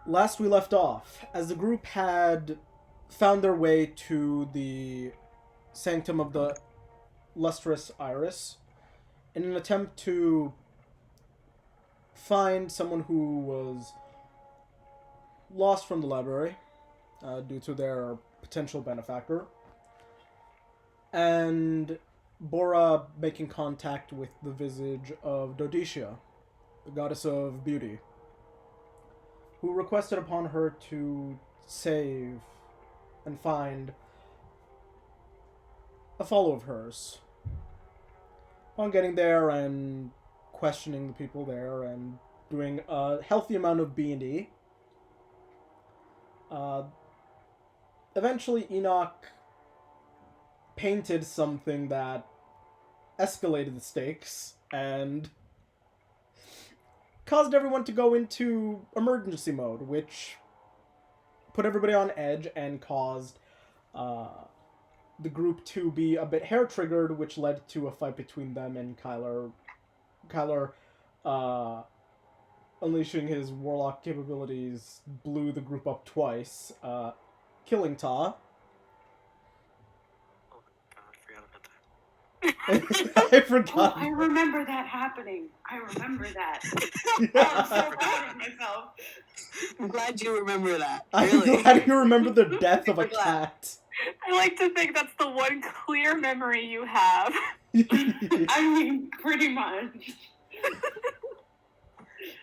Last we left off, as the group had found their way to the sanctum of the lustrous iris in an attempt to find someone who was lost from the library due to their potential benefactor, and Bora making contact with the visage of Dodicia, the goddess of beauty, who requested upon her to save and find a follower of hers. Upon getting there and questioning the people there and doing a healthy amount of B&E, eventually Enoch painted something that escalated the stakes and caused everyone to go into emergency mode, which put everybody on edge and caused the group to be a bit hair-triggered, which led to a fight between them and Kyler. Kyler, unleashing his warlock capabilities, blew the group up twice, killing Ta. I forgot. Oh, I remember that happening. I remember that. Yeah. I'm so proud of myself. I'm glad you remember that. I'm Really. glad you remember the death of a I'm glad. cat. I like to think that's the one clear memory you have. I mean, pretty much.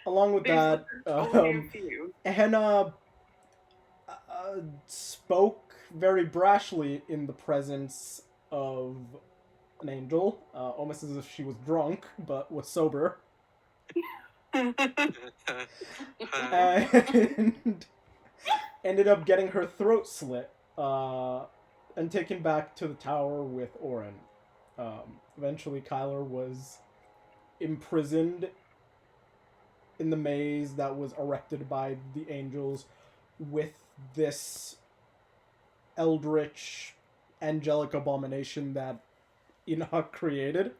Along with that, Only a few. Henna spoke very brashly in the presence of an angel, almost as if she was drunk, but was sober. And ended up getting her throat slit and taken back to the tower with Orin. Eventually, Kyler was imprisoned in the maze that was erected by the angels with this eldritch angelic abomination that Enoch created.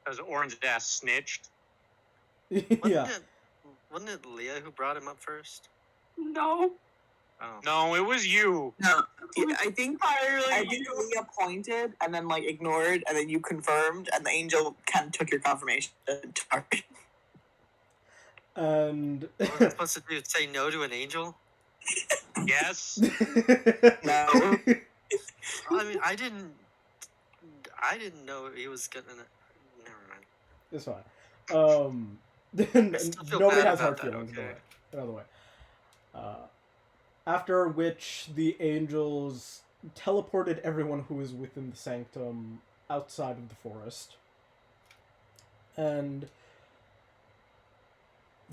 Because Orin's ass snitched. Yeah. Wasn't it Leah who brought him up first? No. Oh. No, it was you. No, I think Entirely. Leah pointed and then ignored, and then you confirmed, and the angel kind of took your confirmation. And What was I supposed to do? Say no to an angel? Yes. No. I mean, I didn't know he was gonna. Never mind. It's fine. I still feel Nobody bad has hard about that, feelings. okay. Another way. After which the angels teleported everyone who was within the sanctum outside of the forest. And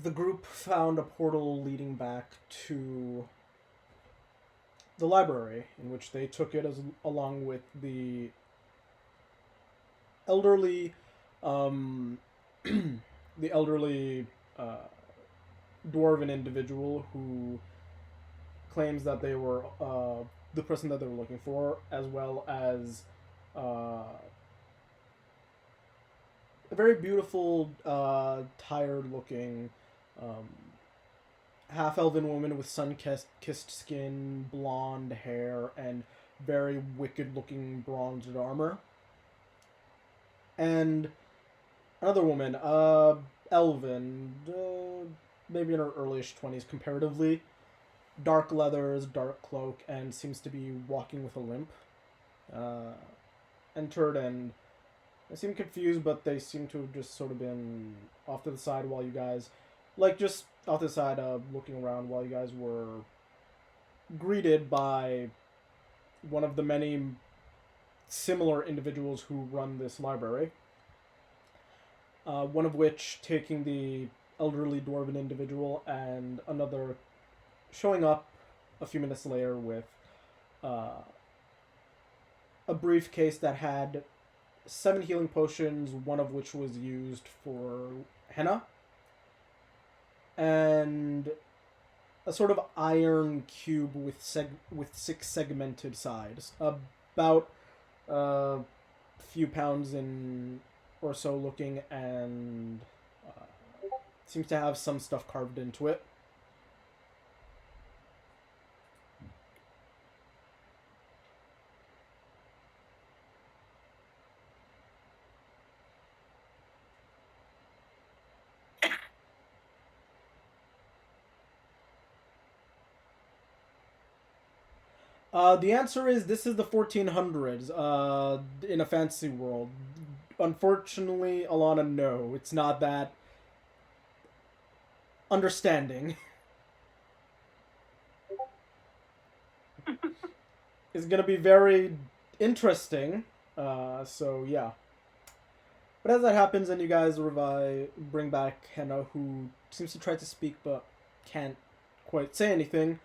the group found a portal leading back to the library, in which they took it along with the elderly dwarven individual who claims that they were the person that they were looking for, as well as a very beautiful, tired-looking half-elven woman with sun-kissed skin, blonde hair, and very wicked-looking bronzed armor. And another woman, elven, maybe in her earliest 20s comparatively, dark leathers, dark cloak, and seems to be walking with a limp. Entered, and they seem confused, but they seem to have just sort of been off to the side while you guys, just off to the side, looking around while you guys were greeted by one of the many similar individuals who run this library. One of which taking the elderly dwarven individual, and another showing up a few minutes later with a briefcase that had 7 healing potions, one of which was used for Henna, and a sort of iron cube with 6 segmented sides, about a few pounds in or so looking, and seems to have some stuff carved into it. The answer is this is the 1400s, in a fantasy world. Unfortunately, Alana, no. It's not that understanding. It's gonna be very interesting. So yeah. But as that happens, and you guys bring back Henna, who seems to try to speak but can't quite say anything.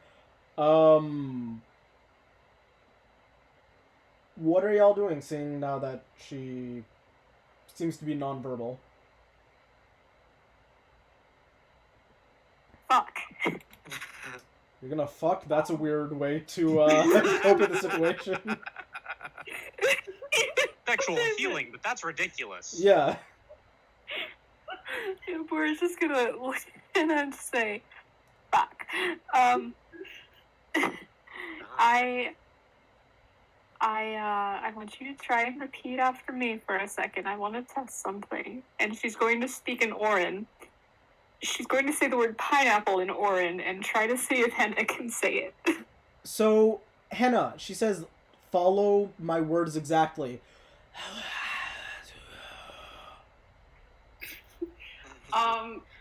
What are y'all doing, seeing now that she seems to be nonverbal? Fuck. You're gonna fuck? That's a weird way to cope with the situation. Sexual healing, but that's ridiculous. Yeah. We're just gonna look and say, fuck. I want you to try and repeat after me for a second. I want to test something. And she's going to speak in Orin. She's going to say the word pineapple in Orin and try to see if Henna can say it. So, Henna, she says, follow my words exactly.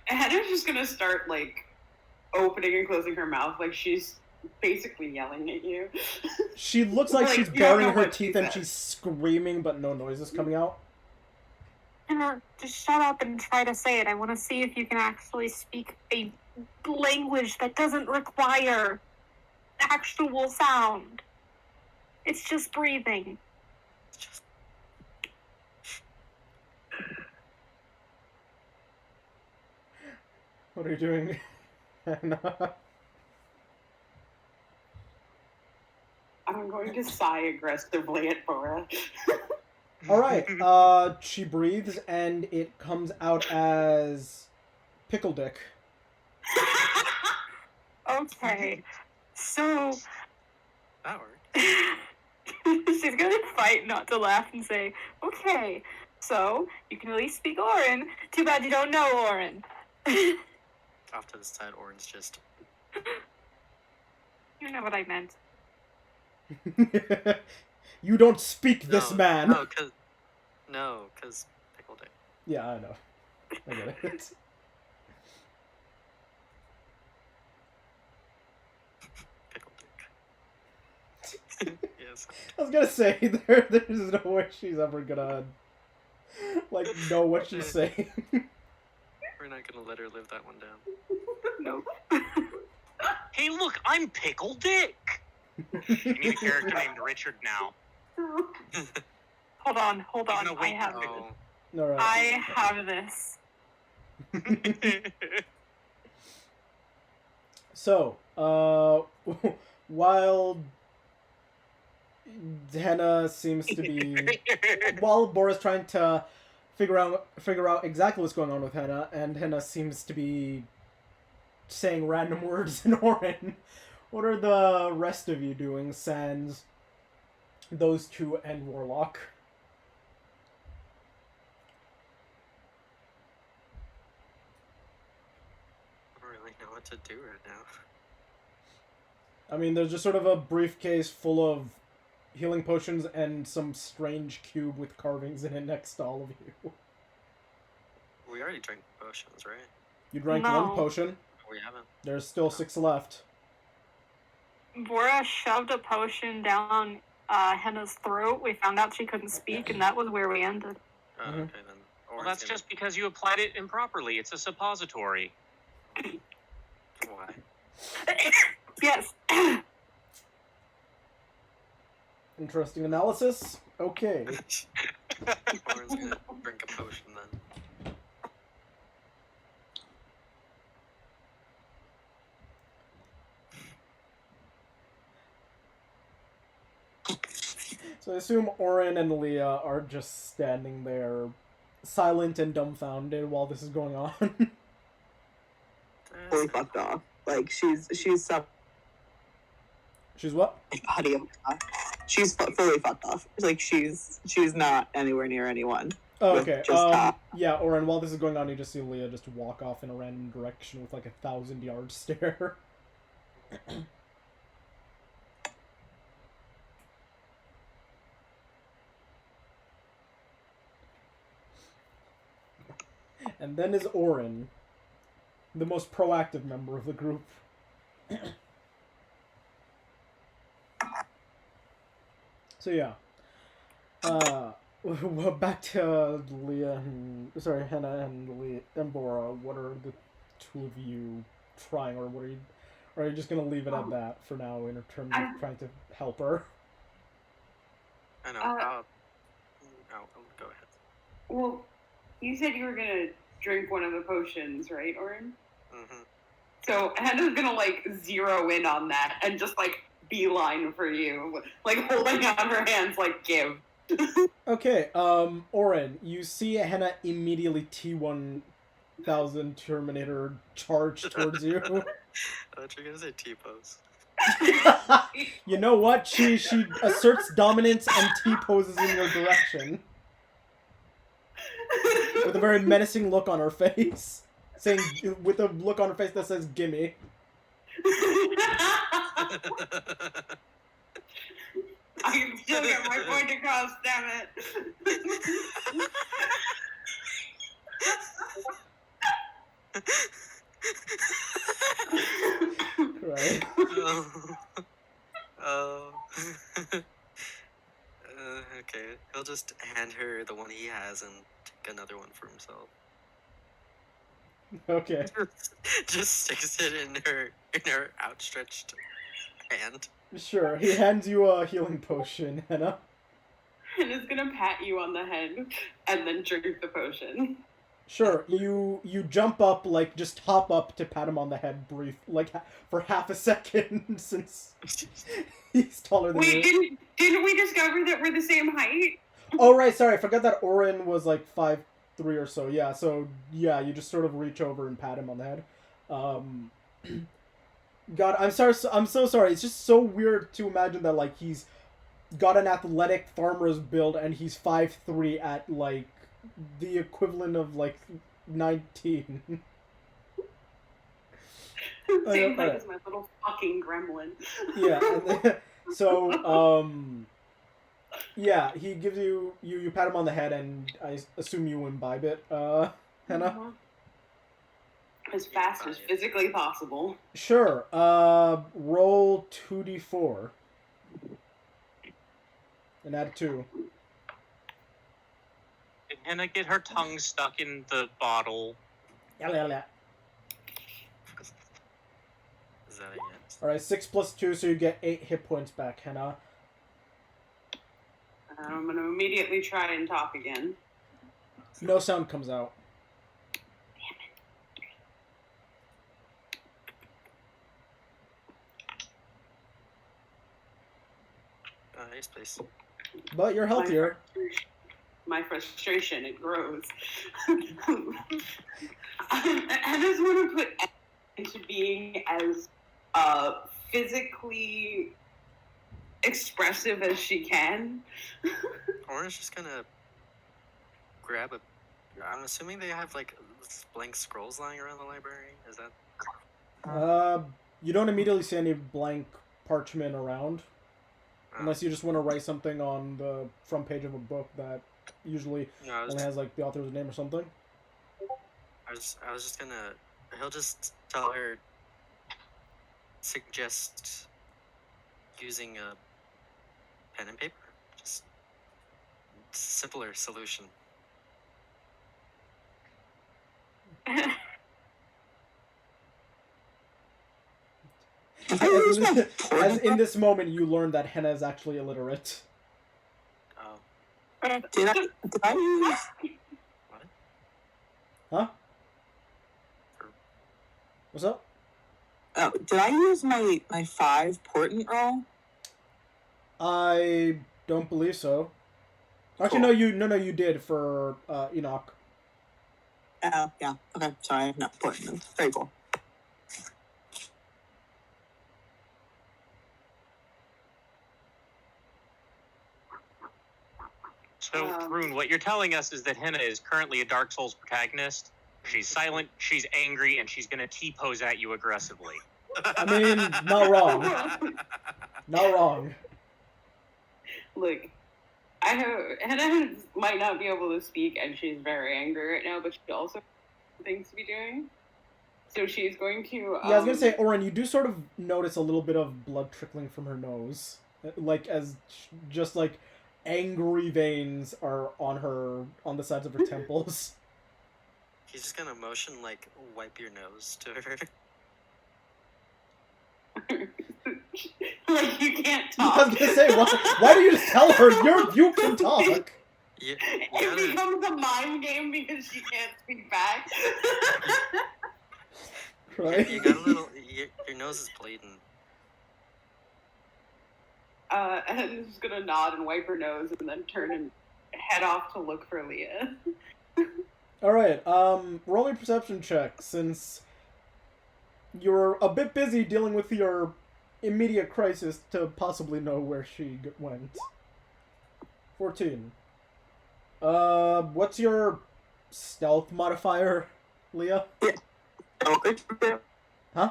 Heather's just gonna start like opening and closing her mouth like she's basically yelling at you. She looks like Like, she's you don't baring know her what she teeth and said. she's screaming, but no noise is coming out. Henna, just shut up and try to say it. I want to see if you can actually speak a language that doesn't require actual sound. It's just breathing. What are you doing, Henna? I'm going to sigh aggressively at Bora. Alright, she breathes and it comes out as Pickle Dick. Okay, so That worked. she's gonna fight not to laugh and say, okay, so you can at least speak Orin. Too bad you don't know Orin. Off to the side, Orin's just. You know what I meant. You don't speak this man. No, cause Pickle Dick. Yeah, I know. I get it. Pickle Dick. Yes. I was gonna say, there's no way she's ever gonna, like, know what she's saying. We're not gonna let her live that one down. Nope. Hey, look, I'm Pickle Dick. You need a character named Richard now. Hold on. No, wait, I have Oh, Alright. I have this. So, while Henna seems to be, while Bora's trying to figure out exactly what's going on with Henna, and Henna seems to be saying random words in Orin, what are the rest of you doing, sans those two and Warlock? I don't really know what to do right now. I mean, there's just sort of a briefcase full of healing potions and some strange cube with carvings in it next to all of you. We already drank potions, right? You drank No. one potion. We haven't. There's still 6 left. Bora shoved a potion down Henna's throat. We found out she couldn't speak, and that was where we ended. Oh, Mhm. okay then. Well, that's just because you applied it improperly. It's a suppository. Why? Yes. Interesting analysis. Okay. Orin's gonna drink a potion then. So I assume Orin and Leah are just standing there, silent and dumbfounded while this is going on. Fully fucked off. Like she's some. She's what? How do you? She's fully fucked off. Like she's not anywhere near anyone. Oh, With okay. just Yeah, Orin, while this is going on, you just see Leah just walk off in a random direction with like a 1,000-yard stare. And then is Orin, the most proactive member of the group. So yeah. Back to Leah and Hannah and Leah and Bora. What are the two of you trying, or what are you? Or are you just gonna leave it at that for now in terms of trying to help her? I know. Go ahead. Well, you said you were gonna drink one of the potions, right, Orin? Mm-hmm. So Hannah's gonna like zero in on that and just like beeline for you, like holding out her hands, like give. Okay, Orin, you see Hannah immediately T-1000 Terminator charge towards you. I thought you were gonna say T-pose. You know what? She asserts dominance and T-poses in your direction. With a very menacing look on her face. With a look on her face that says, gimme. I can still get my point across, damn it. Right. Okay. He'll just hand her the one he has and take another one for himself. Okay. Just sticks it in her outstretched hand. Sure, he hands you a healing potion, Hannah. And is gonna pat you on the head and then drink the potion. Sure, you jump up, like, just hop up to pat him on the head for half a second, since he's taller than Wait, you. didn't we discover that we're the same height? Oh, right, sorry, I forgot that Orin was, like, 5'3" or so, yeah, you just sort of reach over and pat him on the head. God, I'm so sorry, it's just so weird to imagine that, like, he's got an athletic farmer's build, and he's 5'3" at, like, the equivalent of, like, 19. Same height as my little fucking gremlin. Yeah, and then, so, yeah, he gives you pat him on the head, and I assume you imbibe it, Hannah? Mm-hmm. As fast as physically possible. Sure, roll 2d4. And add 2. Did Hannah get her tongue stuck in the bottle? Yeah. Is that a yes? Alright, 6 plus 2, so you get 8 hit points back, Hannah. I'm gonna immediately try and talk again. No sound comes out. Yes, please. But you're healthier. My frustration, it grows. I just want to put into being as physically expressive as she can. Orin's just gonna grab a... I'm assuming they have, like, blank scrolls lying around the library? Is that... You don't immediately see any blank parchment around. Unless you just want to write something on the front page of a book that usually only has, like, the author's name or something. I was just gonna... He'll just tell her... Suggest using a pen and paper. Just simpler solution. As in this moment, you learn that Henna is actually illiterate. Oh. Did I use... What? Huh? What's up? Oh, did I use my 5 portent roll? I don't believe so. Actually, Cool. no, you did for Enoch. Oh, yeah. Okay, sorry, no, portent. Very cool. So, Rune, what you're telling us is that Henna is currently a Dark Souls protagonist. She's silent, she's angry, and she's gonna T-pose at you aggressively. I mean, not wrong. Not wrong. Look, Henna might not be able to speak, and she's very angry right now, but she also things to be doing. So she's going to. Yeah, I was gonna say, Oren, you do sort of notice a little bit of blood trickling from her nose, like as just like angry veins are on the sides of her temples. He's just gonna motion like wipe your nose to her. Like you can't I talk. was gonna say, why do you just tell her you can talk? You It gotta, becomes a mind game because she can't speak back. Right? you got a little. Your nose is bleeding. And just gonna nod and wipe her nose and then turn and head off to look for Leah. All right. Roll me a perception check since you're a bit busy dealing with your immediate crisis to possibly know where she went. 14. What's your stealth modifier, Leah? Huh?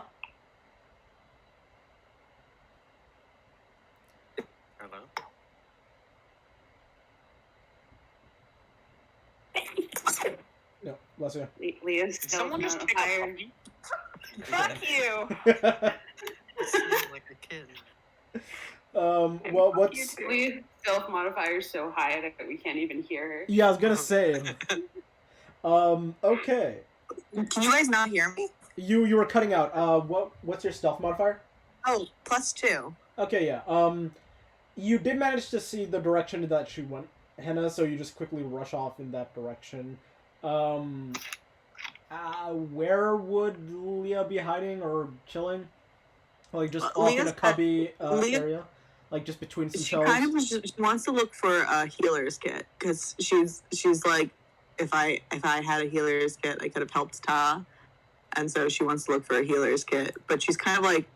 Hello. No, bless you. Leah's still Someone just not take a higher. puppy? Fuck you! Seems like a kid. Well, what's... Leah's stealth modifier is so high that we can't even hear her. Yeah, I was gonna say. Okay. Can you guys not hear me? You were cutting out. What's your stealth modifier? Oh, +2. Okay, yeah. You did manage to see the direction that she went, Henna, so you just quickly rush off in that direction. Where would Leah be hiding or chilling? Like just off in a cubby area, like just between some She shelves. kind of she wants to look for a healer's kit because she's like, if I had a healer's kit, I could have helped Ta, and so she wants to look for a healer's kit. But she's kind of like,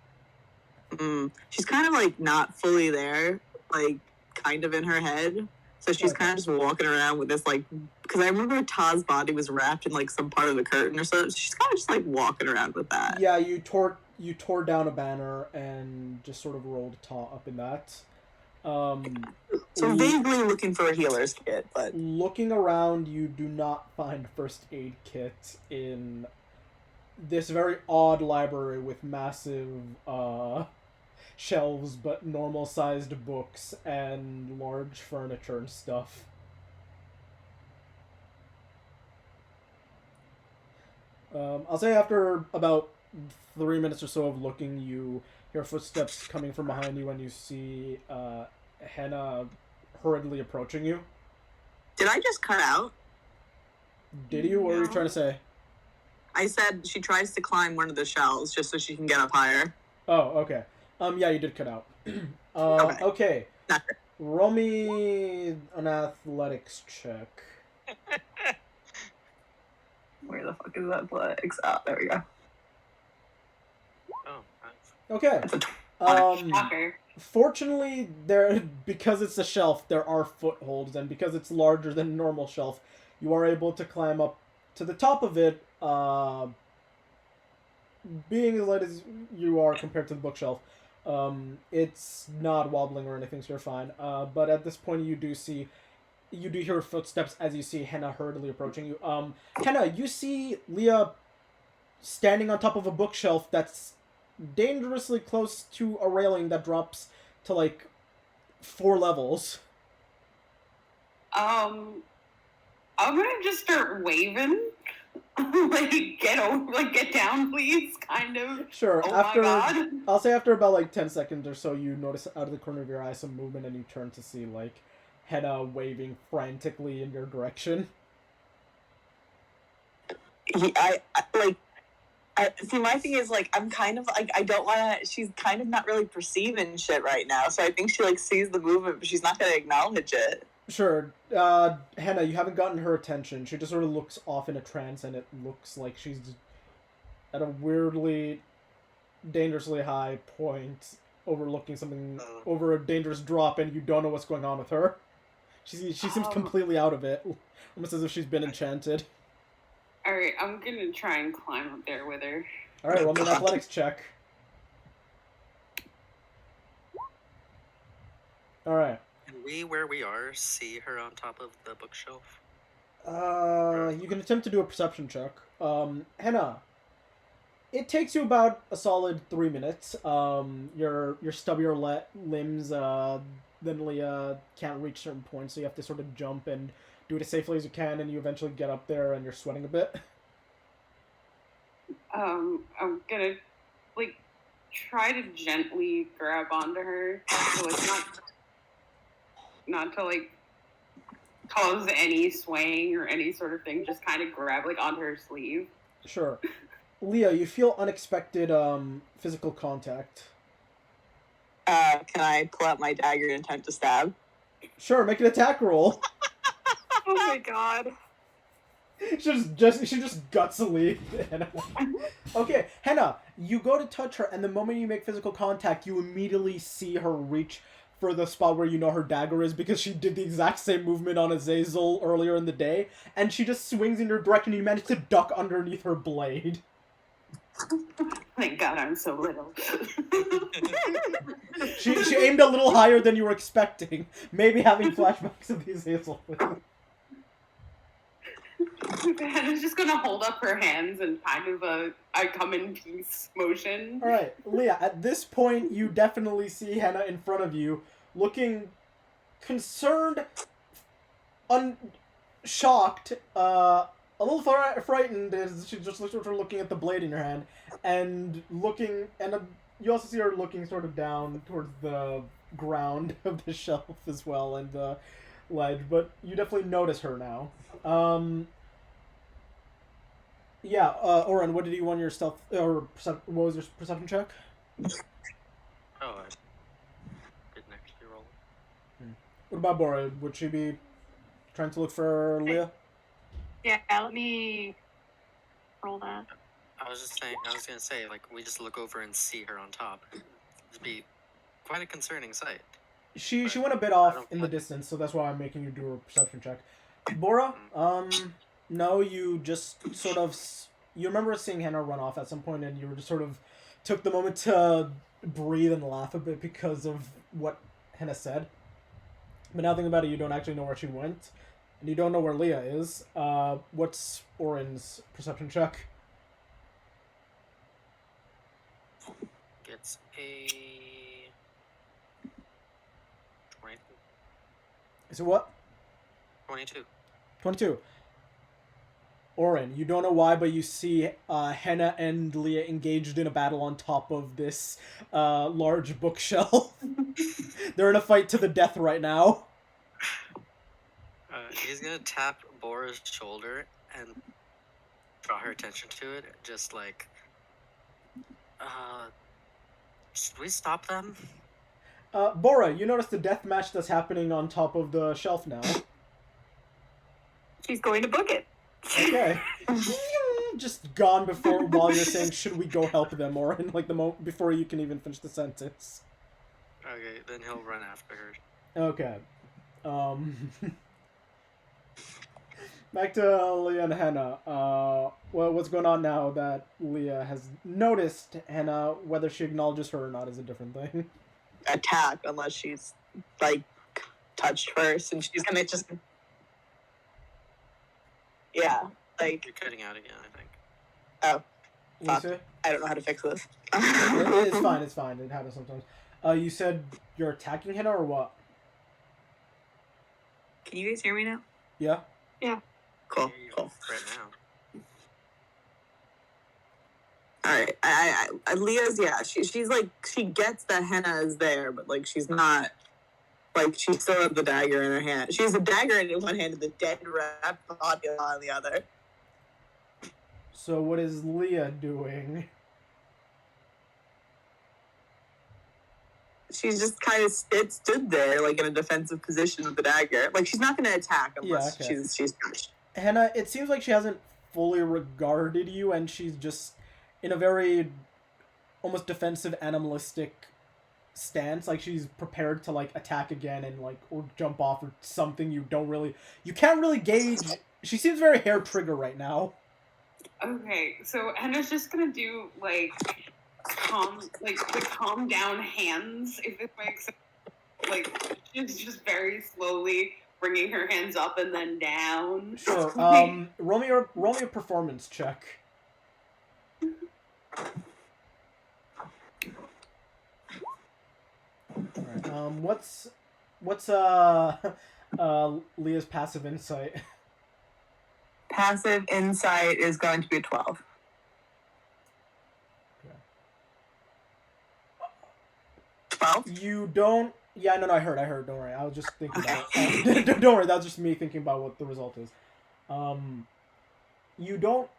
not fully there, like kind of in her head. So she's kind of just walking around with this like, because I remember Ta's body was wrapped in like some part of the curtain or something. So she's kind of just like walking around with that. Yeah, you tore down a banner and just sort of rolled Ta up in that. So vaguely looking for a healer's kit, but looking around, you do not find first aid kit in this very odd library with massive shelves, but normal-sized books and large furniture and stuff. I'll say after about 3 minutes or so of looking, you hear footsteps coming from behind you, and you see Henna hurriedly approaching you. did I just cut out? Did you? What were you No. trying to say? I said she tries to climb one of the shelves just so she can get up higher. Oh, okay. Yeah, you did cut out. Okay. Not good. Roll me an athletics check. Where the fuck is that athletics? Oh, there we go. Oh, Okay. Shocker. Fortunately, because it's a shelf, there are footholds, and because it's larger than a normal shelf, you are able to climb up to the top of it, being as light as you are compared to the bookshelf. It's not wobbling or anything, so you're fine. But at this point, you do hear footsteps as you see Henna hurriedly approaching you. Henna, you see Leah standing on top of a bookshelf that's dangerously close to a railing that drops to like 4 levels. I'm gonna just start waving. Get down, please, kind of. Sure. Oh After, my god. I'll say after about like 10 seconds or so, you notice out of the corner of your eye some movement, and you turn to see like Henna waving frantically in your direction. See, my thing is, like, I'm kind of, like, I don't want to, she's kind of not really perceiving shit right now, so I think she, like, sees the movement, but she's not going to acknowledge it. Sure. Henna, you haven't gotten her attention. She just sort of looks off in a trance, and it looks like she's at a weirdly, dangerously high point, overlooking something, over a dangerous drop, and you don't know what's going on with her. She seems completely out of it, almost as if she's been enchanted. Alright, I'm gonna try and climb up there with her. Alright, roll me an athletics check. Alright. Can we, where we are, see her on top of the bookshelf? You can attempt to do a perception check. Henna, it takes you about a solid 3 minutes. Your stubbier limbs, then Leah can't reach certain points, so you have to sort of jump and do it as safely as you can, and you eventually get up there and you're sweating a bit. I'm gonna like try to gently grab onto her, so like not to like cause any swaying or any sort of thing. Just kind of grab like onto her sleeve. Sure. Leah, you feel unexpected physical contact. Can I pull out my dagger and attempt to stab? Sure, make an attack roll. Oh my god. She just gutsily. Henna. Okay, Henna, you go to touch her, and the moment you make physical contact, you immediately see her reach for the spot where you know her dagger is, because she did the exact same movement on Azazel earlier in the day, and she just swings in your direction, and you manage to duck underneath her blade. Thank God I'm so little. She aimed a little higher than you were expecting, maybe having flashbacks of the Azazel. Hannah's just gonna hold up her hands and kind of I come in peace motion. Alright, Leah, at this point, you definitely see Henna in front of you, looking concerned, shocked, a little frightened as she just looks at her looking at the blade in your hand, and looking, and you also see her looking sort of down towards the ground of the shelf as well, and the ledge, but you definitely notice her now. Yeah, Oren, what did you want your stealth, or what was your perception check? Oh, I didn't actually roll. What about Bora? Would she be trying to look for Leah? Yeah, let me roll that. I was gonna say, like, we just look over and see her on top. It'd be quite a concerning sight. She But went a bit I off don't in the like- distance, so that's why I'm making you do a perception check. Bora, no, you just sort of, you remember seeing Henna run off at some point, and you were just sort of took the moment to breathe and laugh a bit because of what Henna said. But now thinking about it, you don't actually know where she went, and you don't know where Leah is. What's Oren's perception check? Gets a 20, Is it what? 22. 22. Oren, you don't know why, but you see Henna and Leah engaged in a battle on top of this large bookshelf. They're in a fight to the death right now. He's gonna tap Bora's shoulder and draw her attention to it. Just like, should we stop them? Bora, you notice the death match that's happening on top of the shelf now. She's going to book it. Okay. Just gone before while you're saying, should we go help them, Oren? Like before you can even finish the sentence. Okay, then he'll run after her. Okay. Back to Leah and Henna. What's going on now that Leah has noticed Henna? Whether she acknowledges her or not is a different thing. Attack unless she's like touched first, and she's gonna just like You're cutting out again, I think. Fuck. Lucy? I don't know how to fix this. It's fine, it's fine. It happens sometimes. You said you're attacking Henna or what? Can you guys hear me now? Yeah? Cool. Hear you Cool. Right now. All right. I Leah's she's like she gets that Henna is there, but like she's not like she still has the dagger in her hand. She has the dagger in one hand and the dead rat body on the other. So what is Leah doing? She's just kind of stood there like in a defensive position with the dagger. Like she's not going to attack unless Yeah, okay. she's touched. Henna, it seems like she hasn't fully regarded you, and she's just in a very almost defensive, animalistic stance. Like she's prepared to like attack again and like or jump off or something. You can't really gauge. She seems very hair trigger right now. Okay, so Henna's just gonna do like calm down hands, if it makes sense. Like she's just very slowly bringing her hands up and then down. Sure. Roll me a performance check. Alright, what's Leah's passive insight? Passive insight is going to be a 12. Okay. 12? You don't. Yeah, no, I heard. Don't worry. I was just thinking about it. Don't worry. That was just me thinking about what the result is. You don't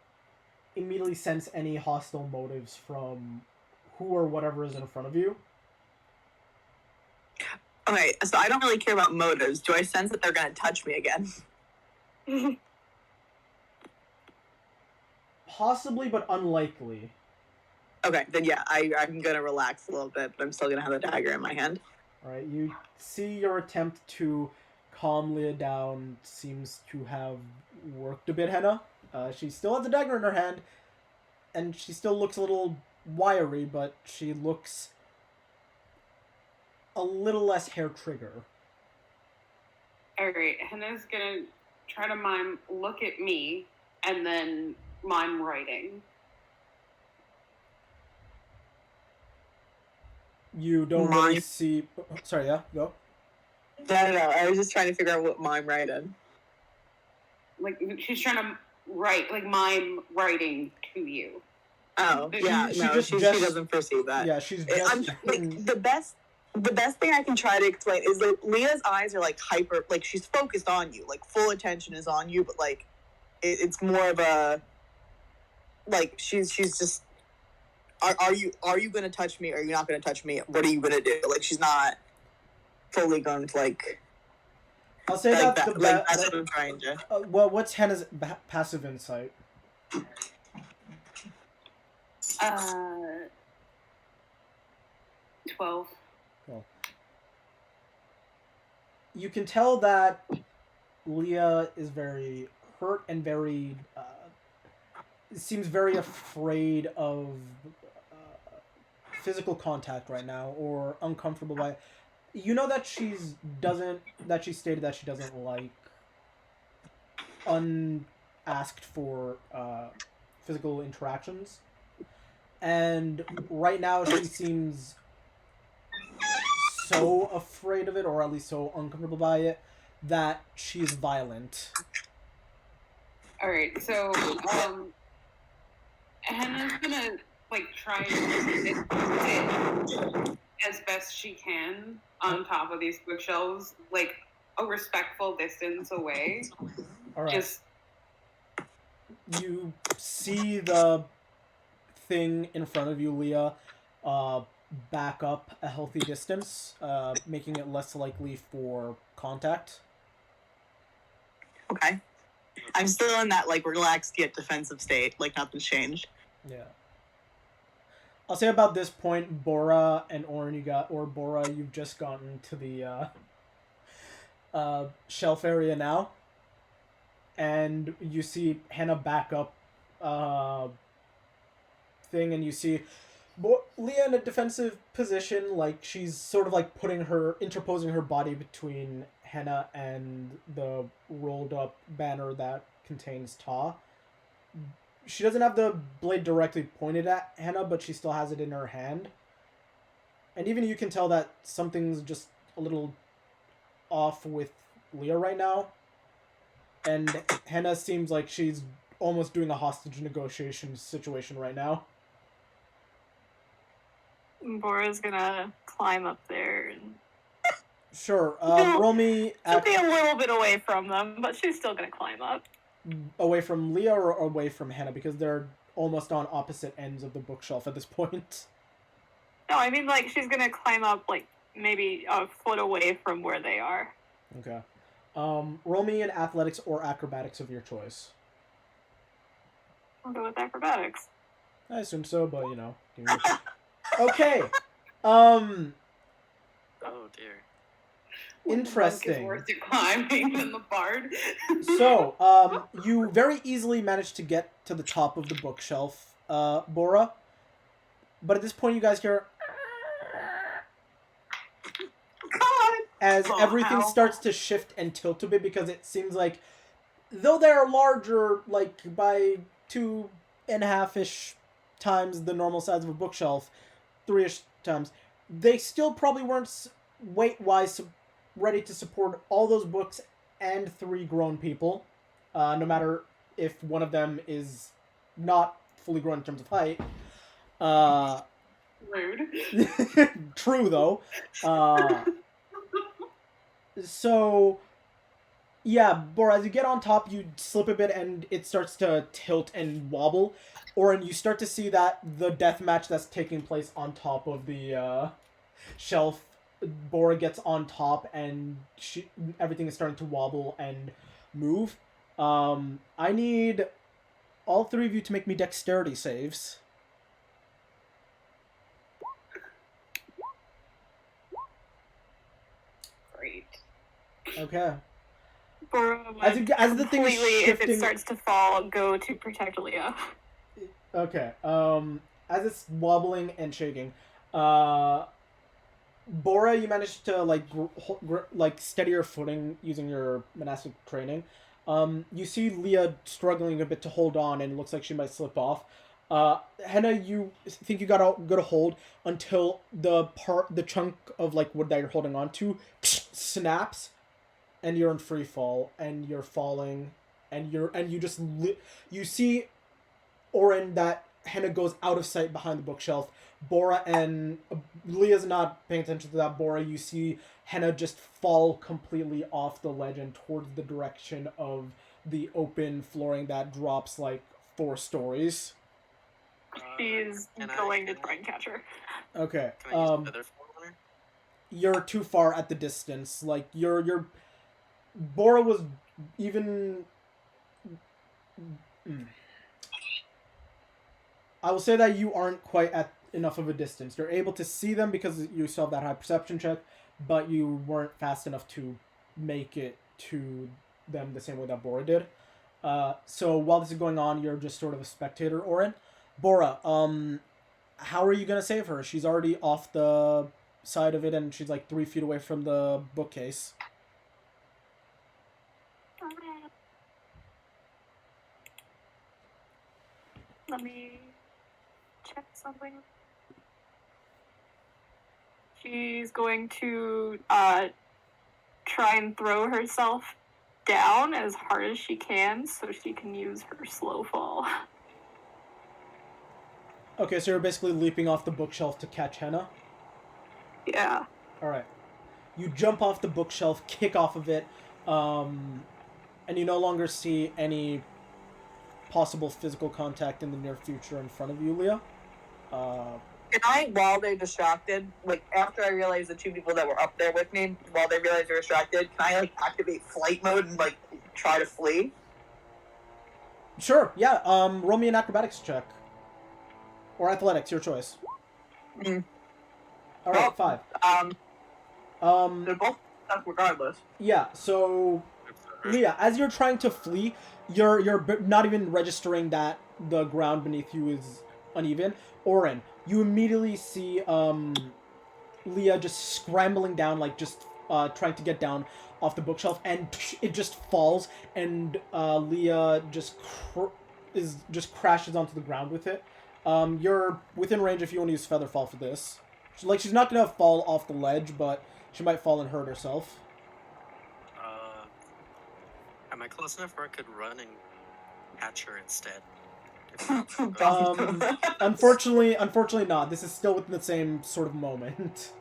immediately sense any hostile motives from who or whatever is in front of you. Okay, so I don't really care about motives. Do I sense that they're going to touch me again? Possibly, but unlikely. Okay, then yeah, I'm going to relax a little bit, but I'm still going to have a dagger in my hand. Alright, you see your attempt to calm Leah down seems to have worked a bit, Henna. She still has the dagger in her hand, and she still looks a little wiry, but she looks a little less hair trigger. Alright, Henna's gonna try to mime look at me and then mime writing. You don't really see... Sorry, yeah, go. No, I was just trying to figure out what mime writing. Like, she's trying to write, like, mime writing to you. Oh, yeah, she she doesn't perceive that. Yeah, she's I'm, just... like, the best thing I can try to explain is that Leah's eyes are, like, hyper, like, she's focused on you. Like, full attention is on you, but, like, it's more of a... Like, she's just... Are you going to touch me? Or are you not going to touch me? What are you going to do? Like, she's not fully going to, like... I'll say like that's that, the like, best... that's what I'm trying to... well, what's Henna's passive insight? 12. Well, you can tell that Leah is very hurt and very... seems very afraid of physical contact right now, or uncomfortable by it. You know that she stated that she doesn't like unasked for physical interactions, and right now she seems so afraid of it, or at least so uncomfortable by it, that she's violent. Alright, so, Henna's gonna, like, try and sit as best she can on top of these bookshelves, like, a respectful distance away. Alright. Just... You see the thing in front of you, Leah, back up a healthy distance, making it less likely for contact. Okay. I'm still in that, like, relaxed yet defensive state. Like, nothing's changed. Yeah. I'll say about this point, Bora and Orin, Bora, you've just gotten to the shelf area now. And you see Henna back up thing, and you see Leah in a defensive position, like she's sort of like interposing her body between Henna and the rolled up banner that contains Ta. She doesn't have the blade directly pointed at Henna, but she still has it in her hand. And even you can tell that something's just a little off with Leah right now. And Henna seems like she's almost doing a hostage negotiation situation right now. Bora's gonna climb up there and... Sure. Roll me... She'll be a little bit away from them, but she's still gonna climb up. Away from Leah or away from Henna? Because they're almost on opposite ends of the bookshelf at this point. No, I mean, like, she's gonna climb up, like, maybe a foot away from where they are. Okay. Roll me an athletics or acrobatics of your choice. I'll go with acrobatics. I assume so, but, you know. Okay. Oh, dear. Interesting. Monk is worse at climbing than the bard. So, you very easily managed to get to the top of the bookshelf, Bora. But at this point, you guys hear... as Oh, everything ow. starts to shift and tilt a bit, because it seems like, though they are larger, like by 2.5-ish times the normal size of a bookshelf, 3-ish times, they still probably weren't weight-wise ready to support all those books and 3 grown people, no matter if one of them is not fully grown in terms of height. Rude. True, though. So, yeah, Bora, as you get on top, you slip a bit and it starts to tilt and wobble. Orin, you start to see that the death match that's taking place on top of the shelf, Bora gets on top and everything is starting to wobble and move. I need all 3 of you to make me dexterity saves. Great. Okay. Bora As the thing is completely, if shifting, it starts to fall, go to protect Leah. okay. As it's wobbling and shaking, Bora, you managed to like steady your footing using your monastic training. You see Leah struggling a bit to hold on, and it looks like she might slip off. Henna, you think you got a good hold until the chunk of like wood that you're holding on to snaps, and you're in free fall, and you're falling, and you just you see Orin that Henna goes out of sight behind the bookshelf. Bora and Leah's not paying attention to that. Bora, you see Henna just fall completely off the ledge and towards the direction of the open flooring that drops like 4 stories. She's going to try and catch her. Okay. Can I use feather fall on her? You're too far at the distance. Like you're Bora was even. I will say that you aren't quite at enough of a distance. You're able to see them because you still have that high perception check, but you weren't fast enough to make it to them the same way that Bora did. So while this is going on, you're just sort of a spectator, Orin. Bora, how are you gonna save her? She's already off the side of it, and she's like 3 feet away from the bookcase. Let me check something. She's going to try and throw herself down as hard as she can so she can use her slow fall. Okay, so you're basically leaping off the bookshelf to catch Henna? Yeah. Alright. You jump off the bookshelf, kick off of it, and you no longer see any possible physical contact in the near future in front of you, Leah. Can I, while they're distracted, like after I realize the 2 people that were up there with me, while they realize they're distracted, can I like activate flight mode and like try to flee? Sure, yeah. Roll me an acrobatics check. Or athletics, your choice. Mm. Alright, Well, 5. They're both stuck regardless. Yeah, so Leah, as you're trying to flee, you're not even registering that the ground beneath you is uneven. Orin, you immediately see Leah just scrambling down, like just trying to get down off the bookshelf, and it just falls, and Leah just crashes onto the ground with it. You're within range if you want to use feather fall for this. Like, she's not gonna fall off the ledge, but she might fall and hurt herself. Am I close enough where I could run and catch her instead? Unfortunately not. This is still within the same sort of moment.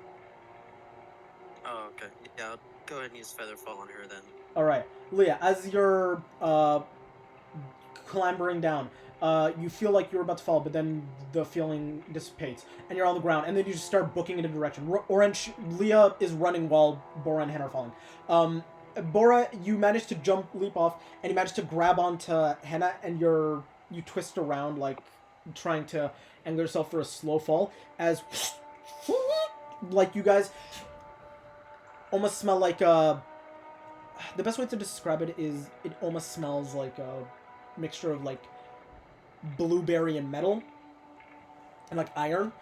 Oh, okay. Yeah, I'll go ahead and use feather fall on her then. Alright. Leah, as you're clambering down, you feel like you're about to fall, but then the feeling dissipates, and you're on the ground, and then you just start booking in a direction. Leah is running while Bora and Henna are falling. Bora, you manage to leap off, and you manage to grab onto Henna, and you twist around, like, trying to angle yourself for a slow fall, as, like, you guys almost smell like the best way to describe it is it almost smells like a mixture of, like, blueberry and metal, and, like, iron,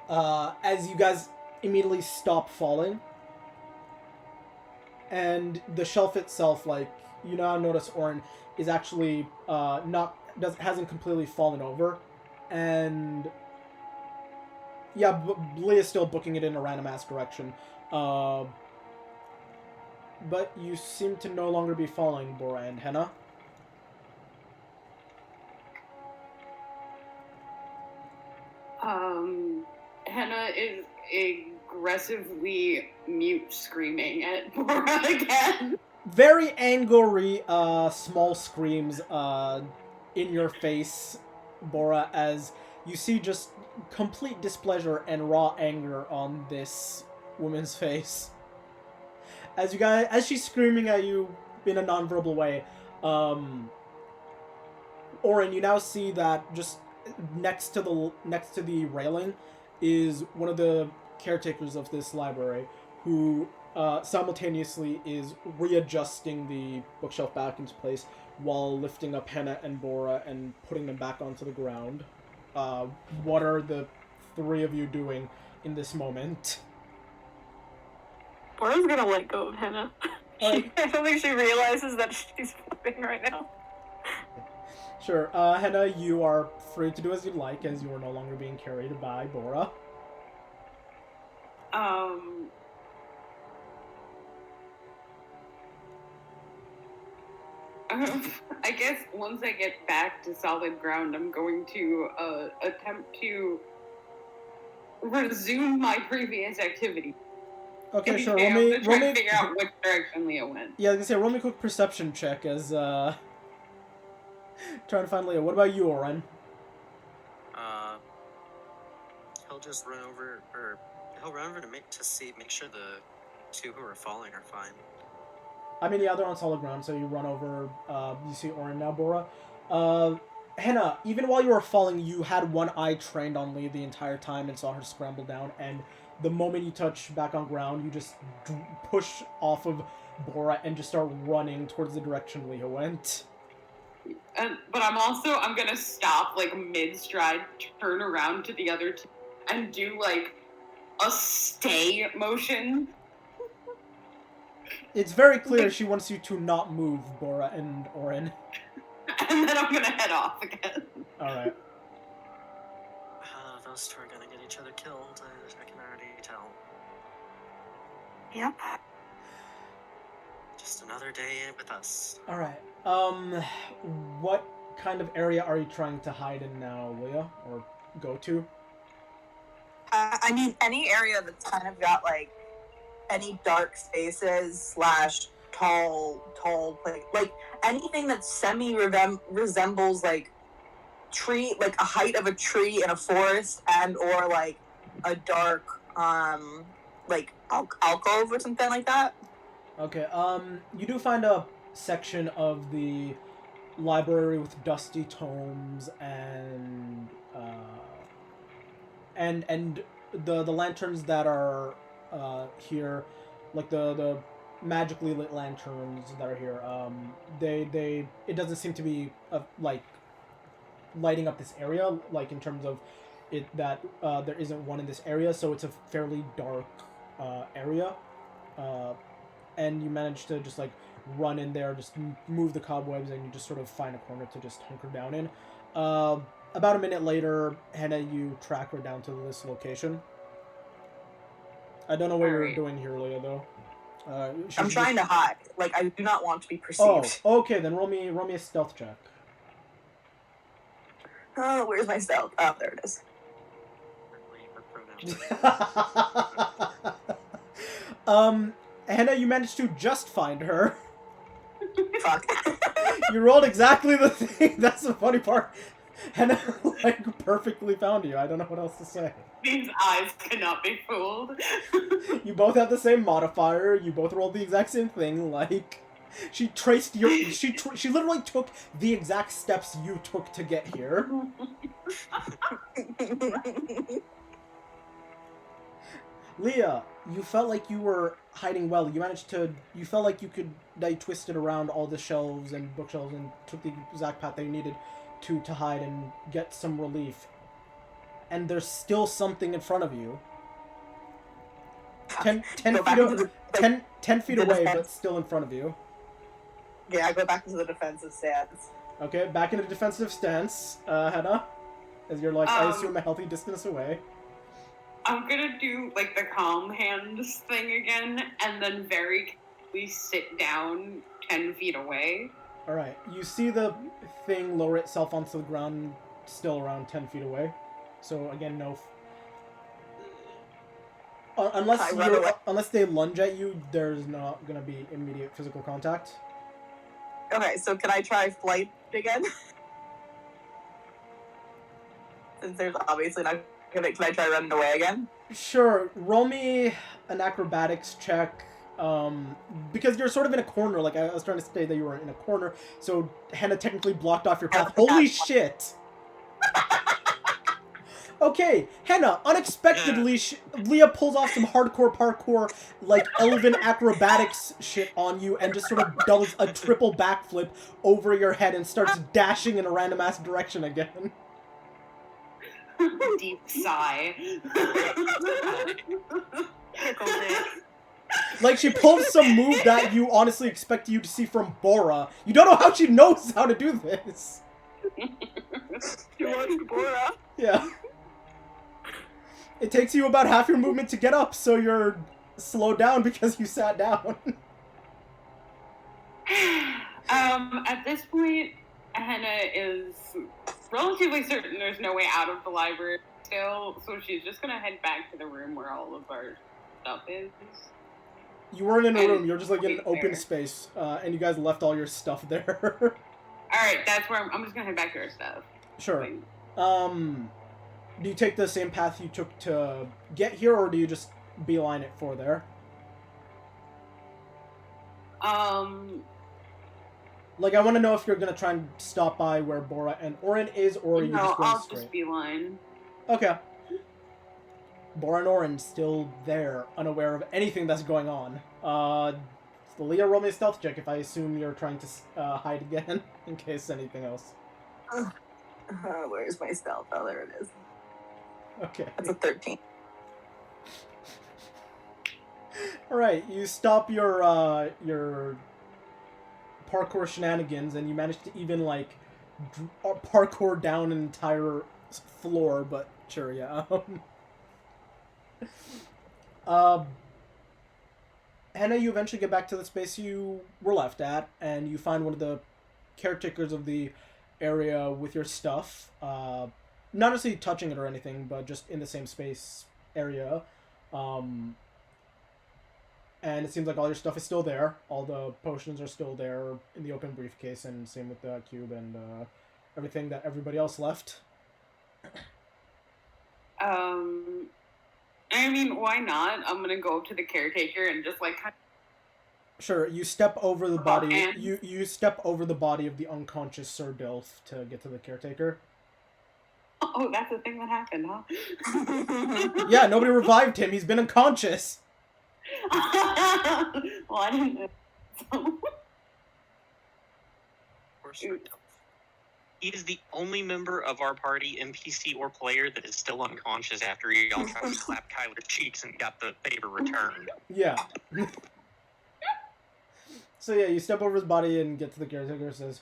as you guys immediately stop falling. and the shelf itself, like, you now notice Orin is actually hasn't completely fallen over, and yeah, Leah's still booking it in a random ass direction. But you seem to no longer be falling, Bora and Henna. Henna is aggressively mute screaming at Bora again. Very angry, small screams, in your face, Bora, as you see just complete displeasure and raw anger on this woman's face. As she's screaming at you in a nonverbal way, Orin, you now see that just next to the railing is one of the caretakers of this library, who simultaneously is readjusting the bookshelf back into place while lifting up Henna and Bora and putting them back onto the ground. What are the three of you doing in this moment? Bora's gonna let go of Henna. I don't think she realizes that she's flipping right now. Sure. Henna, you are free to do as you like, as you are no longer being carried by Bora. I guess once I get back to solid ground, I'm going to attempt to resume my previous activity. Okay, sure. I'm Roll gonna try me. to figure out which direction Leah went. Yeah, I was gonna say, roll me a quick perception check as trying to find Leah. What about you, Oren? He'll just run over, or he'll run over to make sure the two who are falling are fine. I mean, yeah, they're on solid ground, so you run over, you see Orin now, Bora. Henna, even while you were falling, you had one eye trained on Lee the entire time and saw her scramble down, and the moment you touch back on ground, you just push off of Bora and just start running towards the direction Leah went. But I'm gonna stop, like, mid-stride, turn around to the other two, and do, like, a stay motion. It's very clear she wants you to not move, Bora and Orin. And then I'm gonna head off again. Alright. Those two are gonna get each other killed, I can already tell. Yep. Just another day with us. Alright. What kind of area are you trying to hide in now, Leah? Or go to? I mean, any area that's kind of got, like, any dark spaces / tall, like anything that resembles, like, tree, like a height of a tree in a forest, and or, like, a dark, like, alcove or something like that. Okay, you do find a section of the library with dusty tomes and the lanterns that are here, like the magically lit lanterns that are here. It doesn't seem to be like lighting up this area, like in terms of it that there isn't one in this area, so it's a fairly dark area. And you manage to just, like, run in there, just move the cobwebs, and you just sort of find a corner to just hunker down in. About a minute later, Henna, you track her down to this location. I don't know what you're doing here, Leah, though. I'm trying to hide. Like, I do not want to be perceived. Oh, okay, then roll me a stealth check. Oh, where's my stealth? Oh, there it is. Henna, you managed to just find her. Fuck. You rolled exactly the thing. That's the funny part. Henna, like, perfectly found you. I don't know what else to say. These eyes cannot be fooled. You both have the same modifier. You both rolled the exact same thing. Like, she traced your... She literally took the exact steps you took to get here. Leah, you felt like you were hiding well. You felt like you could, like, twisted around all the shelves and bookshelves and took the exact path that you needed to hide and get some relief. And there's still something in front of you. 10 feet 10 feet The away, defense. but still in front of you. Yeah, I go back into the defensive stance. Okay, back into defensive stance, Henna. As you're like, I assume a healthy distance away. I'm gonna do like the calm hands thing again, and then very carefully sit down 10 feet away. Alright, you see the thing lower itself onto the ground, still around 10 feet away. So again, no. Unless they lunge at you, there's not gonna be immediate physical contact. Okay, so can I try flight again? Since there's obviously not gonna. Can I try running away again? Sure, roll me an acrobatics check. Because you're sort of in a corner, like I was trying to say that you were in a corner, so Henna technically blocked off your path. Holy shit! Okay, Henna, unexpectedly, Leah pulls off some hardcore parkour, like, elven acrobatics shit on you and just sort of does a triple backflip over your head and starts dashing in a random-ass direction again. Deep sigh. Like, she pulled some move that you honestly expect you to see from Bora. You don't know how she knows how to do this. You watched Bora? Yeah. It takes you about half your movement to get up, so you're slowed down because you sat down. At this point, Henna is relatively certain there's no way out of the library still, so she's just gonna head back to the room where all of our stuff is. You weren't in a room, you were just like in an open there. space, and you guys left all your stuff there. Alright, that's where I'm just gonna head back to our stuff. Sure. Do you take the same path you took to get here, or do you just beeline it for there? Like, I want to know if you're gonna try and stop by where Bora and Orin is, or you just going I'll straight. just beeline. Okay. Bora and Orin still there, unaware of anything that's going on. Leah, roll me a stealth check if I assume you're trying to hide again, in case anything else. Where's my stealth? Oh, there it is. Okay. That's a 13. Alright, you stop your parkour shenanigans, and you manage to even, like, parkour down an entire floor, but sure, yeah. Henna, you eventually get back to the space you were left at, and you find one of the caretakers of the area with your stuff. Not necessarily touching it or anything, but just in the same space area. And it seems like all your stuff is still there. All the potions are still there in the open briefcase, and same with the cube and everything that everybody else left. I mean, why not? I'm gonna go up to the caretaker and just like kind Sure, you step over the body. And- You step over the body of the unconscious Sir Dilf to get to the caretaker. oh, that's the thing that happened, huh? Yeah, nobody revived him. He's been unconscious. Well, I didn't know. He is the only member of our party, NPC or player, that is still unconscious after y'all tried to slap Kyler's cheeks and got the favor returned. Yeah. So yeah, you step over his body and get to the caretaker and says,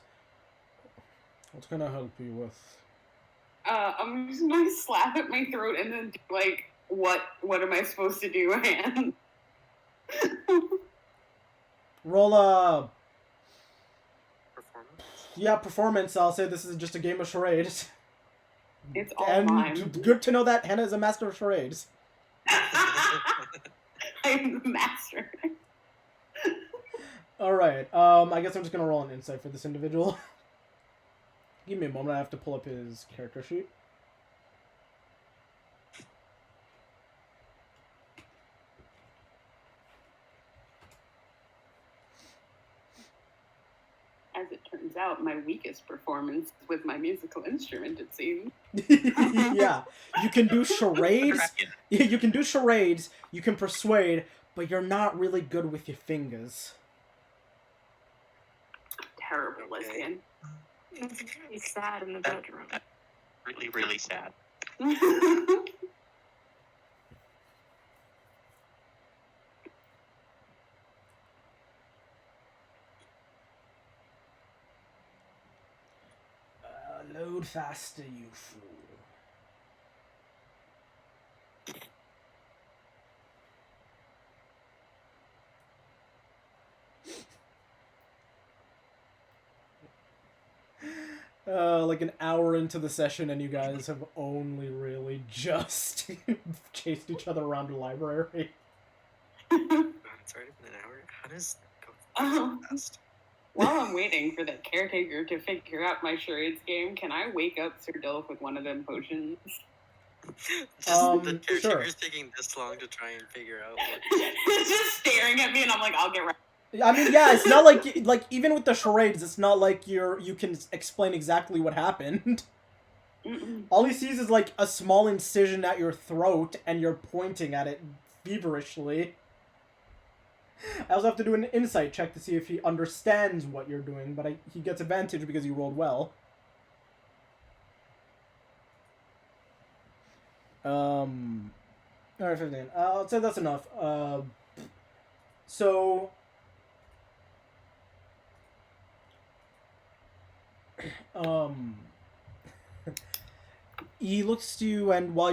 "What can I help you with?" I'm just gonna slap at my throat and then do, like, what am I supposed to do, man? Roll a... Performance? Yeah, performance. I'll say this is just a game of charades. It's all And mine. good to know that Henna is a master of charades. I'm the master. Alright, I guess I'm just gonna roll an insight for this individual. Give me a moment, I have to pull up his character sheet. As it turns out, my weakest performance is with my musical instrument, it seems. Yeah, you can do charades. Kraken. You can do charades, you can persuade, but you're not really good with your fingers. Terrible lesbian. It's very sad in the bedroom. Really, really sad. faster, you fool. Like an hour into the session, and you guys have only really just chased each other around the library. God, it's already been an hour. How does it go so fast? While I'm waiting for the caretaker to figure out my charades game, can I wake up Sir Dilf with one of them potions? The Sure. caretaker's taking this long to try and figure out what. It's just staring at me, and I'm like, I'll get right. I mean, yeah, it's not like even with the charades, it's not like you can explain exactly what happened. Mm-mm. All he sees is like a small incision at your throat, and you're pointing at it feverishly. I also have to do an insight check to see if he understands what you're doing, but he gets advantage because you rolled well. Alright, 15. I'll say that's enough. So... he looks to you, and while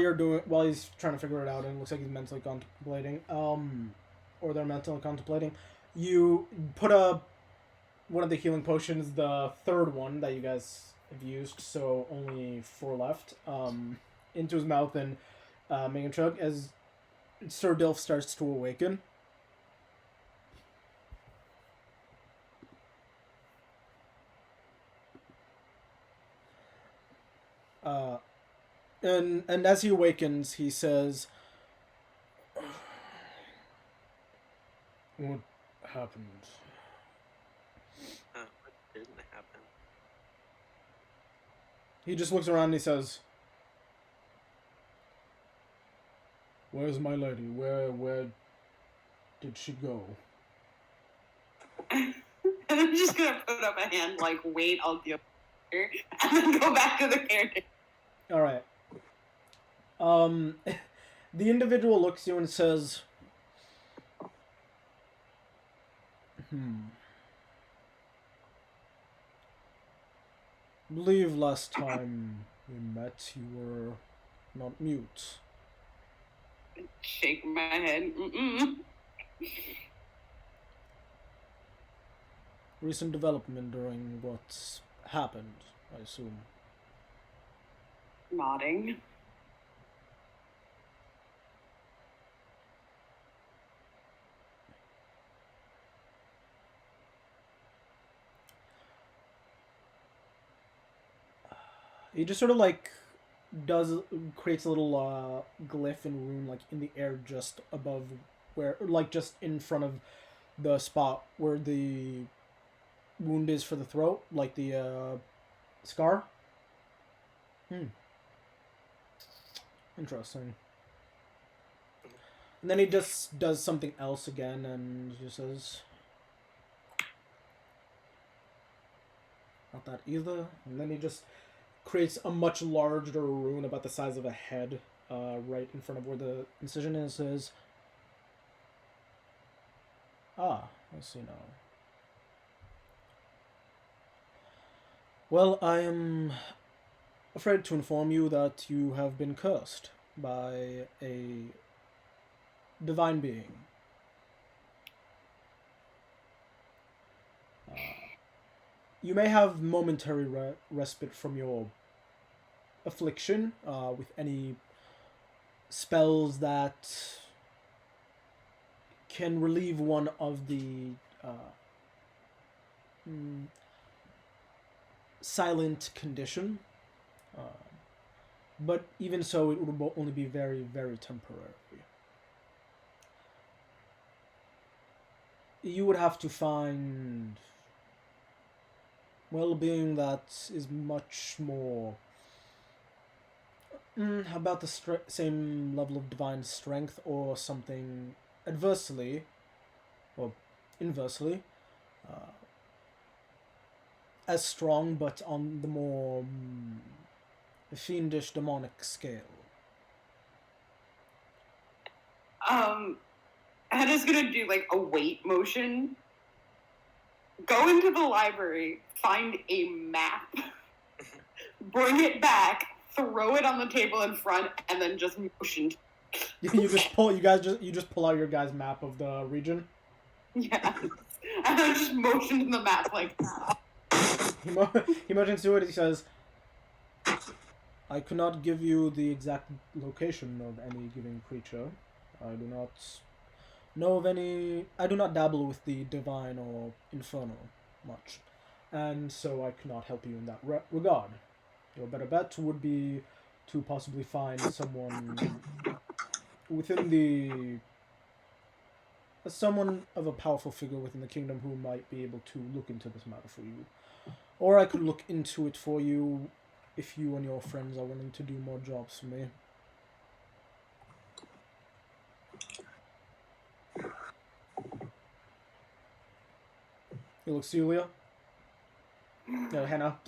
he's trying to figure it out, and it looks like he's mentally contemplating, or they're mentally contemplating, you put one of the healing potions, the third one that you guys have used, so only 4 left, into his mouth and make him chug as Sir Dilf starts to awaken. And as he awakens, he says, "What happened?" What didn't happen? He just looks around and he says, "Where's my lady? Where did she go?" And I'm just gonna put up a hand, like, wait, I'll deal with her, and then go back to the caretaker. All right. The individual looks at you and says, believe last time we met you were not mute. Shake my head. Mm-mm. Recent development during what's happened, I assume. Nodding. He just sort of like creates a little glyph and rune like in the air just above just in front of the spot where the wound is for the throat, like the scar. Interesting. And then he just does something else again and he says, not that either. And then he just creates a much larger rune about the size of a head right in front of where the incision is. Says, I see now. Well, I am afraid to inform you that you have been cursed by a divine being. You may have momentary respite from your affliction with any spells that can relieve one of the silent condition. But even so, it would only be very, very temporary. You would have to find well-being that is much more about the same level of divine strength, or something inversely as strong, but on the more fiendish demonic scale. Hannah's gonna do like a wait motion. Go into the library, find a map, bring it back, throw it on the table in front, and then just motion. You just pull out your guys' map of the region. Yeah. And I just motion to the map like. He motions to it. He says, "I cannot give you the exact location of any given creature. I do not know of any. I do not dabble with the divine or infernal much, and so I cannot help you in that regard. Your better bet would be to possibly find someone within the someone of a powerful figure within the kingdom who might be able to look into this matter for you. Or I could look into it for you if you and your friends are willing to do more jobs for me." He looks to you, Leah. No, Hannah.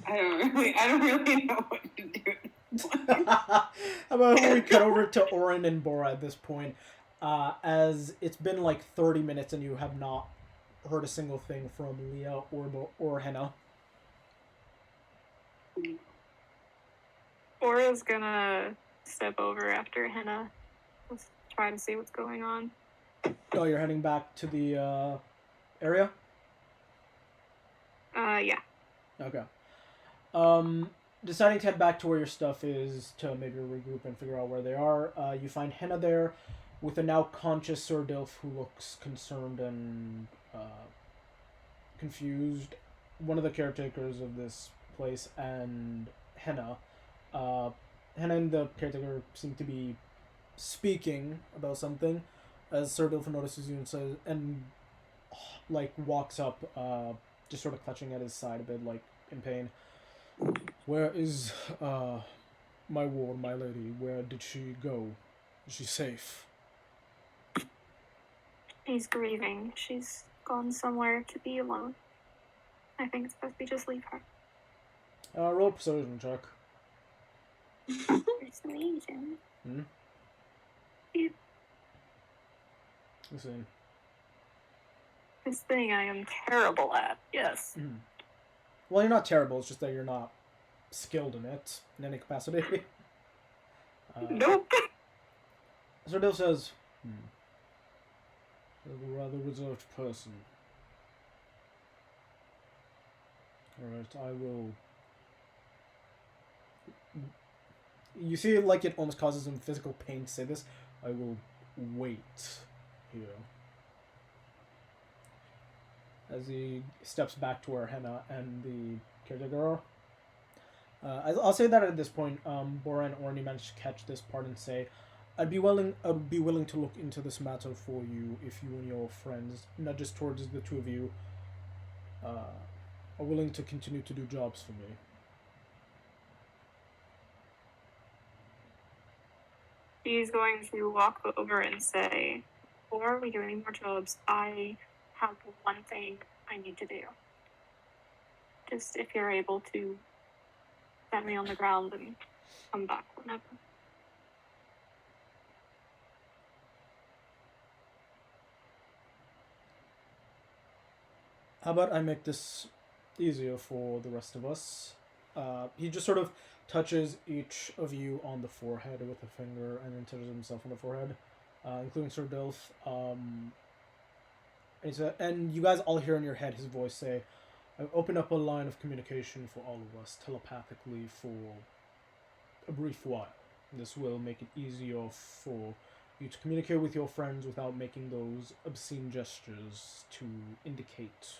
I don't really know what to do. How about we cut over to Orin and Bora at this point, as it's been like 30 minutes and you have not heard a single thing from Leah or Henna. Aura's gonna step over after Henna. Let's try to see what's going on. Oh, you're heading back to the area? Yeah. Okay. Deciding to head back to where your stuff is to maybe regroup and figure out where they are. You find Henna there with a now conscious Sir Dilf who looks concerned and confused. One of the caretakers of this place and Henna. Henna and the caretaker seem to be speaking about something as Sir Dilf notices you and says, and like walks up, just sort of clutching at his side a bit, like in pain. "Where is my ward, my lady? Where did she go? Is she safe?" She's grieving. She's gone somewhere to be alone. I think it's best we just leave her. Roll a persuasion check. Persuasion. Yeah. Listen. This thing I am terrible at. Yes. Well, you're not terrible. It's just that you're not skilled in it in any capacity. Nope. Sir Dill says, "A rather reserved person. Alright, I will..." You see, like, it almost causes him physical pain to say this. "I will wait here." As he steps back to where Henna and the caretaker are. I'll say that at this point, Bora and Orny managed to catch this part and say, I'd be willing to look into this matter for you if you and your friends, not just towards the two of you, are willing to continue to do jobs for me." She's going to walk over and say, "Before we do any more jobs, I have one thing I need to do. Just if you're able to set me on the ground and come back whenever." "How about I make this easier for the rest of us?" He just sort of touches each of you on the forehead with a finger and then touches himself on the forehead, including Sir Dilf. And you guys all hear in your head his voice say, "I've opened up a line of communication for all of us, telepathically, for a brief while. This will make it easier for you to communicate with your friends without making those obscene gestures to indicate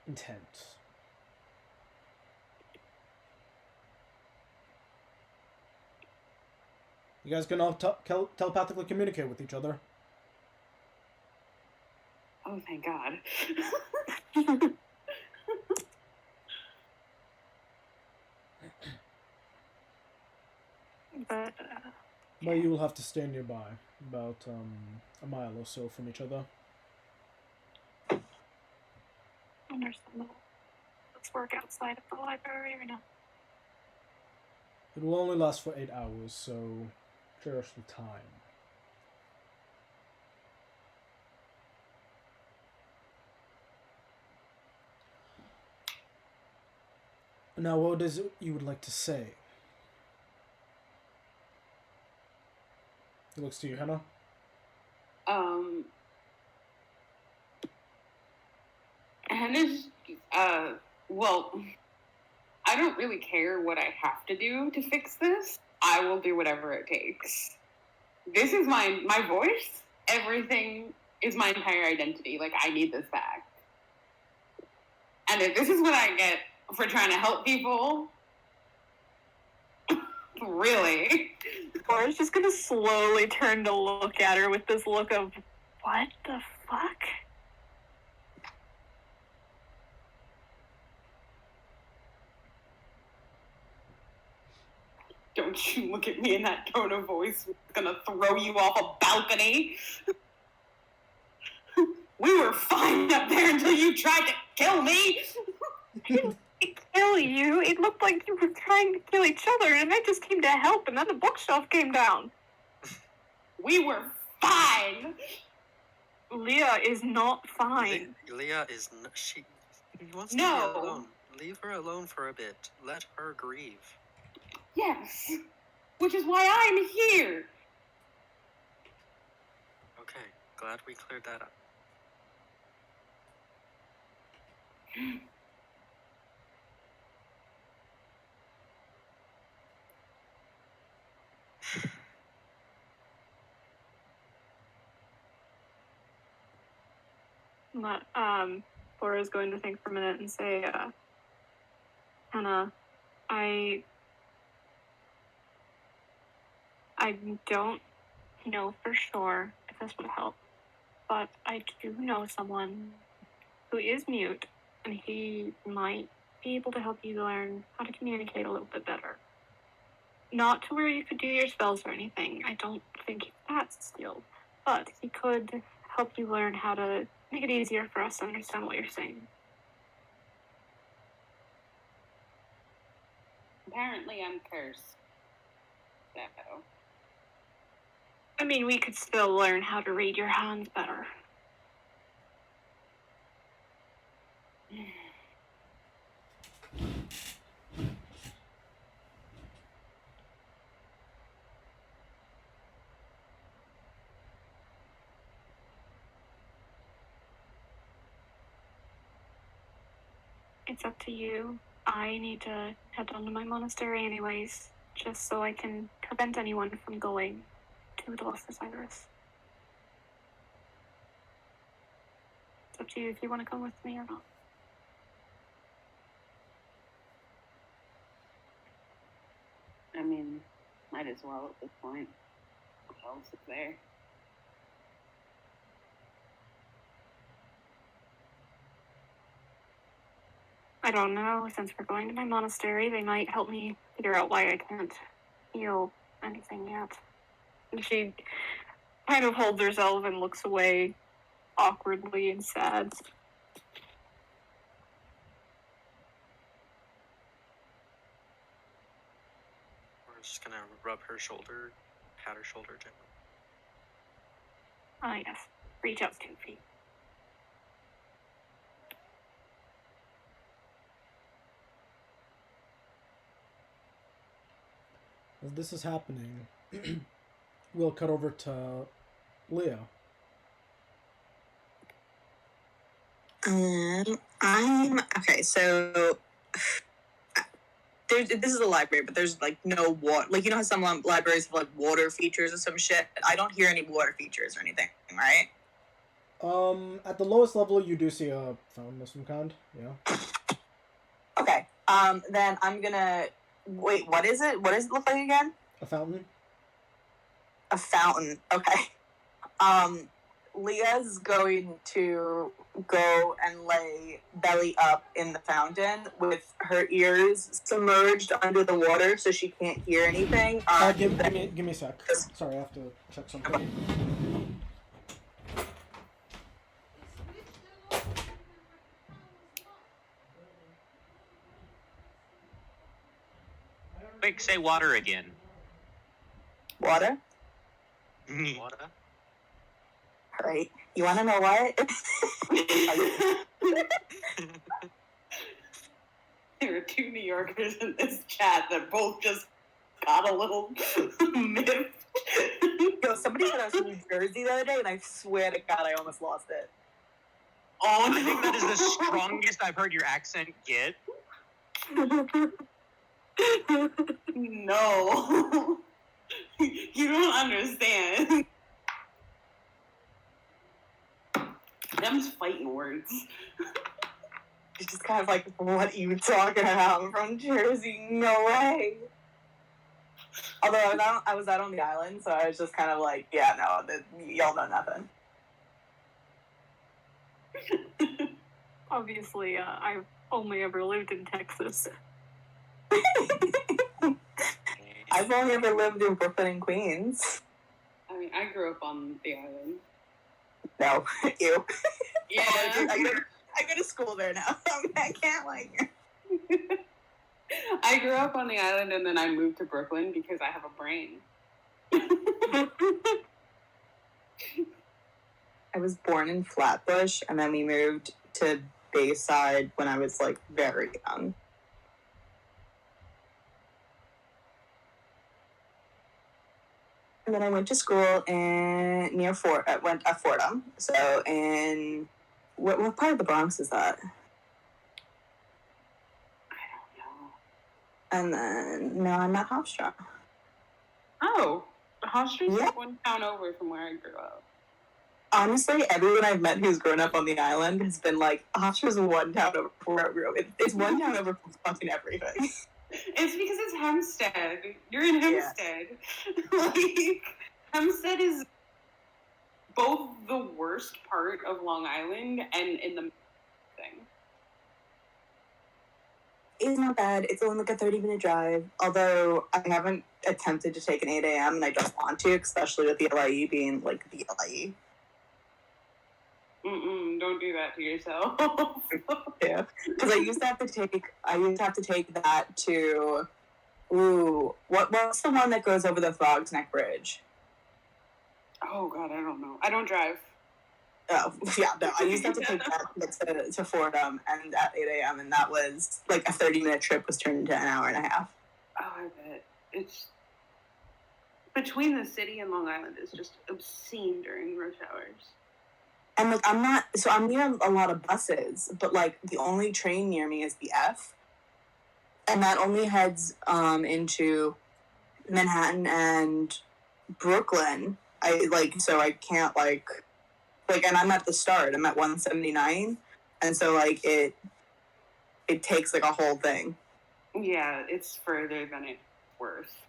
intent." You guys can all telepathically communicate with each other. Oh, thank God. But you will have to stay nearby, about a mile or so from each other. Understandable. Let's work outside of the library right now. It will only last for 8 hours, so cherish the time. Now, what is it you would like to say? He looks to you, Hannah. Hannah's, well, I don't really care what I have to do to fix this. I will do whatever it takes. This is my voice. Everything is my entire identity. Like, I need this back. And if this is what I get for trying to help people, really. Cora's just gonna slowly turn to look at her with this look of, what the fuck? Don't you look at me in that tone of voice. It's gonna throw you off a balcony. We were fine up there until you tried to kill me. I didn't kill you. It looked like you were trying to kill each other, and I just came to help, and then the bookshelf came down. We were fine. Leah is not fine. Leah is she wants to No. be alone. Leave her alone for a bit. Let her grieve. Yes. Which is why I'm here. Okay, glad we cleared that up. But, Laura's going to think for a minute and say, Hannah, I don't know for sure if this would help, but I do know someone who is mute, and he might be able to help you learn how to communicate a little bit better. Not to where you could do your spells or anything. I don't think he's that skilled, but he could help you learn how to make it easier for us to understand what you're saying. Apparently I'm cursed. So. I mean, we could still learn how to read your hands better. It's up to you. I need to head down to my monastery anyways, just so I can prevent anyone from going to the Lost Osiris. It's up to you if you want to come with me or not. I mean, might as well at this point. What else is there? I don't know. Since we're going to my monastery, they might help me figure out why I can't feel anything yet. And she kind of holds herself and looks away awkwardly and sad. We're just gonna rub her shoulder, pat her shoulder gently. Ah, yes. Reach out 2 feet. As this is happening, we'll cut over to Leah. I'm okay. So this is a library, but there's like no water. Like, you know how some libraries have like water features or some shit. I don't hear any water features or anything, right? At the lowest level, you do see a fountain of some kind. Yeah. Okay. Then I'm gonna wait. What is it? What does it look like again? A fountain. A fountain. Okay. Leah's going to go and lay belly up in the fountain with her ears submerged under the water so she can't hear anything. Give me a sec. Sorry, I have to check something. Quick, say water again. Water? Water? Alright. You wanna know what? There are two New Yorkers in this chat that both just got a little miffed. Yo, somebody said I was from New Jersey the other day, and I swear to God, I almost lost it. Oh, I think that is the strongest I've heard your accent get. No. You don't understand. Them's fighting words. It's just kind of like, what are you talking about? I'm from Jersey? No way. Although I was out on the island, so I was just kind of like, yeah, no, y'all know nothing. Obviously, I've only ever lived in Texas. I've only ever lived in Brooklyn and Queens. I mean, I grew up on the island. No, ew. Yeah. I go to school there now. I can't like. I grew up on the island and then I moved to Brooklyn because I have a brain. I was born in Flatbush, and then we moved to Bayside when I was like very young. And then I went to school near Fort. I went at Fordham. So in what part of the Bronx is that? I don't know. And then now I'm at Hofstra. Oh, Hofstra's Yeah. like one town over from where I grew up. Honestly, everyone I've met who's grown up on the island has been like, Hofstra's one town over from where I grew up. It's one town over from fucking everything. It's because it's Hempstead. You're in Hempstead. Like, Hempstead is both the worst part of Long Island and in the thing. It's not bad. It's only like a 30-minute drive. Although I haven't attempted to take an 8 a.m. and I don't want to, especially with the LIE being like the LIE. Don't do that to yourself. Yeah, because I used to have to take that to, what's the one that goes over the Frogs Neck Bridge? Oh God, I don't know. I don't drive. Oh, yeah, no, I used to have to take that to Fordham and at 8 a.m. and that was like a 30-minute trip was turned into an hour and a half. Oh, I bet. It's between the city and Long Island is just obscene during rush hours. And like I'm near a lot of buses, but like the only train near me is the F, and that only heads into Manhattan and Brooklyn. I can't and I'm at the start. I'm at 179, and so like it takes like a whole thing. Yeah, it's further than it's worth.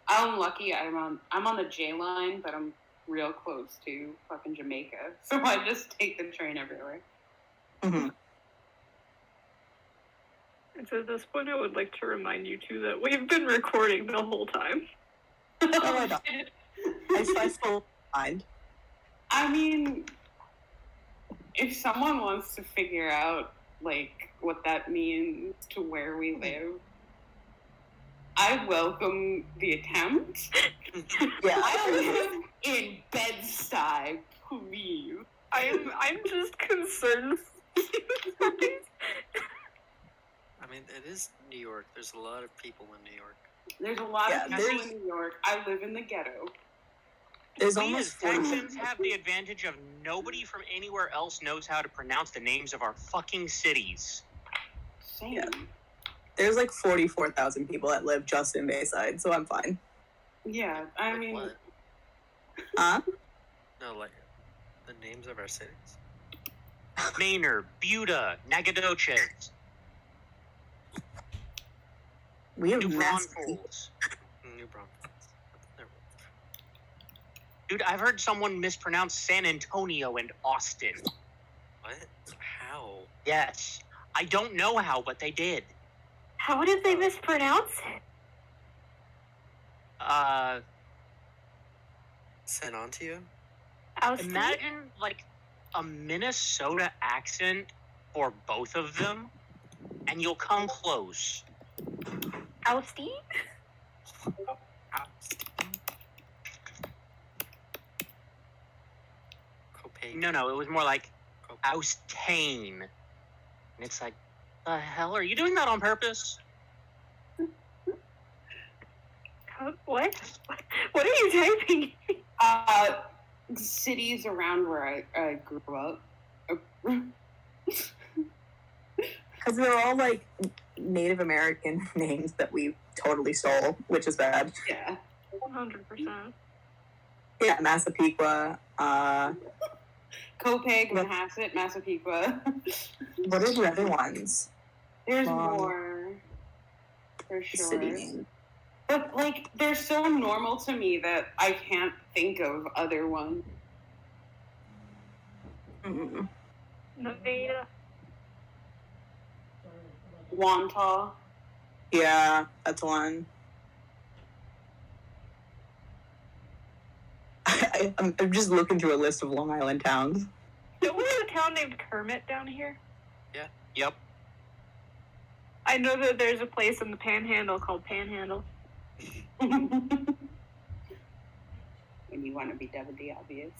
I'm lucky. I'm on the J line, but I'm real close to fucking Jamaica, so I just take the train everywhere. Mm-hmm. And so at this point, I would like to remind you two that we've been recording the whole time. Oh, I don't. I still mind. I mean, if someone wants to figure out like what that means to where we live, I welcome the attempt. Yeah. I live in Bed-Stuy, please. I'm just concerned. I mean, it is New York. There's a lot of people in New York. There's a lot of people there's- in New York. I live in the ghetto. There's We almost as 40. Texans have the advantage of nobody from anywhere else knows how to pronounce the names of our fucking cities. Same. Yeah. There's like 44,000 people that live just in Bayside, so I'm fine. Yeah, I Like mean, what? Huh? No, like the names of our cities. Maynard, Buda, Nagadoches, We have New massive. Braunfels. New Braunfels. Never Dude, I've heard someone mispronounce San Antonio and Austin. What? How? Yes. I don't know how, but they did. How did they mispronounce it? San Antio? Imagine, like, a Minnesota accent for both of them, and you'll come close. Ousty? No, it was more like Oustane. And it's like, the hell? Are you doing that on purpose? What? What are you typing? Cities around where I grew up. Because they're all like Native American names that we totally stole, which is bad. Yeah. 100%. Yeah, Massapequa. Copeg, Manhasset, Massapequa. What are the other ones? There's more. For sure. City name. But, like, they're so normal to me that I can't think of other ones. Mm-mm. Nevada. Wantagh. Yeah, that's one. I'm just looking through a list of Long Island towns. Don't we have a town named Kermit down here? Yep. I know that there's a place in the Panhandle called Panhandle. When you want to be doubly obvious.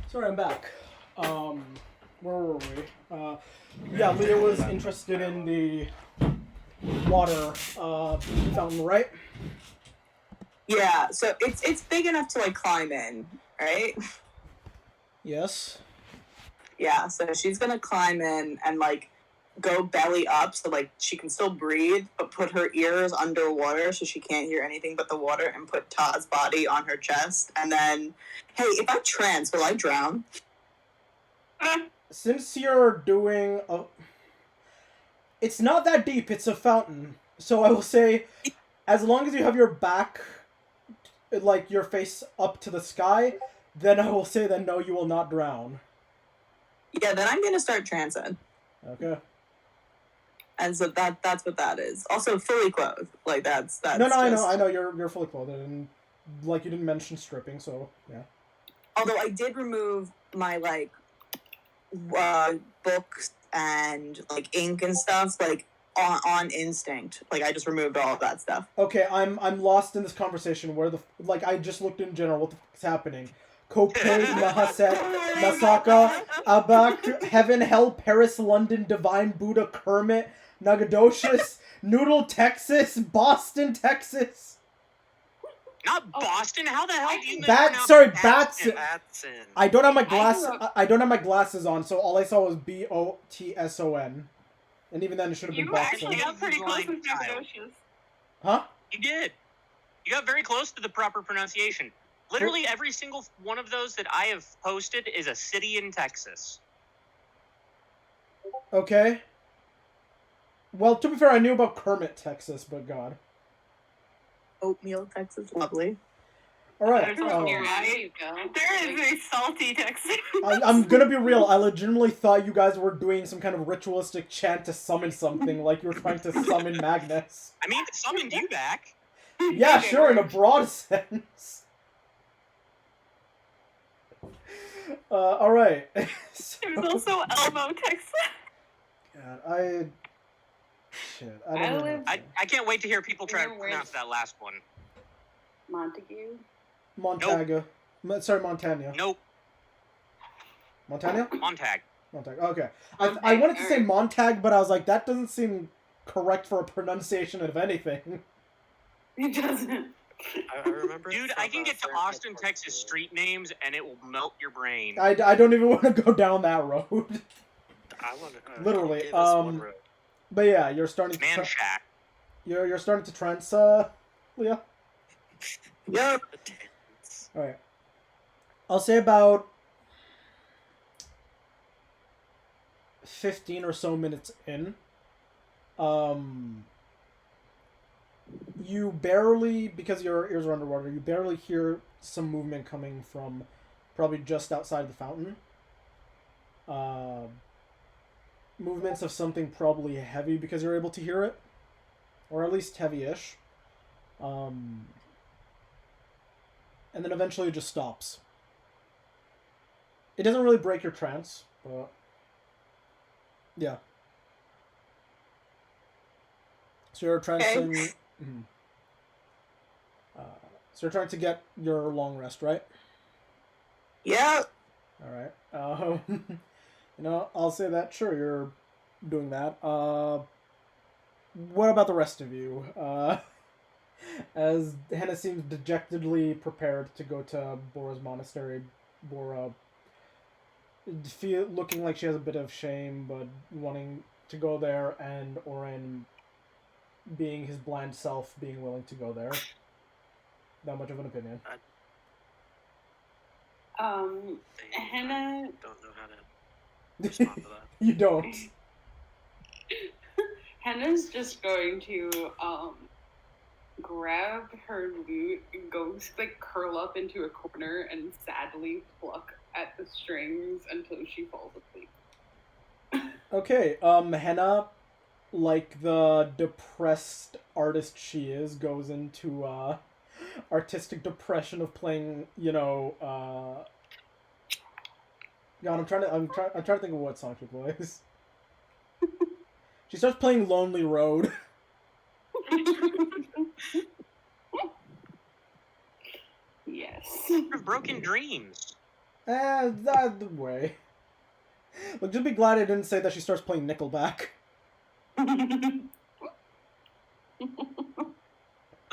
Sorry, I'm back. Where were we? Yeah, Leah was interested in the water fountain, right? Yeah, so it's big enough to like climb in, right? Yes. Yeah, so she's gonna climb in and like go belly up so like she can still breathe, but put her ears underwater so she can't hear anything but the water, and put Ta's body on her chest. And then, hey, if I trance, will I drown? Since you're doing a... It's not that deep, it's a fountain. So I will say, as long as you have your back, like your face up to the sky, then I will say that no, you will not drown. Yeah, then I'm gonna start trancing. Okay. And so that's what that is. Also, fully clothed. Like that's No, just... I know, you're fully clothed, and like you didn't mention stripping, so yeah. Although I did remove my like books and like ink and stuff like on instinct. Like I just removed all of that stuff. Okay, I'm lost in this conversation where like I just looked in general, what the fuck is happening? Copain, Mahaset, Masaka, Abak, Heaven, Hell, Paris, London, Divine, Buddha, Kermit, Nagadocious, Noodle, Texas, Boston, Texas. Not Boston. How the hell do you Batson. Batson. I don't have my I don't have my glasses on, so all I saw was Botson. And even then, it should have been You Boston. actually got pretty close with Blind Nagadocious. Huh? You did. You got very close to the proper pronunciation. Literally every single one of those that I have posted is a city in Texas. Okay. Well, to be fair, I knew about Kermit, Texas, but God. Oatmeal, Texas, lovely. All right. There's also There you go. There is a salty Texas. I'm gonna be real. I legitimately thought you guys were doing some kind of ritualistic chant to summon something, like you were trying to summon Magnus. I mean, it summoned you back. Yeah, sure, in a broad sense. All right. So, There's also Elmo, Texas. God, shit. I don't know. I can't wait to hear people try to Where- pronounce that last one. Montague? Montaga. Sorry, Montana. Nope. Montana? Montag. Montag. Okay. I wanted to say Montag, but I was like, that doesn't seem correct for a pronunciation of anything. It doesn't. I remember. Dude, I can get to Austin, Texas street names and it will melt your brain. I don't even want to go down that road. I want to. Literally, one road. But yeah, you're starting to Man Shack. you're starting to trance, Leah. Yep. All right. I'll say about 15 or so minutes in. You barely, because your ears are underwater, you barely hear some movement coming from probably just outside the fountain. Movements of something probably heavy because you're able to hear it. Or at least heavy-ish. And then eventually it just stops. It doesn't really break your trance, but... Yeah. So you're trying Okay. to. Mhm. So you're trying to get your long rest, right? Yeah. All right. I'll say that. Sure, you're doing that. What about the rest of you? As Hannah seems dejectedly prepared to go to Bora's monastery, Bora looking like she has a bit of shame, but wanting to go there, and Oren being his blind self, being willing to go there. Not much of an opinion. Hannah. Don't know how to respond to that. You don't. Hannah's just going to grab her loot and go like curl up into a corner and sadly pluck at the strings until she falls asleep. Okay, Hannah, like the depressed artist she is, goes into artistic depression of playing, God, I'm trying to think of what song she plays. She starts playing Lonely Road. Yes. Broken dreams. That the way. Look, just be glad I didn't say that she starts playing Nickelback. The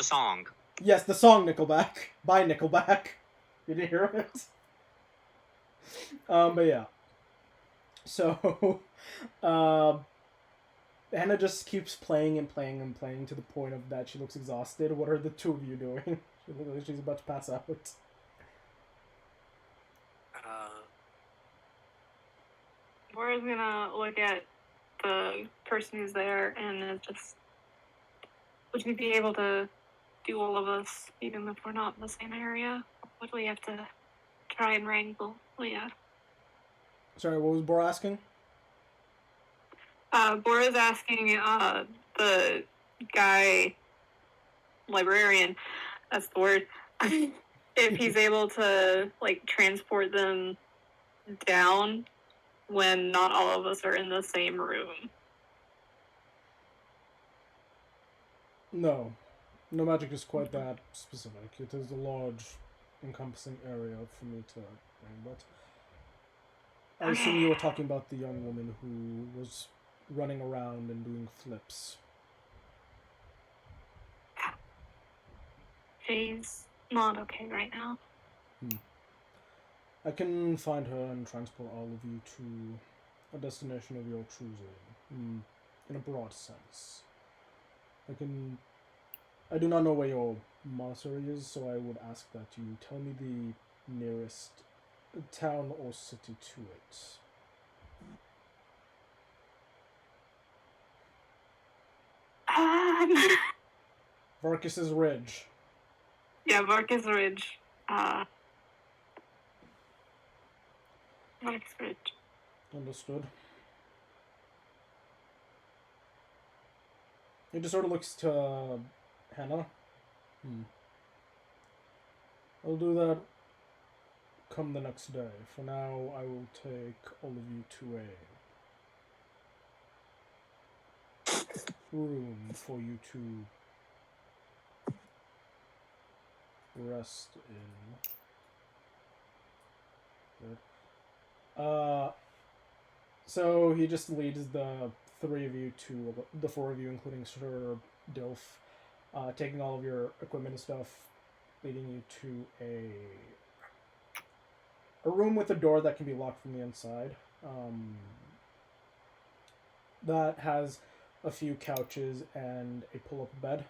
song. Yes, the song Nickelback by Nickelback. You didn't hear it? But yeah. So, Hannah just keeps playing and playing and playing to the point of that she looks exhausted. What are the two of you doing? She looks like she's about to pass out. Bora's gonna look at the person who's there and is just, would we be able to do all of this even if we're not in the same area? Or would we have to try and wrangle Leah? Sorry, what was Bora asking? Bora's asking the guy, librarian, that's the word, if he's able to like transport them down when not all of us are in the same room. No. No magic is quite that specific. It is a large, encompassing area for me to bring, but I assume you were talking about the young woman who was running around and doing flips. She's not okay right now. I can find her and transport all of you to a destination of your choosing, in a broad sense. I do not know where your monastery is, so I would ask that you tell me the nearest town or city to it. Varkus's Ridge. Yeah, Varkus Ridge. Varkus Ridge. Understood. He just sort of looks to Hannah. I'll do that come the next day. For now, I will take all of you to a room for you to rest in. Good. So he just leads the four of you, including Sir Dilf, taking all of your equipment and stuff, leading you to a room with a door that can be locked from the inside. That has a few couches and a pull-up bed.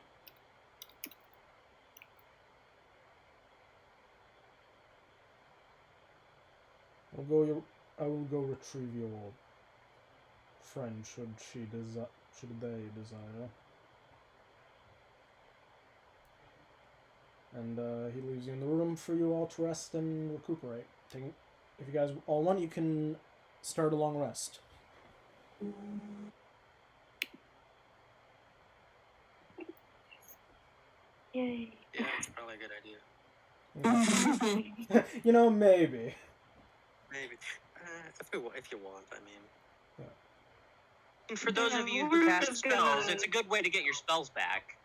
I will go retrieve your friend should they desire. And he leaves you in the room for you all to rest and recuperate. If you guys all want, you can start a long rest. Yay. Yeah, it's probably a good idea. Maybe. Maybe. If you want, I mean. Yeah. And for those of you we're who cast just spells, gonna- it's a good way to get your spells back.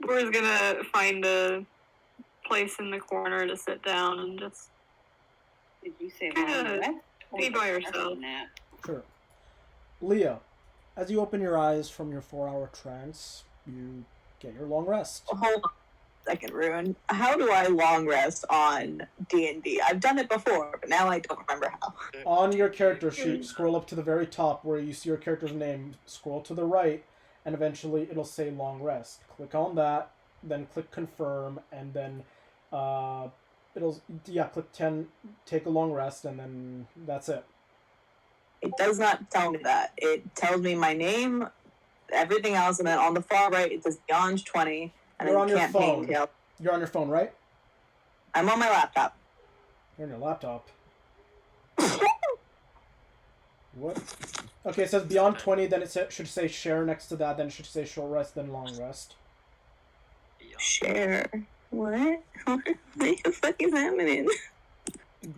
We're gonna find a place in the corner to sit down and just Did you say Kinda long rest? be by Or yourself. nap? Sure. Leah, as you open your eyes from your 4-hour trance, you get your long rest. Hold on a second, Rune. How do I long rest on D&D? I've done it before, but now I don't remember how. On your character sheet, scroll up to the very top where you see your character's name, scroll to the right, and eventually it'll say long rest. Click on that, then click confirm, and then click 10, take a long rest, and then that's it. It does not tell me that. It tells me my name, everything else, and then on the far right it says beyond 20, and You're then on your campaign phone. tail. You're on your phone, right? I'm on my laptop. You're on your laptop. What? Okay, it says beyond 20, then it should say share next to that, then it should say short rest, then long rest. Share. What? What the fuck is happening?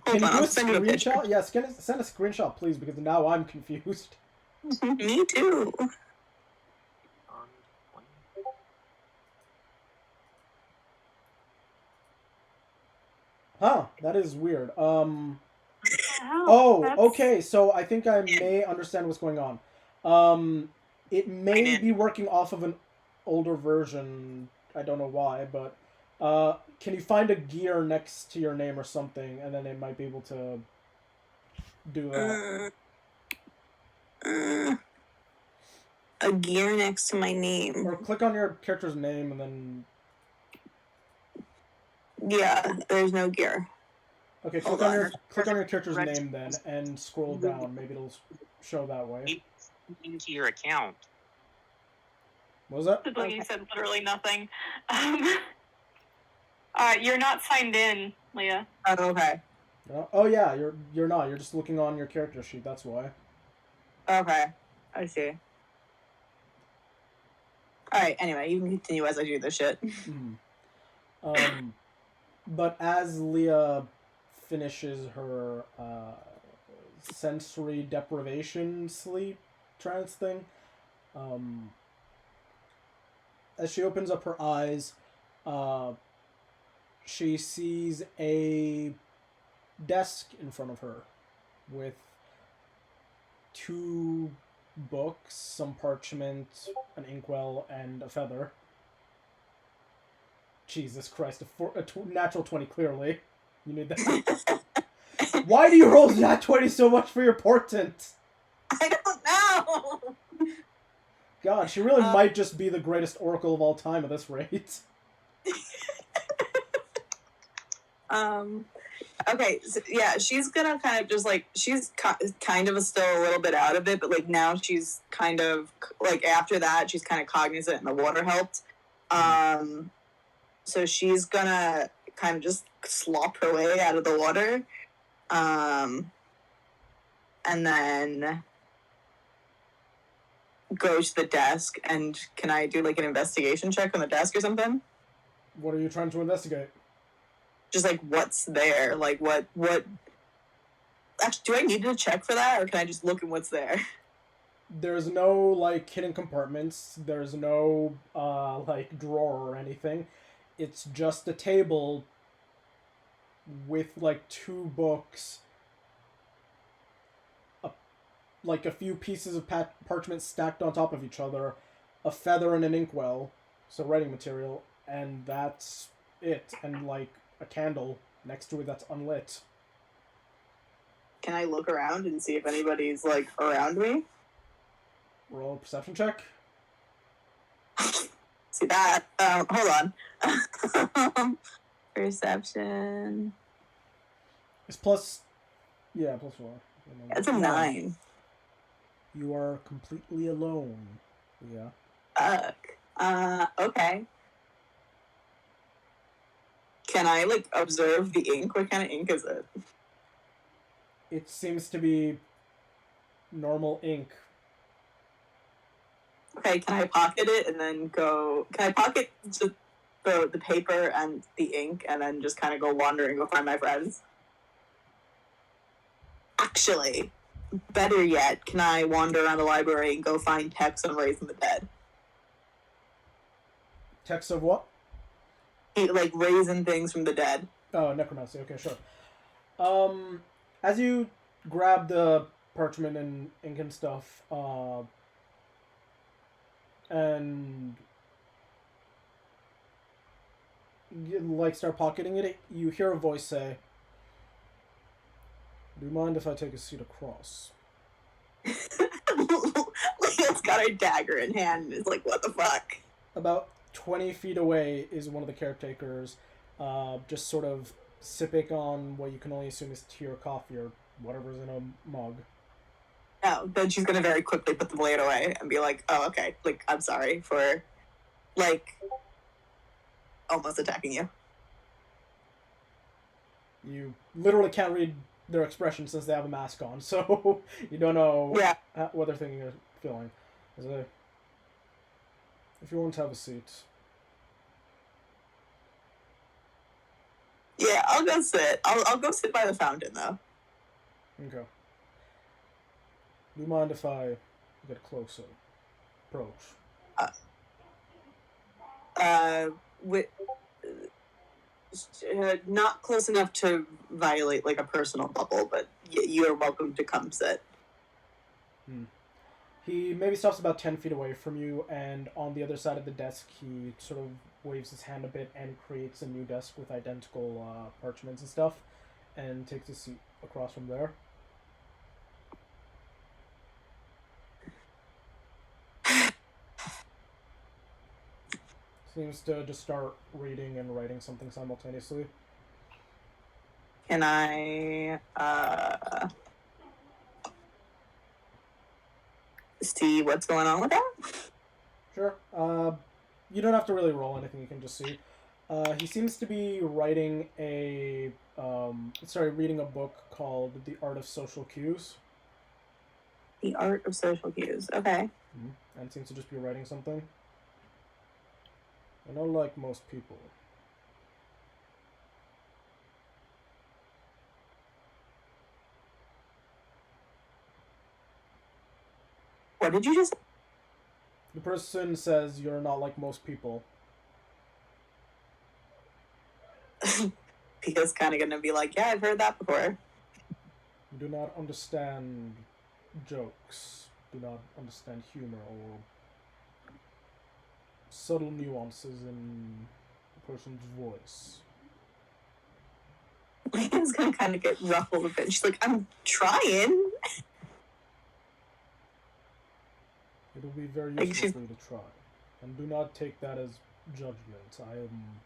Can you on, do I'll a send you a picture. screenshot? Yes, send a screenshot, please, because now I'm confused. Me too. Huh, that is weird. Oh, Oh, okay, so I think I may understand what's going on. It may be working off of an older version. I don't know why, but can you find a gear next to your name or something, and then it might be able to do that. A gear next to my name. Or click on your character's name, and then... Yeah, there's no gear. Okay, Hold click on. on your character's name then, and scroll down. Maybe it'll show that way. Into your account. What was that? Sibling, you said literally nothing. You're not signed in, Leah. Oh, okay. Oh yeah, you're not. You're just looking on your character sheet. That's why. Okay, I see. All right. Anyway, you can continue as I do this shit. But as Leah finishes her sensory deprivation sleep trance thing, as she opens up her eyes, she sees a desk in front of her with 2 books, some parchment, an inkwell, and a feather. Jesus Christ, natural 20, clearly. You need that. Why do you roll nat 20 so much for your portent? I don't know. God, she really might just be the greatest oracle of all time at this rate. Okay, so, yeah, she's gonna kind of just, like, she's kind of still a little bit out of it, but, like, now she's kind of, like, after that, she's kind of cognizant and the water helped. So she's gonna kind of just slop her way out of the water. And then go to the desk, and can I do, like, an investigation check on the desk or something? What are you trying to investigate? Just, like, what's there? Like, what... Actually, do I need to check for that, or can I just look at what's there? There's no, like, hidden compartments. There's no, like, drawer or anything. It's just a table with, like, 2 books, like, a few pieces of parchment stacked on top of each other, a feather and an inkwell, so writing material, and that's it. And, like, a candle next to it that's unlit. Can I look around and see if anybody's, like, around me? Roll a perception check. See that? Hold on. Perception. It's plus... Yeah, plus 4. That's a 9. You are completely alone. Yeah. Fuck. Okay. Can I, like, observe the ink? What kind of ink is it? It seems to be normal ink. Okay, can I pocket it and then go... Can I pocket just the paper and the ink and then just kind of go wandering, go find my friends? Actually, better yet, can I wander around the library and go find texts on raising the dead? Text of what? Like raising things from the dead. Oh, necromancy. Okay, sure. As you grab the parchment and ink and stuff, and you, like, start pocketing it, you hear a voice say, "Do you mind if I take a seat across?" Leah's got her dagger in hand and is like, what the fuck? About 20 feet away is one of the caretakers, just sort of sipping on what you can only assume is tea or coffee or whatever's in a mug. No, then she's gonna very quickly put the blade away and be like, oh, okay, like, I'm sorry for, like, almost attacking you. You literally can't read their expression since they have a mask on, so you don't know what they're thinking or feeling. If you want to have a seat. Yeah, I'll go sit. I'll go sit by the fountain, though. Okay. Do you mind if I get closer? Approach. Not close enough to violate, like, a personal bubble, but you are welcome to come sit. He maybe stops about 10 feet away from you, and on the other side of the desk, he sort of waves his hand a bit and creates a new desk with identical parchments and stuff, and takes a seat across from there. Seems to just start reading and writing something simultaneously. Can I, see what's going on with that? Sure. You don't have to really roll anything, you can just see. He seems to be writing reading a book called The Art of Social Cues. The Art of Social Cues, okay. And seems to just be writing something. I don't like most people. What did you just... The person says you're not like most people. Pika's kind of gonna be like, yeah, I've heard that before. You do not understand jokes. Do not understand humor or subtle nuances in a person's voice. Leanne's gonna kind of get ruffled a bit. She's like, I'm trying. It'll be very useful for you to try. And do not take that as judgment. I am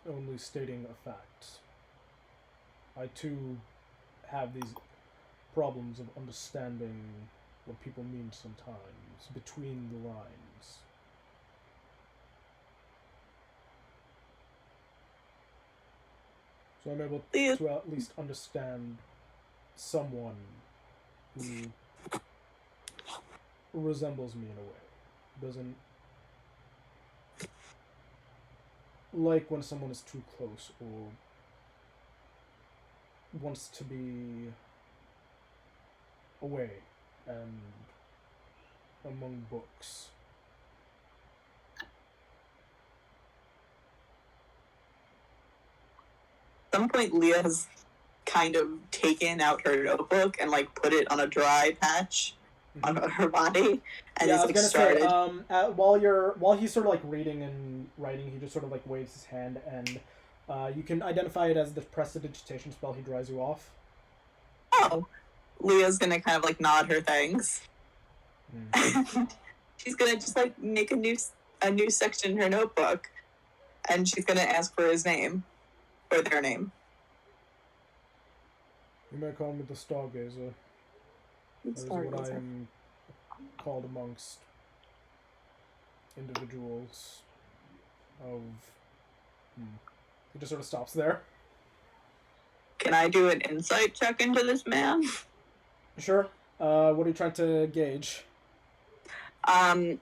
only stating a fact. I too have these problems of understanding what people mean sometimes, between the lines. So I'm able to at least understand someone who resembles me in a way. Doesn't like when someone is too close or wants to be away and among books. At some point, Leah has kind of taken out her notebook and, like, put it on a dry patch on her body, and yeah, is, like, started... while he's sort of, like, reading and writing, he just sort of, like, waves his hand, and you can identify it as the prestidigitation spell. He dries you off. Oh. Leah's gonna kind of, like, nod her thanks. She's gonna just, like, make a new section in her notebook, and she's gonna ask for his name. Or their name. You may call me the Stargazer. That is what I am called amongst individuals of... He just sort of stops there. Can I do an insight check into this man? Sure. What are you trying to gauge? Well,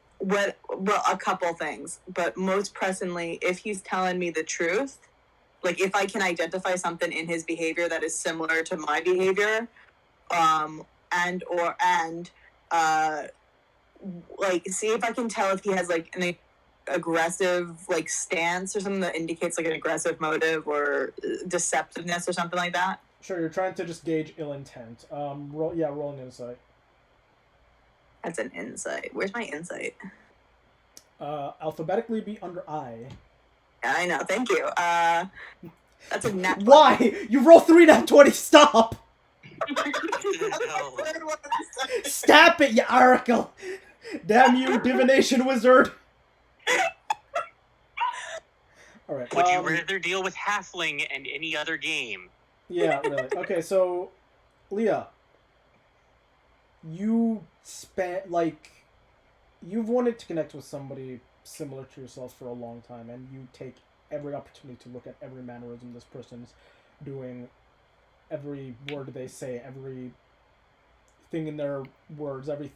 a couple things. But most pressingly, if he's telling me the truth, like, if I can identify something in his behavior that is similar to my behavior, and like see if I can tell if he has like an aggressive like stance or something that indicates like an aggressive motive or deceptiveness or something like that. Sure, you're trying to just gauge ill intent. Roll an insight. That's an insight. Where's my insight? Alphabetically be under I. Yeah, I know. Thank you. That's a nat. Why? You roll 3 nat 20. Stop. No. Stop it, you oracle. Damn you, divination wizard. All right. Would you rather deal with halfling and any other game? Yeah, really. Okay, so Leah, you've wanted to connect with somebody similar to yourself for a long time, and you take every opportunity to look at every mannerism this person's doing, every word they say, every thing in their words, every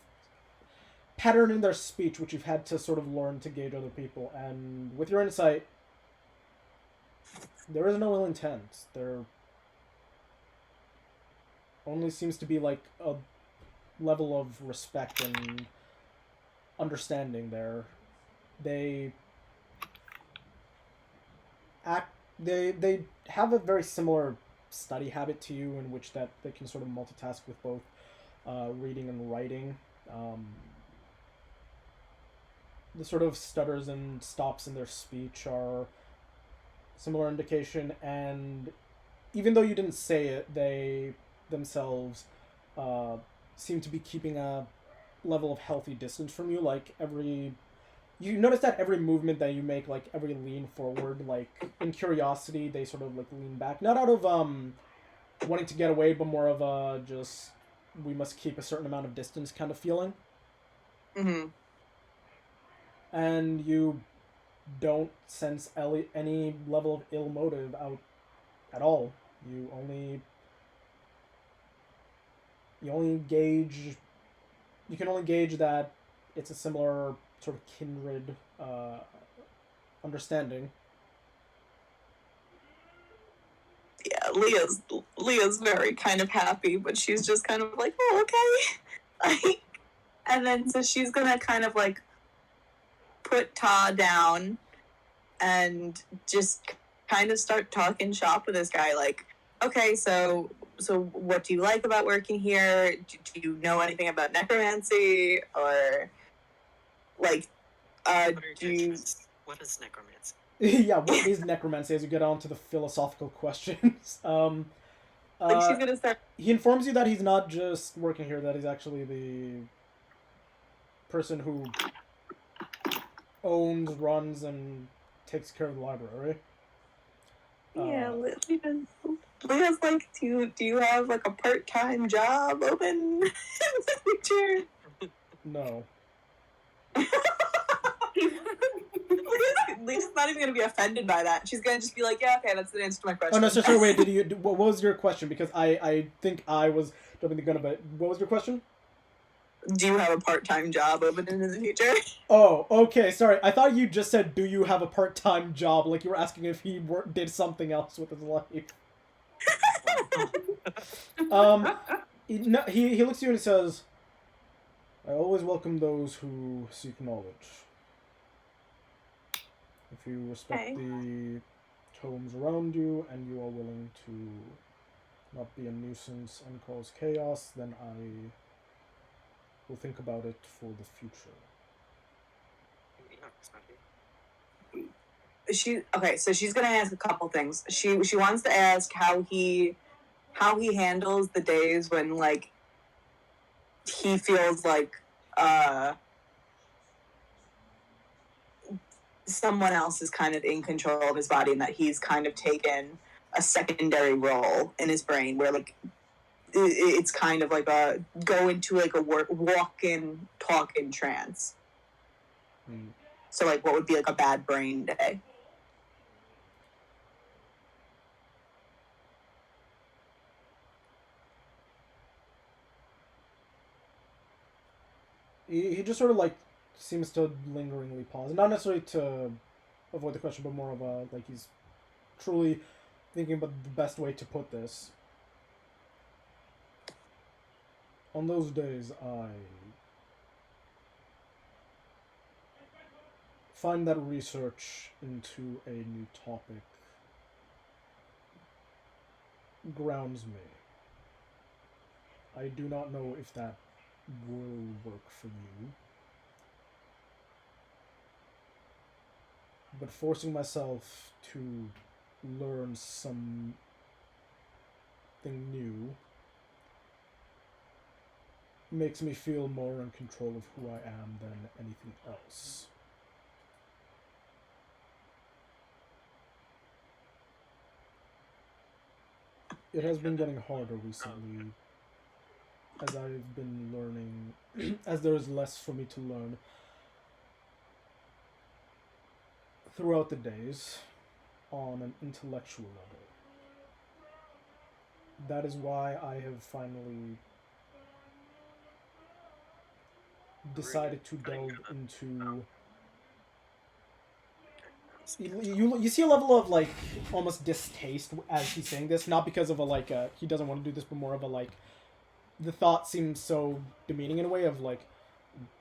pattern in their speech, which you've had to sort of learn to gauge other people. And with your insight, there is no ill intent. There only seems to be like a level of respect and understanding there. They have a very similar study habit to you, in which that they can sort of multitask with both reading and writing. The sort of stutters and stops in their speech are similar indication, and even though you didn't say it, they themselves seem to be keeping a level of healthy distance from you. Like you notice that every movement that you make, like every lean forward, like in curiosity, they sort of like lean back, not out of wanting to get away, but more of a just we must keep a certain amount of distance kind of feeling. Mm-hmm. And you don't sense any level of ill motive out at all. You only gauge. You can only gauge that it's a similar sort of kindred understanding. Yeah, Leah's very kind of happy, but she's just kind of like, oh, okay. Like, and then so she's gonna kind of like put Ta down and just kind of start talking shop with this guy. Like, okay, so what do you like about working here? Do you know anything about necromancy, or like, do you? What is necromancy? Yeah, what is necromancy? As you get on to the philosophical questions, Like she's gonna start. he informs you that he's not just working here; that he's actually the person who owns, runs, and takes care of the library. Yeah, Leah's like, do you have like a part-time job open in the future? No. Leah's not even gonna be offended by that. She's gonna just be like, yeah, okay, that's the answer to my question. Oh no, sorry, wait. What was your question? Because I think I was jumping the gun a bit. What was your question? Do you have a part-time job open in the future? Oh, okay. Sorry, I thought you just said, "Do you have a part-time job?" Like you were asking if he did something else with his life. He looks at you and he says, "I always welcome those who seek knowledge. If you respect the tomes around you and you are willing to not be a nuisance and cause chaos, then I will think about it for the future." So she's gonna ask a couple things. She wants to ask how he handles the days when like he feels like someone else is kind of in control of his body, and that he's kind of taken a secondary role in his brain where like it's kind of like a go into like a walk-in talk-in trance. So like what would be like a bad brain day? He just sort of like seems to lingeringly pause, not necessarily to avoid the question, but more of a like he's truly thinking about the best way to put this. On those days, I find that research into a new topic grounds me. I do not know if that will work for you, but forcing myself to learn something new makes me feel more in control of who I am than anything else. It has been getting harder recently as I've been learning, as there is less for me to learn throughout the days on an intellectual level. That is why I have finally decided to delve into. You see a level of like almost distaste as he's saying this, not because of a like he doesn't want to do this, but more of a like the thought seems so demeaning in a way of like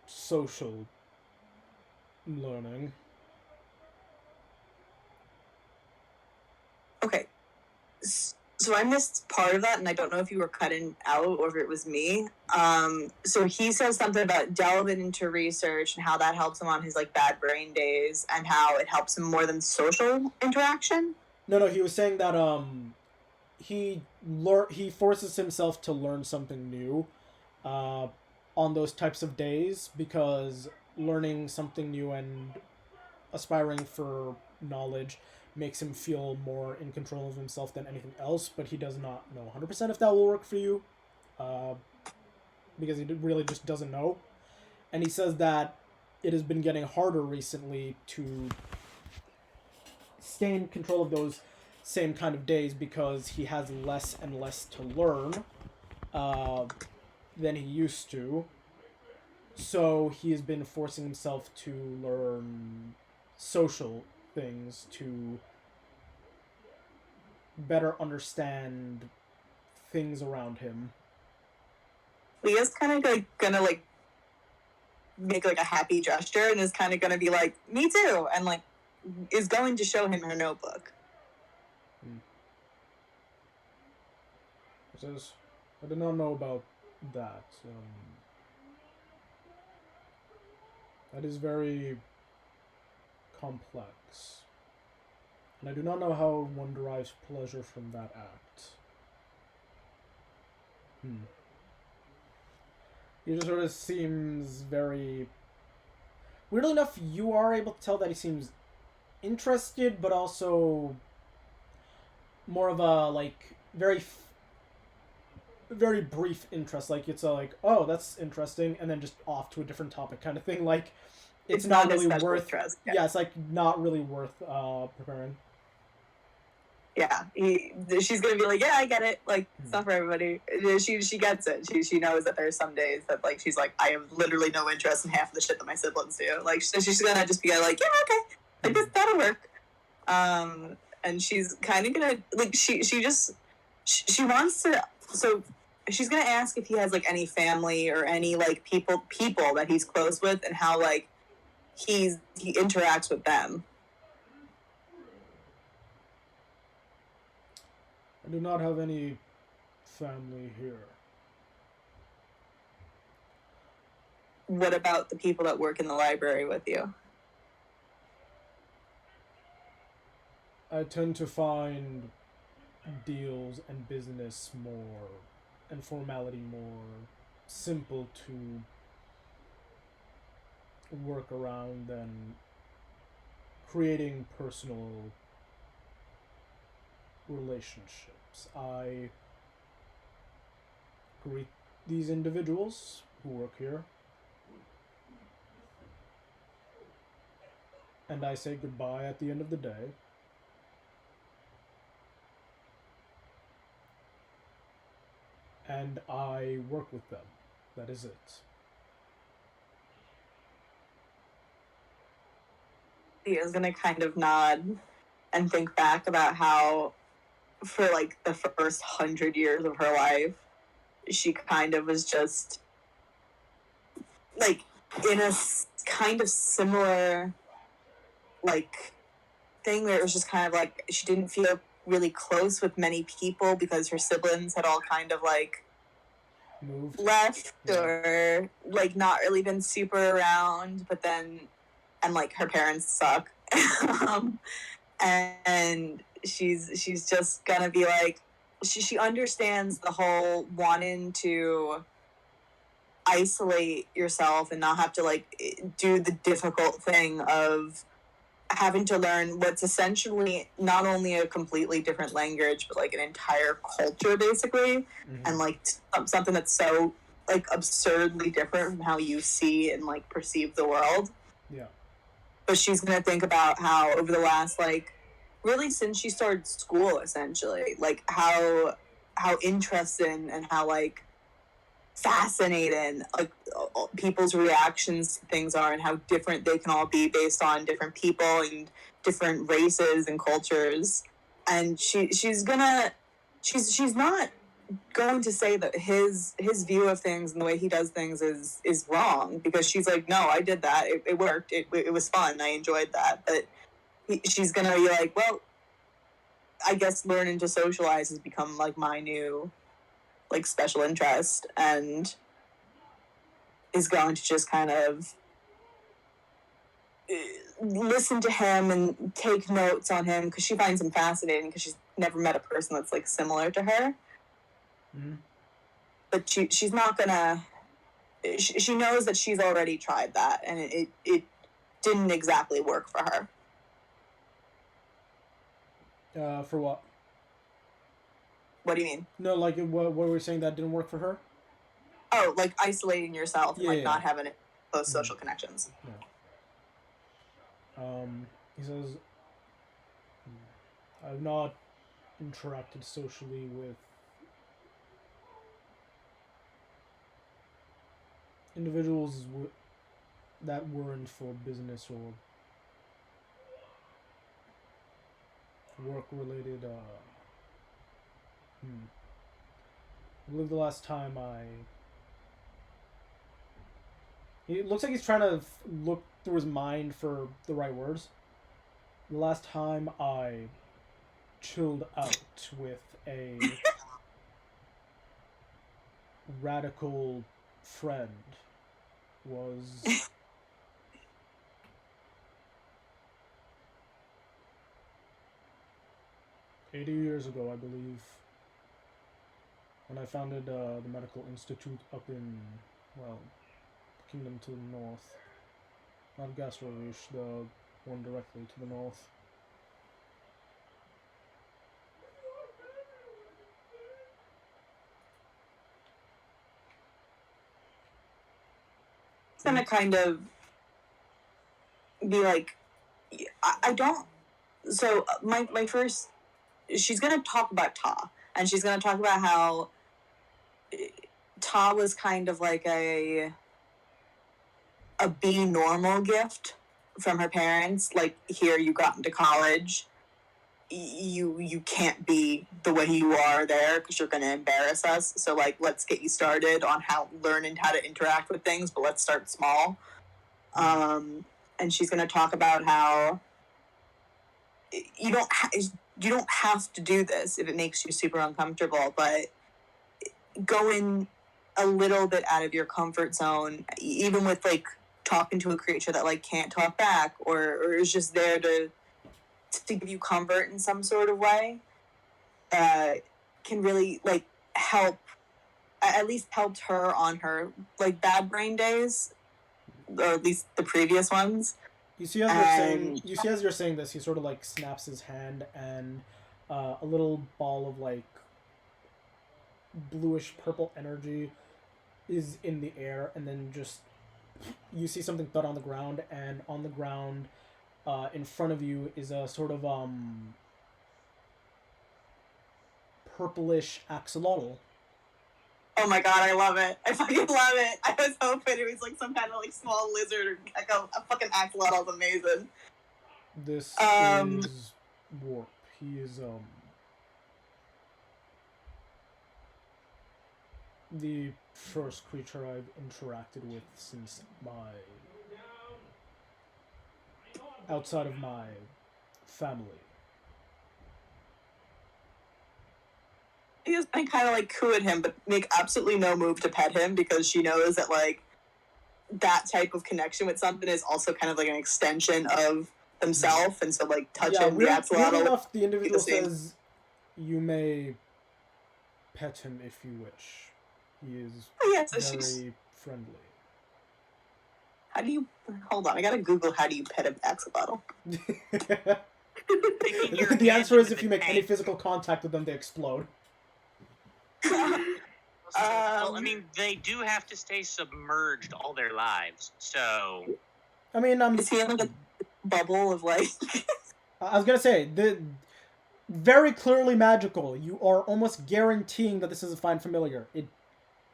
social learning. Okay. So I missed part of that, and I don't know if you were cutting out or if it was me. So he says something about delving into research and how that helps him on his like bad brain days, and how it helps him more than social interaction. No, he was saying that he forces himself to learn something new on those types of days, because learning something new and aspiring for knowledge makes him feel more in control of himself than anything else, but he does not know 100% if that will work for you, because he really just doesn't know. And he says that it has been getting harder recently to stay in control of those same kind of days because he has less and less to learn than he used to. So he has been forcing himself to learn social things to better understand things around him. Leah's kind of like gonna like make like a happy gesture and is kind of gonna be like, "Me too," and like is going to show him her notebook. He says, "I did not know about that. That is very complex. And I do not know how one derives pleasure from that act." He just sort of seems very... Weirdly enough, you are able to tell that he seems interested, but also more of a, like, very brief interest. Like, it's a, like, oh, that's interesting, and then just off to a different topic kind of thing. Like, it's not really worth... Interest, yeah, it's, like, not really worth preparing. Yeah, she's gonna be like, yeah, I get it. Like, it's not for everybody. She gets it. She knows that there's some days that like she's like, I have literally no interest in half of the shit that my siblings do. Like, so she's gonna just be like, yeah, okay, like that'll work. And she's kind of gonna like she wants to. So she's gonna ask if he has like any family or any like people that he's close with, and how like he interacts with them. I do not have any family here. What about the people that work in the library with you? I tend to find deals and business more, and formality more simple to work around than creating personal relationships. I greet these individuals who work here, and I say goodbye at the end of the day. And I work with them. That is it. Leah's gonna kind of nod and think back about how for like the first 100 years of her life, she kind of was just like in a kind of similar like thing where it was just kind of like she didn't feel really close with many people because her siblings had all kind of like Moved. left Yeah. or like not really been super around, but then and like her parents suck. And she's just gonna be like she understands the whole wanting to isolate yourself and not have to like do the difficult thing of having to learn what's essentially not only a completely different language but like an entire culture basically, and like something that's so like absurdly different from how you see and like perceive the world. Yeah. But she's gonna think about how over the last like really since she started school essentially like how interesting and how like fascinating like people's reactions to things are and how different they can all be based on different people and different races and cultures. And she's not going to say that his view of things and the way he does things is wrong, because she's like, no, I did that, it worked, it was fun, I enjoyed that. But she's gonna be like, well, I guess learning to socialize has become like my new like special interest, and is going to just kind of listen to him and take notes on him because she finds him fascinating because she's never met a person that's like similar to her. But she's not gonna she knows that she's already tried that and it didn't exactly work for her. For what? What do you mean? No, like what were we saying that didn't work for her? Oh, like isolating yourself and like not having close social connections. Yeah. He says, I've not interacted socially with individuals that weren't for business or work-related. I believe the last time it looks like he's trying to look through his mind for the right words. The last time I chilled out with a radical friend was 80 years ago, I believe, when I founded the medical institute up in, well, the kingdom to the north. Not Gastrorish, the one directly to the north. It's gonna kind of be like, I don't. So my first, she's gonna talk about Ta, and she's gonna talk about how Ta was kind of like a be normal gift from her parents. Like, here you got into college, you can't be the way you are there because you're gonna embarrass us. So like, let's get you started on learning how to interact with things, but let's start small. And she's gonna talk about how you don't have to do this if it makes you super uncomfortable, but going a little bit out of your comfort zone, even with like talking to a creature that like can't talk back or is just there to give you comfort in some sort of way, can really like help. At least helped her on her like bad brain days, or at least the previous ones. You see, as you're saying this, he sort of like snaps his hand, and a little ball of like bluish purple energy is in the air, and then just you see something thud on the ground, and on the ground, in front of you is a sort of purplish axolotl. Oh my god, I love it. I fucking love it. I was hoping it was like some kind of like small lizard or like a fucking axolotl is amazing. This is Warp. He is the first creature I've interacted with since outside of my family. Leah's gonna kind of like coo at him, but make absolutely no move to pet him because she knows that like that type of connection with something is also kind of like an extension of themselves, and so like touching the Weird axolotl. enough, the individual same. says, "You may pet him if you wish. He is very friendly." How do you hold on? I gotta Google how do you pet an axolotl. The answer is if you make any physical contact with them, they explode. Well, I mean, they do have to stay submerged all their lives, so. I mean, is he in like a bubble of like? I was gonna say the very clearly magical. You are almost guaranteeing that this is a fine familiar. It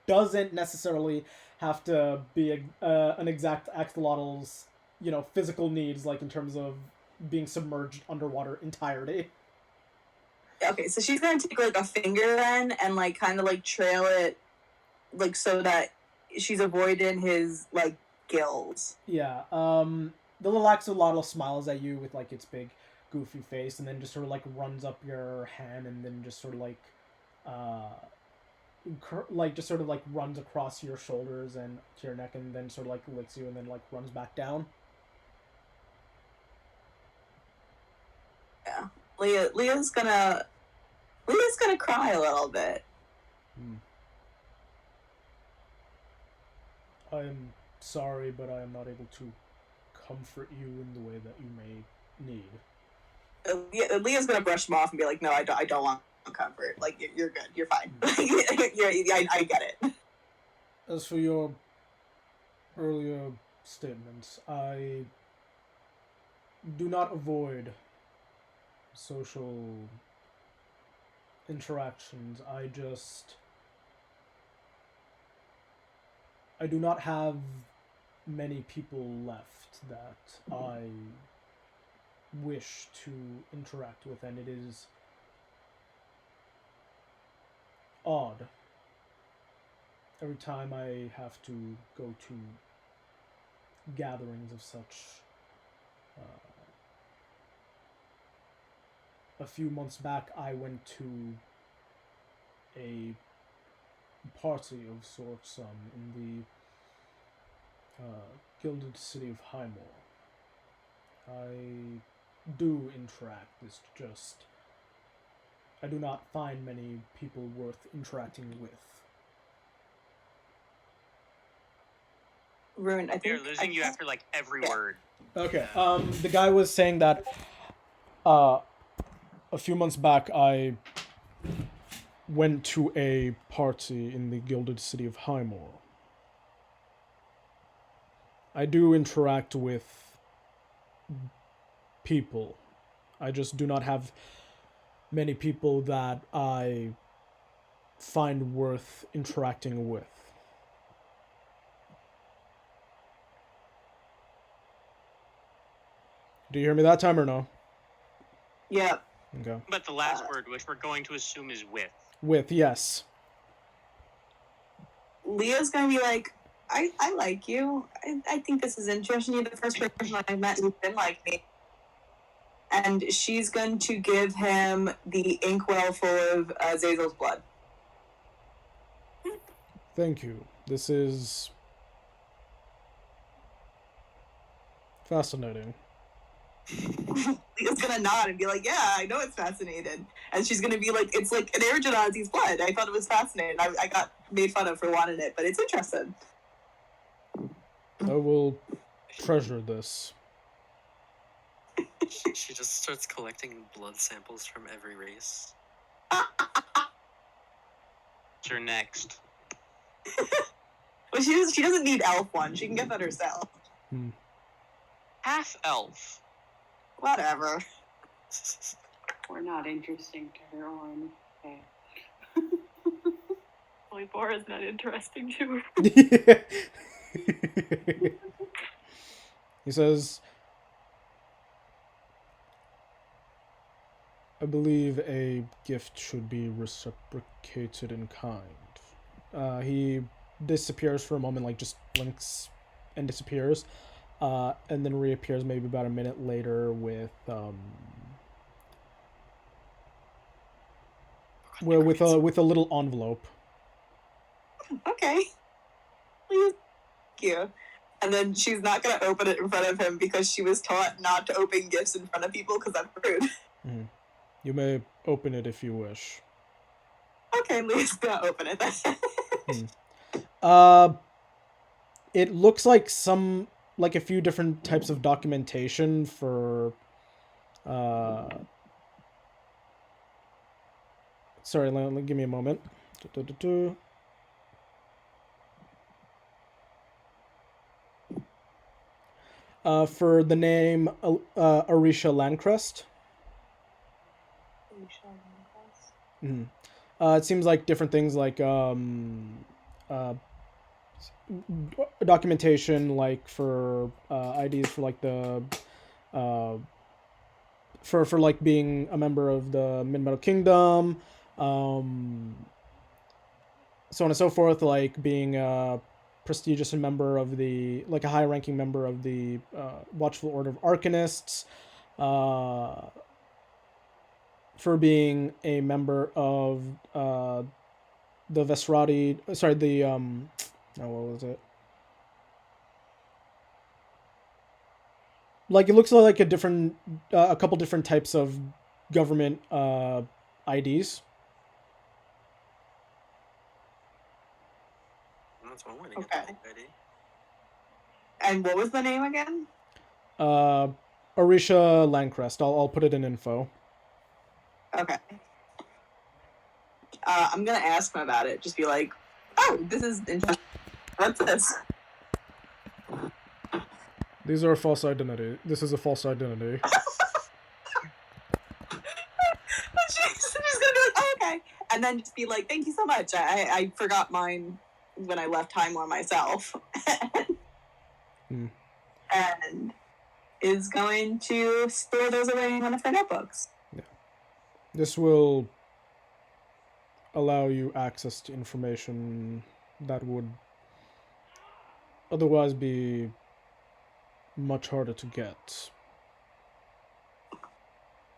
doesn't necessarily have to be an exact axolotl's, physical needs, like in terms of being submerged underwater entirety. Okay, so she's gonna take like a finger then and like kind of like trail it, like so that she's avoiding his like gills. Yeah. The little axolotl smiles at you with like its big goofy face, and then just sort of like runs up your hand, and then just sort of like just sort of like runs across your shoulders and to your neck, and then sort of like licks you, and then like runs back down. Yeah, Leah's gonna cry a little bit. I am sorry, but I am not able to comfort you in the way that you may need. Leah's gonna brush him off and be like, "No, I don't want comfort. Like, you're good. You're fine. I get it." As for your earlier statements, I do not avoid social interactions. I do not have many people left that I wish to interact with, and it is odd. Every time I have to go to gatherings of such, a few months back I went to a party of sorts in the gilded city of Highmore. I do interact, it's just I do not find many people worth interacting with. Rune, I think They're losing you after like every word. Okay. The guy was saying that a few months back I went to a party in the gilded city of Highmore. I do interact with people. I just do not have many people that I find worth interacting with. Do you hear me that time or no? Yeah. Okay. But the last word, which we're going to assume is with. With, yes. Leah's gonna be like, I like you. I think this is interesting. You're the first person I've met who's been like me. And she's going to give him the inkwell full of Zazel's blood. Thank you. This is fascinating. Leah's gonna nod and be like, yeah, I know it's fascinating. And she's gonna be like, it's like an Airgenazi's blood. I thought it was fascinating. I got made fun of for wanting it, but it's interesting. I will treasure this. She just starts collecting blood samples from every race. You're next. Well, she doesn't need elf one. She can get that herself. Half elf. Whatever. We're not interesting to her on. Okay. Bora is not interesting to her. He says, I believe a gift should be reciprocated in kind. He disappears for a moment, like just blinks and disappears, and then reappears maybe about a minute later with with a little envelope. Okay. Please. Thank you. And then she's not going to open it in front of him because she was taught not to open gifts in front of people because that's rude. Mm-hmm. You may open it if you wish. Okay, Leah's going to open it then. It looks like a few different types of documentation for sorry, give me a moment. For the name Arisha Landcrest. Mm-hmm. It seems like different things like documentation, like for IDs for like the for like being a member of the Mid-Metal Kingdom, so on and so forth, like being a prestigious member of the, like a high-ranking member of the Watchful Order of Arcanists, for being a member of the Vesrati, sorry, the what was it? Like, it looks like a couple different types of government IDs. That's one way to get Okay. the ID. And what was the name again? Arisha Landcrest. I'll put it in info. Okay. I'm going to ask him about it. Just be like, oh, this is interesting. What's this? These are a false identity. This is a false identity. She's gonna be like, oh, okay. And then just be like, thank you so much. I forgot mine when I left Timor myself. And is going to store those away in one of her notebooks. Yeah. This will allow you access to information that would otherwise be much harder to get.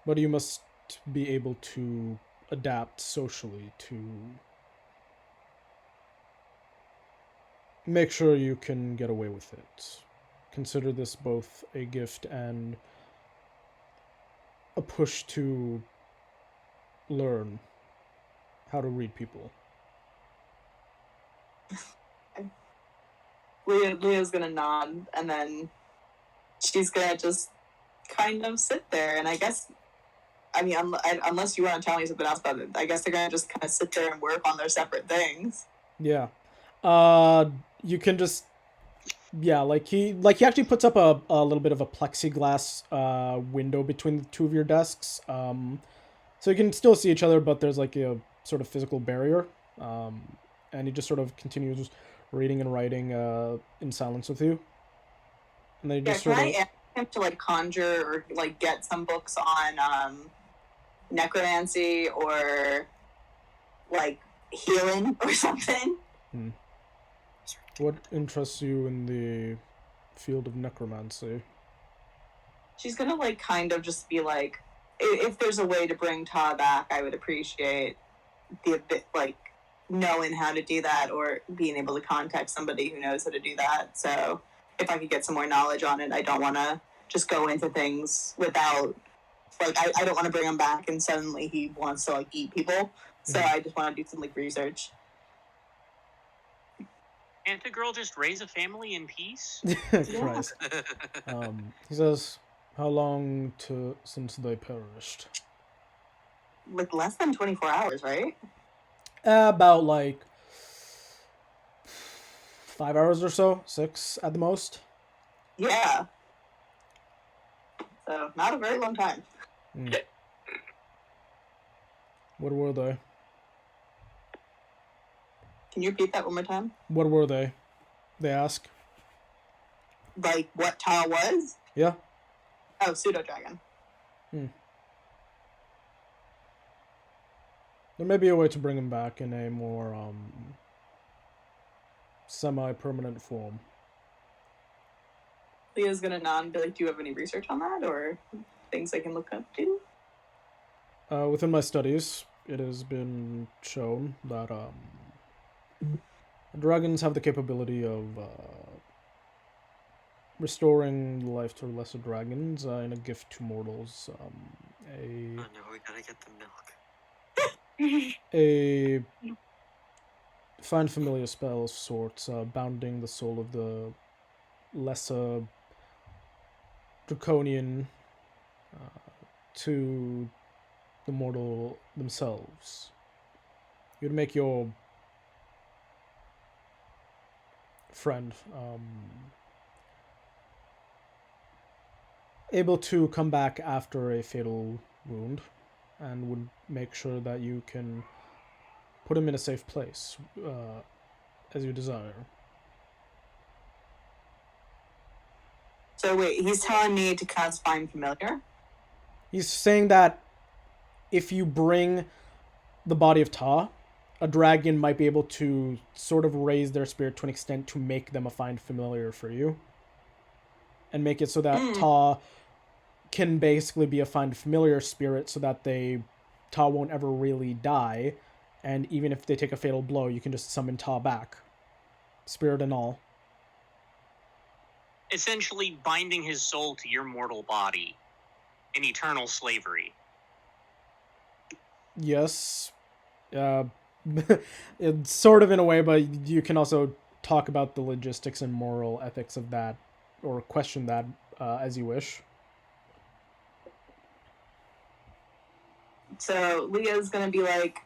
But you must be able to adapt socially to make sure you can get away with it. Consider this both a gift and a push to learn how to read people. Leah's gonna nod, and then she's gonna just kind of sit there. And I guess, I mean, unless you want to tell me something else about it, I guess they're gonna just kind of sit there and work on their separate things. Yeah. You can just, yeah, like he actually puts up a little bit of a plexiglass window between the two of your desks. So you can still see each other, but there's like a sort of physical barrier. And he just sort of continues reading and writing in silence with you. And then he just Can sort I of... ask him to like conjure or like get some books on necromancy or like healing or something? What interests you in the field of necromancy? She's gonna like kind of just be like, if there's a way to bring Ta back, I would appreciate the like knowing how to do that or being able to contact somebody who knows how to do that. So if I could get some more knowledge on it, I don't want to just go into things without, like, I don't want to bring him back and suddenly he wants to like eat people. So I just want to do some like research. Can't a girl just raise a family in peace? Christ. He says, how long since they perished? Like less than 24 hours, right? About like 5 hours or so, 6 at the most. Yeah. So not a very long time. What were they? Can you repeat that one more time? What were they? They ask. Like what Ta was? Yeah. Oh, pseudo dragon. There may be a way to bring him back in a more semi-permanent form. Leah's gonna nod and be like, do you have any research on that, or things I can look up to? Within my studies, it has been shown that dragons have the capability of restoring life to lesser dragons in a gift to mortals. Oh no, we gotta get the milk. A find familiar spell of sorts, bounding the soul of the lesser draconian to the mortal themselves. You'd make your friend able to come back after a fatal wound, and would make sure that you can put him in a safe place as you desire. So wait, he's telling me to cast Find Familiar? He's saying that if you bring the body of Ta, a dragon might be able to sort of raise their spirit to an extent to make them a Find Familiar for you. And make it so that Ta can basically be a Find Familiar spirit so that Ta won't ever really die. And even if they take a fatal blow, you can just summon Ta back. Spirit and all. Essentially binding his soul to your mortal body in eternal slavery. Yes. It's sort of in a way, but you can also talk about the logistics and moral ethics of that, or question that as you wish. So Leah's gonna be like,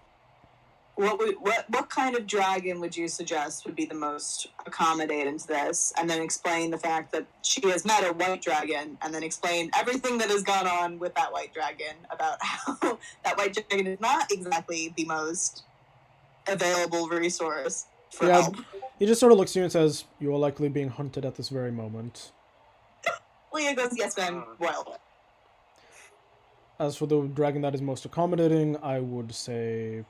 what kind of dragon would you suggest would be the most accommodating to this? And then explain the fact that she has met a white dragon, and then explain everything that has gone on with that white dragon, about how that white dragon is not exactly the most available resource for help. He just sort of looks at you and says, "You are likely being hunted at this very moment." Leah goes, yes ma'am, well. As for the dragon that is most accommodating, I would say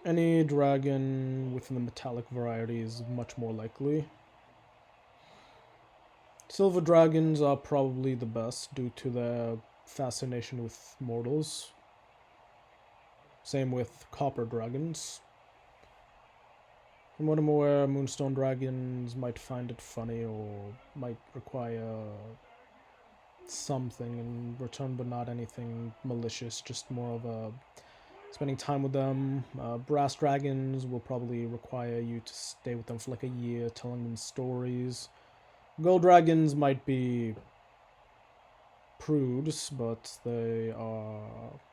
any dragon within the metallic variety is much more likely. Silver dragons are probably the best due to their fascination with mortals. Same with copper dragons. From what I'm aware, moonstone dragons might find it funny or might require something in return, but not anything malicious, just more of a spending time with them. Brass dragons will probably require you to stay with them for like a year, telling them stories. Gold dragons might be prudes, but they are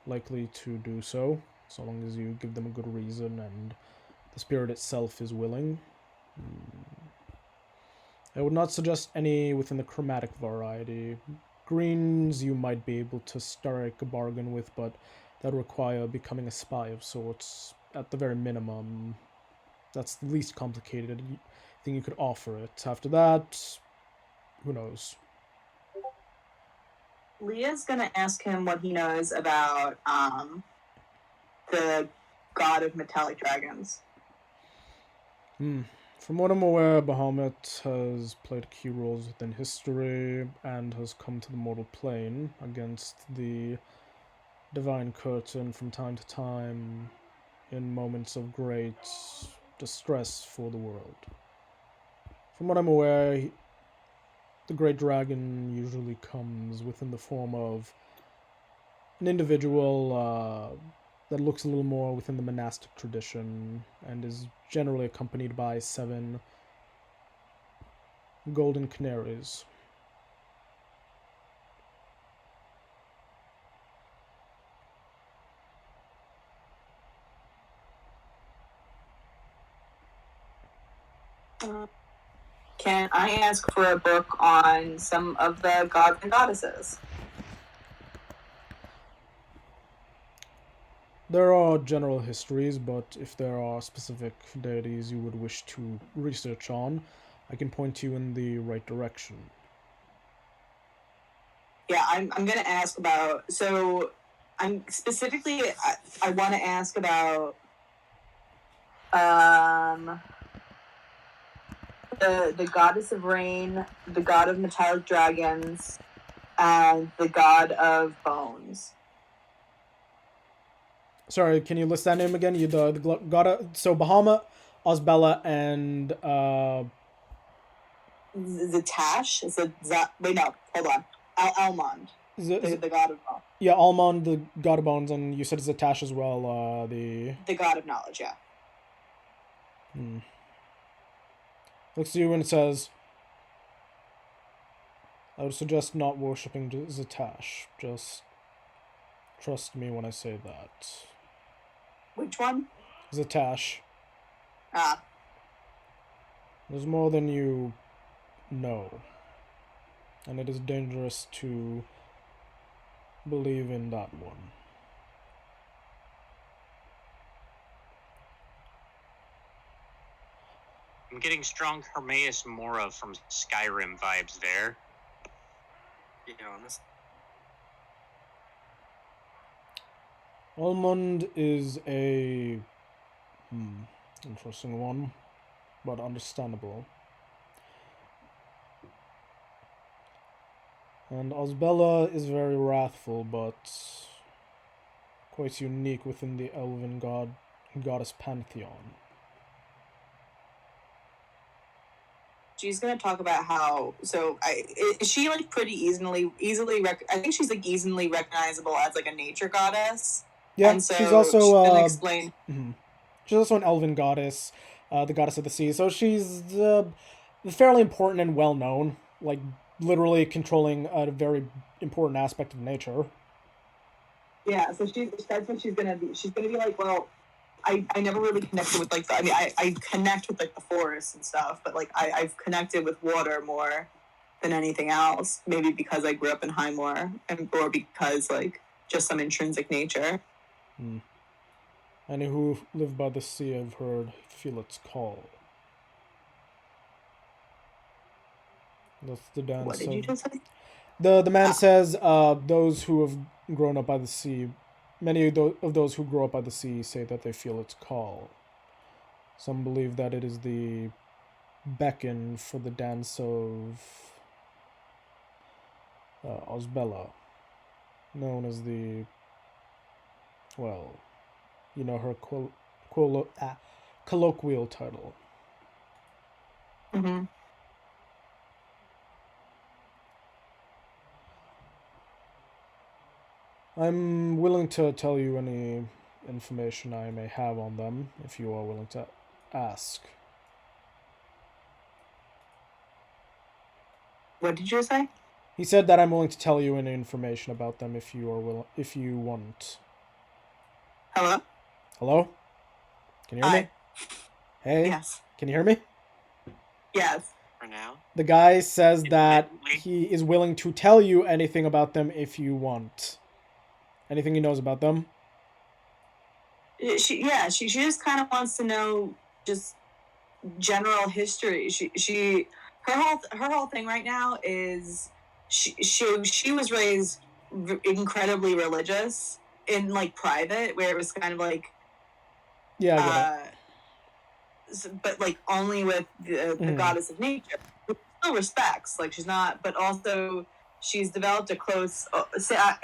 likely to do so long as you give them a good reason and the spirit itself is willing. I would not suggest any within the chromatic variety. Greens you might be able to strike a bargain with, but that would require becoming a spy of sorts, at the very minimum. That's the least complicated thing you could offer it. After that, who knows? Leah's gonna ask him what he knows about the god of metallic dragons. From what I'm aware, Bahamut has played key roles within history and has come to the mortal plane against the divine curtain from time to time in moments of great distress for the world. From what I'm aware, the great dragon usually comes within the form of an individual that looks a little more within the monastic tradition and is generally accompanied by 7 golden canaries. Can I ask for a book on some of the gods and goddesses? There are general histories, but if there are specific deities you would wish to research on, I can point you in the right direction. Yeah, I'm going to ask about... So, I'm specifically... I want to ask about... the goddess of rain, the god of metallic dragons, and the god of bones. Sorry, can you list that name again? You the god of, so Bahamut, Osbella, and Zatash? Wait, no, hold on. Elmond, the god of bones. yeah, Almond, the god of bones, and you said Zatash as well. The god of knowledge, yeah. Looks to you and says, I would suggest not worshipping Zatash. Just trust me when I say that. Which one? Zatash. Ah. There's more than you know. And it is dangerous to believe in that one. I'm getting strong Hermaeus Mora from Skyrim vibes there. Yeah, honest. Almond is a interesting one, but understandable. And Osbella is very wrathful, but quite unique within the elven goddess pantheon. She's gonna talk about how. So, is she like pretty easily? I think she's like easily recognizable as like a nature goddess. Yeah, and so she's also gonna explain. She's also an elven goddess, the goddess of the sea. So she's fairly important and well known, like literally controlling a very important aspect of nature. Yeah, so that's what she's gonna be. She's gonna be like, well, I never really connected with like I connect with like the forest and stuff, but like I've connected with water more than anything else. Maybe because I grew up in Highmore, or because like just some intrinsic nature. Any who live by the sea, I've heard, feel its call. That's the dance. What did you just say? The man says, those who have grown up by the sea, many of those who grow up by the sea say that they feel its call. Some believe that it is the beckon for the dance of Osbella, known as the, well, you know, her colloquial title. Mm-hmm. I'm willing to tell you any information I may have on them, if you are willing to ask. What did you say? He said that I'm willing to tell you any information about them if you are if you want. Hello? Hello? Can you hear me? Hey? Yes. Can you hear me? Yes. For now? The guy says that he is willing to tell you anything about them if you want. Anything he knows about them? She just kind of wants to know just general history. Her whole thing right now is she was raised incredibly religious in like private, where it was kind of like but like only with the goddess of nature, which still respects. Like she's not, but also she's developed a close.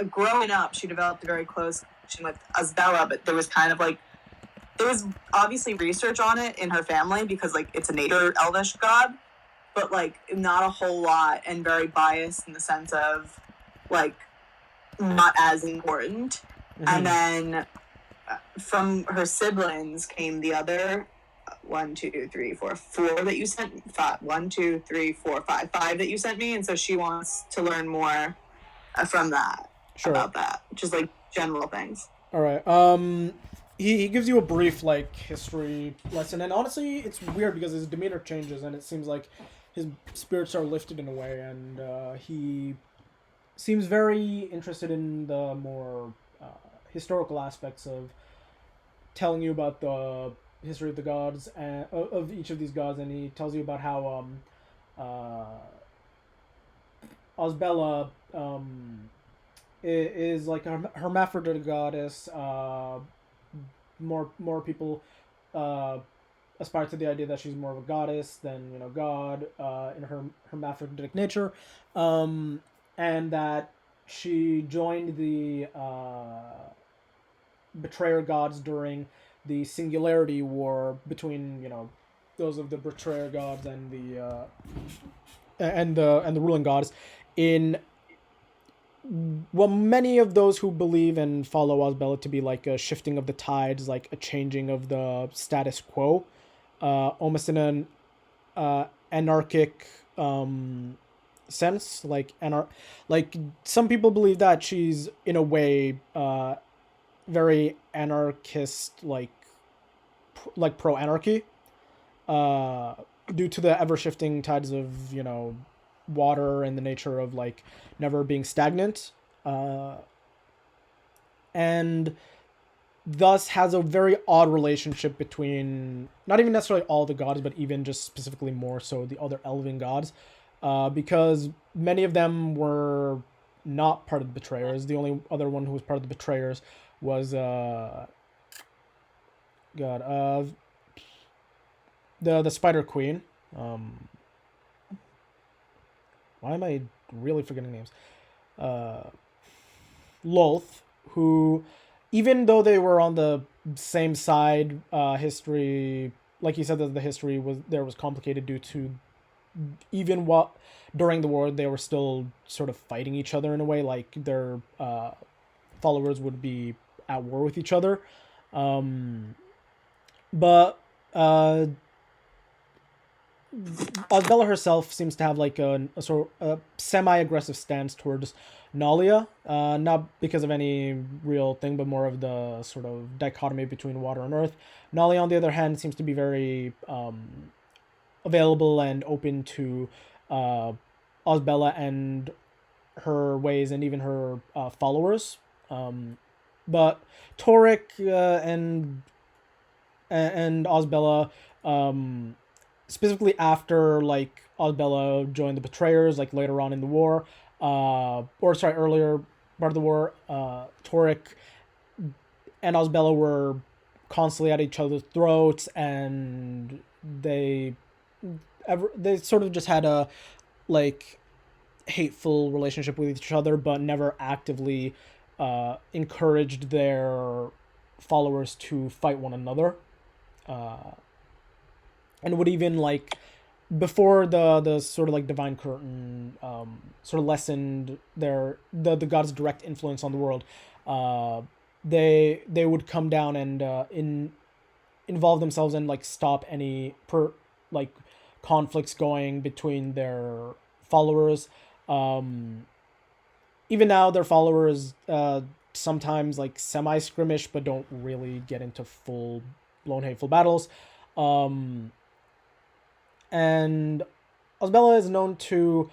Growing up, she developed a very close connection with Osbella, but there was kind of like there was obviously research on it in her family because like it's a nature elvish god, but like not a whole lot and very biased in the sense of like not as important. And then from her siblings came the other 4 that you sent. 5 that you sent me, and so she wants to learn more from that about that, just like general things. All right. He gives you a brief like history lesson, and honestly, it's weird because his demeanor changes, and it seems like his spirits are lifted in a way, and he seems very interested in the more historical aspects of telling you about the history of the gods and of each of these gods, and he tells you about how Osbella is like a hermaphrodite goddess. More people aspire to the idea that she's more of a goddess than God in her hermaphroditic nature, and that she joined the betrayer gods during the Singularity War between those of the betrayer gods and the ruling gods in well, many of those who believe and follow Osbella to be like a shifting of the tides, like a changing of the status quo, almost in an anarchic sense. Like some people believe that she's in a way very anarchist, like pro anarchy, due to the ever shifting tides of water and the nature of like never being stagnant, and thus has a very odd relationship between not even necessarily all the gods, but even just specifically more so the other elven gods, because many of them were not part of the betrayers. The only other one who was part of the betrayers was the Spider Queen. Why am I really forgetting names? Lolth, who, even though they were on the same side, history, like you said, that the history was complicated due to even what during the war they were still sort of fighting each other in a way, like their followers would be at war with each other, but Osbella herself seems to have like a sort of semi-aggressive stance towards Nalia, not because of any real thing, but more of the sort of dichotomy between water and earth. Nalia, on the other hand, seems to be very available and open to Osbella and her ways, and even her followers. But Toric and Osbella, specifically after like Osbella joined the Betrayers, like later on in the war, earlier part of the war, Toric and Osbella were constantly at each other's throats, and they sort of just had a like hateful relationship with each other, but never actively encouraged their followers to fight one another. And would even like before the sort of like divine curtain sort of lessened the gods' direct influence on the world, they would come down and involve themselves and like stop any conflicts going between their followers. Even now, their followers sometimes like semi-skirmish, but don't really get into full blown hateful battles. And Osbella is known to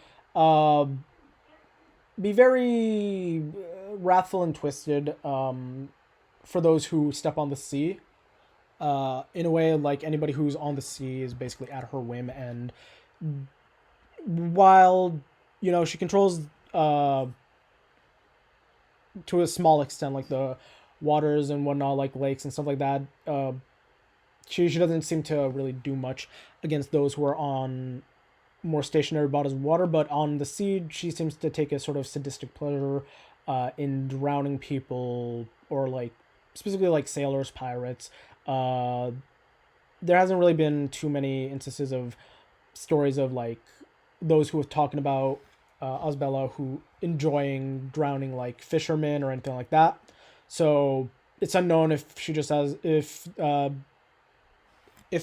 be very wrathful and twisted for those who step on the sea. In a way, like anybody who's on the sea is basically at her whim, and while she controls to a small extent like the waters and whatnot, like lakes and stuff like that, she doesn't seem to really do much against those who are on more stationary bodies of water, but on the sea she seems to take a sort of sadistic pleasure in drowning people, or like specifically like sailors, pirates. There hasn't really been too many instances of stories of like those who have talking about Osbella who enjoying drowning like fishermen or anything like that. So it's unknown if she just has if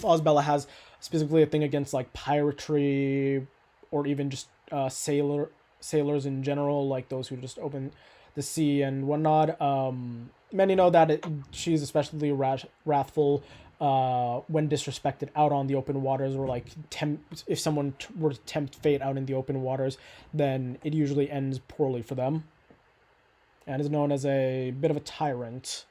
Osbella has specifically a thing against like piratery, or even just sailors in general, like those who just open the sea and whatnot. Many know that she's especially wrathful when disrespected out on the open waters, or like if someone were to tempt fate out in the open waters, then it usually ends poorly for them, and is known as a bit of a tyrant.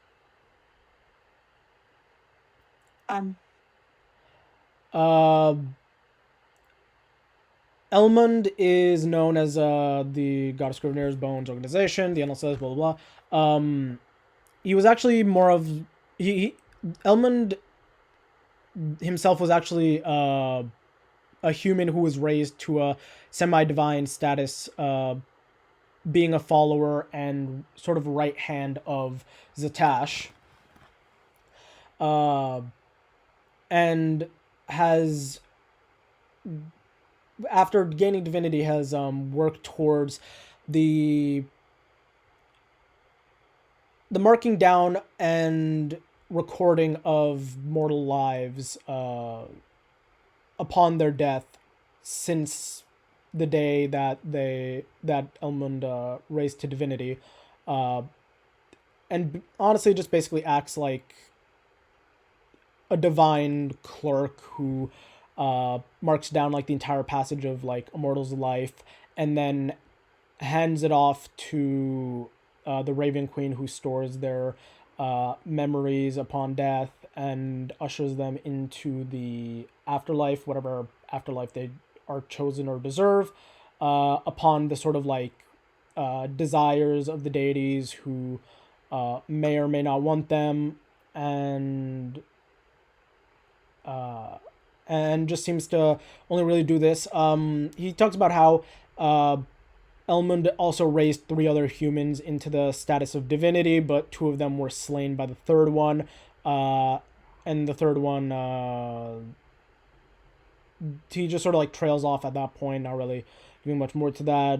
Elmund is known as the God of Scrivener's Bones organization, the NLSS, blah blah blah. He was actually more of Elmund himself was actually a human who was raised to a semi-divine status, being a follower and sort of right hand of Zatash, and has, after gaining divinity, has worked towards the marking down and recording of mortal lives upon their death, since the day that Elmund raised to divinity, and honestly just basically acts like a divine clerk who marks down like the entire passage of like a mortal's life, and then hands it off to the Raven Queen, who stores their memories upon death and ushers them into the afterlife, whatever afterlife they are chosen or deserve, upon the sort of like desires of the deities who may or may not want them, and just seems to only really do this. He talks about how Elmund also raised 3 other humans into the status of divinity, but 2 of them were slain by the third one. And the third one, he just sort of like trails off at that point, not really giving much more to that.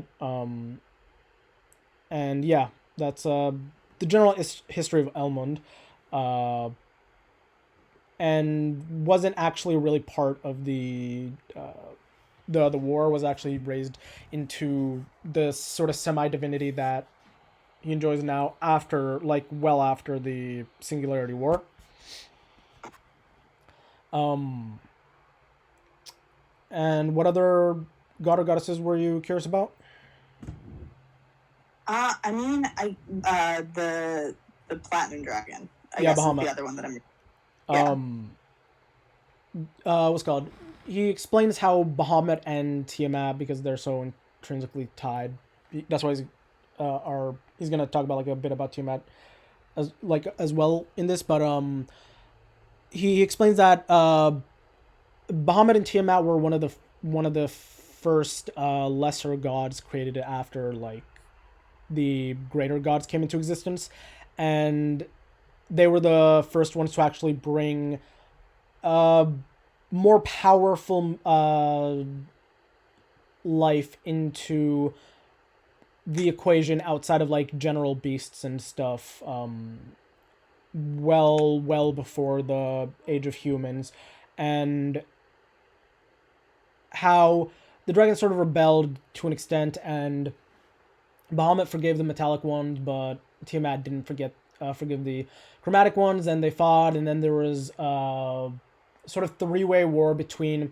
And yeah, that's the general history of Elmund. And wasn't actually really part of the war, was actually raised into the sort of semi-divinity that he enjoys now, after, like, well after the Singularity War. And what other god or goddesses were you curious about? I mean, the platinum dragon. I Yeah, guess is Bahamut. the other one that I'm. Yeah. What's it called? He explains how Bahamut and Tiamat, because they're so intrinsically tied, that's why he's gonna talk about like a bit about Tiamat as well in this, but he explains that Bahamut and Tiamat were one of the first lesser gods created after like the greater gods came into existence, and they were the first ones to actually bring more powerful life into the equation outside of like general beasts and stuff, well before the age of humans, and how the dragons sort of rebelled to an extent, and Bahamut forgave the metallic ones, but Tiamat didn't forgive the chromatic ones, and they fought, and then there was sort of 3-way war between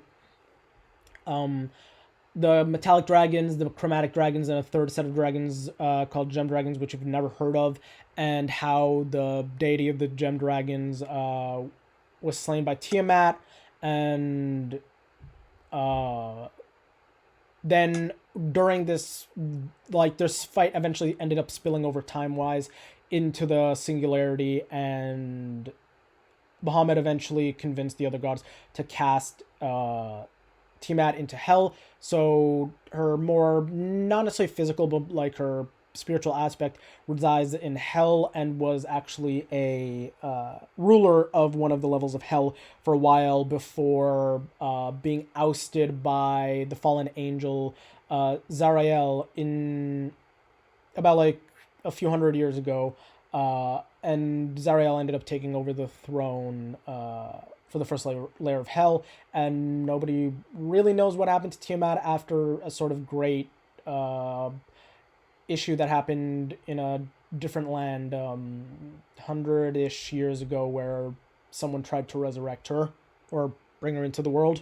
the metallic dragons, the chromatic dragons, and a third set of dragons called gem dragons, which you've never heard of, and how the deity of the gem dragons was slain by Tiamat, and then during this, like, this fight eventually ended up spilling over time-wise into the Singularity, and Bahamut eventually convinced the other gods to cast Tiamat into hell, so her more, not necessarily physical, but like her spiritual aspect resides in hell, and was actually a ruler of one of the levels of hell for a while before being ousted by the fallen angel Zariel in about like a few hundred years ago, and Zariel ended up taking over the throne for the first layer of hell, and nobody really knows what happened to Tiamat after a sort of great issue that happened in a different land 100-ish years ago, where someone tried to resurrect her or bring her into the world.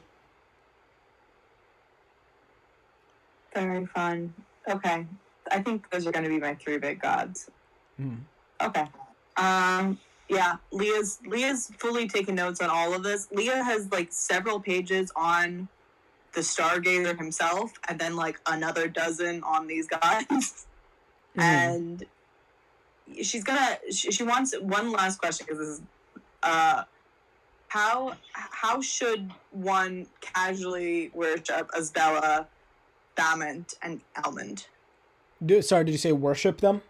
Very fun. Okay. I think those are going to be my 3 big gods. Okay. Yeah, Leah's fully taking notes on all of this. Leah has like several pages on the Stargazer himself, and then like another dozen on these guys. And she wants one last question, because this is how should one casually worship Asbella, Damont, and Elmond? Sorry, did you say worship them?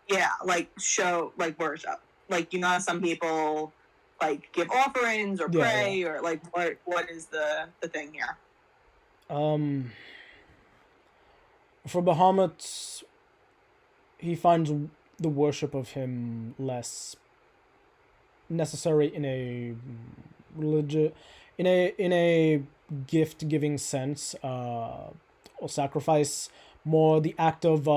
Yeah, like show like worship. Like you know how some people like give offerings or Yeah, pray or like what is the thing here? For Bahamut, he finds the worship of him less necessary in a in a gift giving sense, or sacrifice, more the act of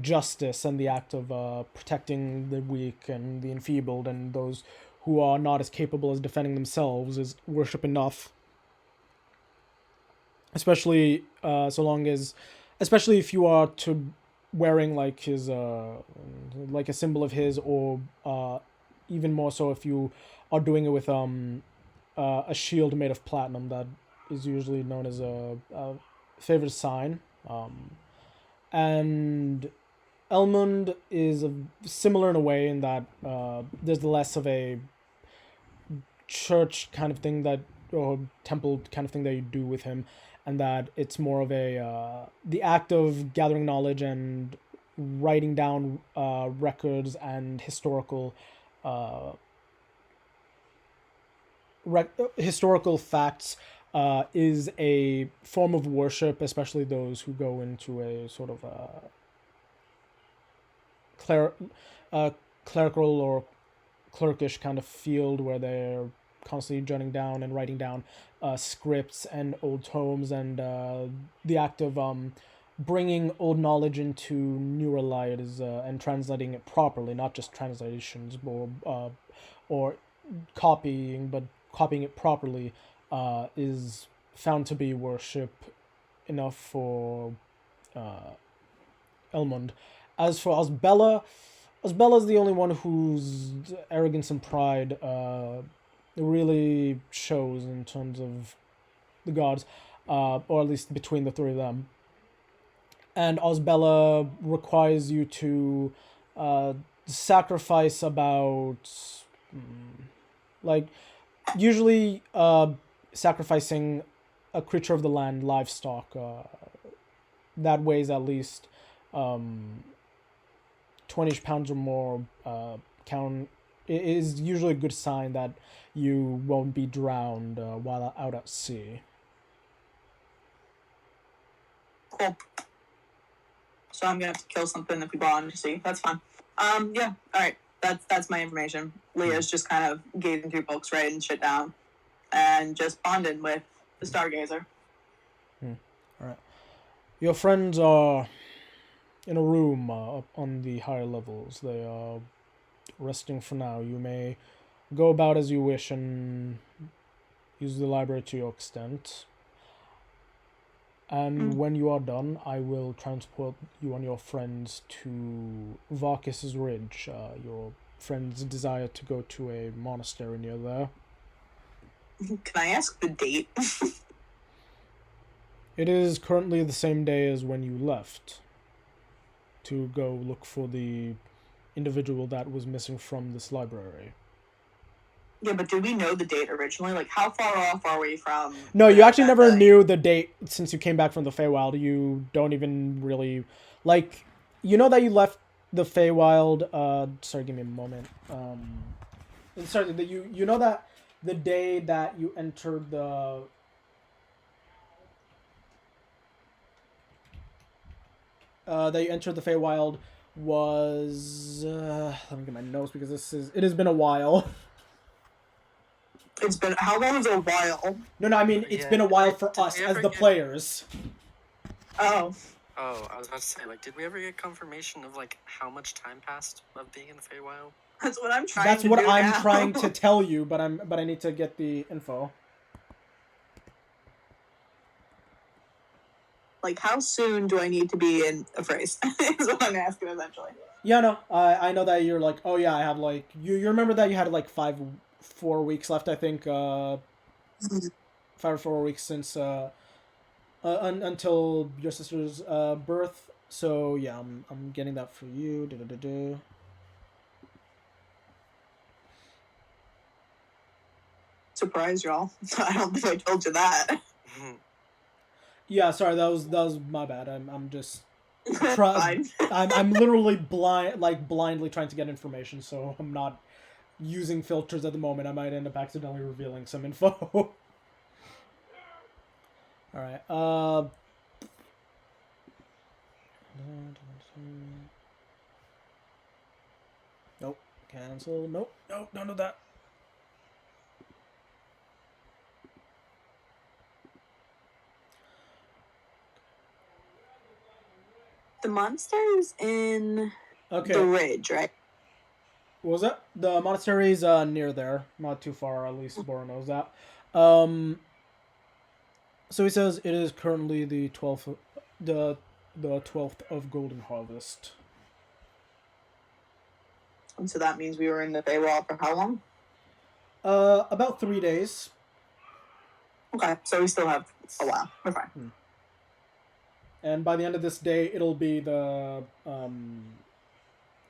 justice and the act of protecting the weak and the enfeebled and those who are not as capable as defending themselves is worship enough. Especially especially if you are to wearing like his like a symbol of his, or even more so if you are doing it with a shield made of platinum that is usually known as a favorite sign. And Elmund is similar in a way in that there's less of a church kind of thing that, or temple kind of thing that you do with him, and that it's more of a the act of gathering knowledge and writing down records and historical historical facts is a form of worship, especially those who go into a sort of clerical or clerkish kind of field where they're constantly jotting down and writing down scripts and old tomes, and the act of bringing old knowledge into newer light is and translating it properly, not just translations or copying, but copying it properly is found to be worship enough for Elmund. As for Osbella, Osbella's the only one whose arrogance and pride really shows in terms of the gods, or at least between the three of them. And Osbella requires you to sacrifice about, like, usually sacrificing a creature of the land, livestock, that weighs at least 20 pounds or more, count. It is usually a good sign that you won't be drowned while out at sea. Cool. So I'm gonna have to kill something if we go on to sea. That's fine. Yeah. All right. That's my information. Leah's just kind of gazing through books, writing shit down, and just bonding with the Stargazer. All right. Your friends are in a room up on the higher levels. They are resting for now. You may go about as you wish and use the library to your extent. And when you are done, I will transport you and your friends to Varkis's Ridge. Your friends desire to go to a monastery near there. Can I ask the date? It is currently the same day as when you left to go look for the individual that was missing from this library. Yeah, but did we know the date originally? Like, how far off are we from... No, you actually never knew the date since you came back from the Feywild. You don't even really... Like, you know that you left the Feywild... sorry, give me a moment. Sorry, you know that the day that you entered the... that you entered the Feywild was... let me get my notes because it has been a while. It's been... How long is a while? No, I mean, it's been a while for us as the players. Oh. Oh, I was about to say, like, did we ever get confirmation of, like, how much time passed of being in the Feywild? That's what I'm trying That's to what do I'm now. trying to tell you, but I need to get the info. Like, how soon do I need to be in a phrase? Is what I'm asking, essentially. Yeah, no, I know that you're like, oh yeah, I have like, you remember that you had like 4 weeks left, I think, 5 or 4 weeks since, until your sister's, birth, so yeah, I'm getting that for you, surprise, y'all. I don't think I told you that. Yeah, sorry, that was my bad. I'm just Fine. I'm literally blindly trying to get information, so I'm not using filters at the moment. I might end up accidentally revealing some info. All right. Nope. Cancel. Nope. Nope. None of that. The monastery's in Okay. the ridge, right? What was that? The monastery's near there, not too far. At least Bora knows that. So he says it is currently the 12th, the 12th of Golden Harvest. And so that means we were in the Feywild for how long? About 3 days. Okay, so we still have a while. We're fine. And by the end of this day, it'll be the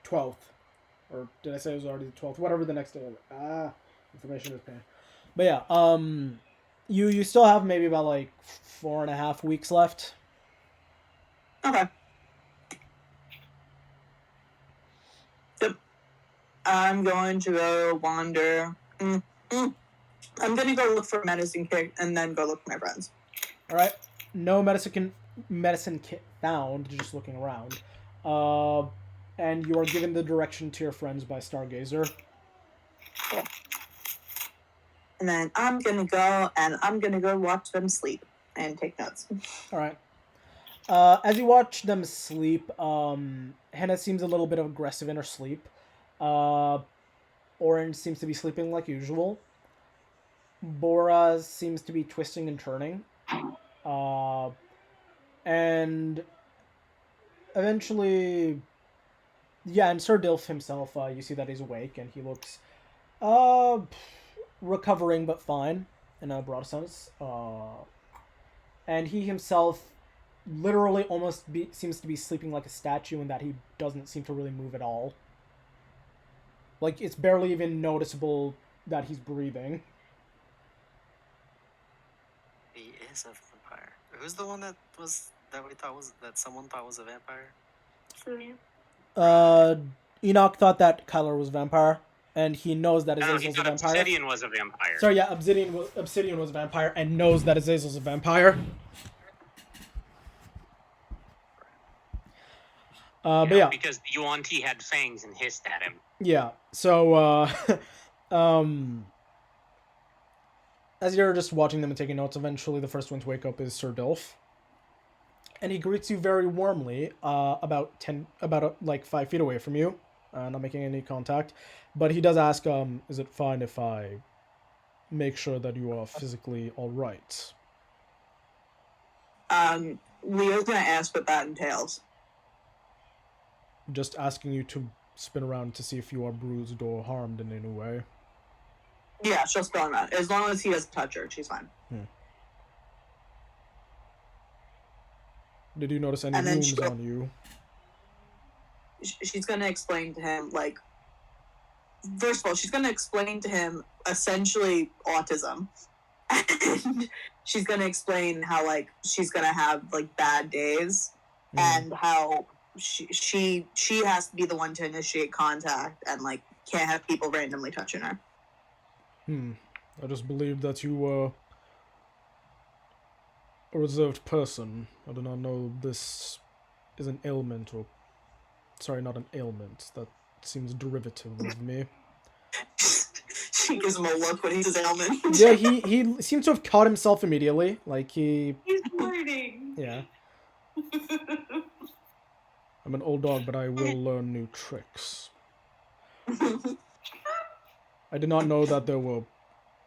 12th. Or did I say it was already the 12th? Whatever the next day. Information is pain. But yeah, you still have maybe about like 4.5 weeks left. Okay. Yep. I'm going to go wander. I'm going to go look for a medicine kit and then go look for my friends. All right. No medicine kit found. Just looking around. And you are given the direction to your friends by Stargazer. Cool. And then I'm going to go watch them sleep and take notes. All right. As you watch them sleep, Henna seems a little bit aggressive in her sleep. Orange seems to be sleeping like usual. Bora seems to be twisting and turning. And eventually, yeah, and Sir Dilf himself, you see that he's awake and he looks recovering but fine in a broad sense. And he himself literally almost seems to be sleeping like a statue in that he doesn't seem to really move at all. Like, it's barely even noticeable that he's breathing. He is a vampire. Who's the one that someone thought was a vampire? Enoch thought that Kyler was a vampire, and he knows that No, he Azazel's a thought vampire. Obsidian was a vampire. Sorry, yeah, Obsidian was a vampire and knows that Azazel's a vampire. But yeah. Because the Yuan-Ti had fangs and hissed at him. Yeah, so, as you're just watching them and taking notes, eventually the first one to wake up is Sir Dilf. And he greets you very warmly, about 5 feet away from you, not making any contact. But he does ask, is it fine if I make sure that you are physically alright? Leo's gonna ask what that entails. Just asking you to spin around to see if you are bruised or harmed in any way. Yeah, she'll spell him out. As long as he doesn't touch her, she's fine. Did you notice any And then wounds on you? She's gonna explain to him, like, first of all, she's gonna explain to him essentially autism. And she's gonna explain how, like, she's gonna have, like, bad days and how she has to be the one to initiate contact and, like, can't have people randomly touching her. I just believed that you were a reserved person. I do not know this is an ailment or... Sorry, not an ailment. That seems derivative of me. She gives him a look when he says ailment. Yeah, he seems to have caught himself immediately. Like, He's learning. Yeah. I'm an old dog, but I will learn new tricks. I did not know that there were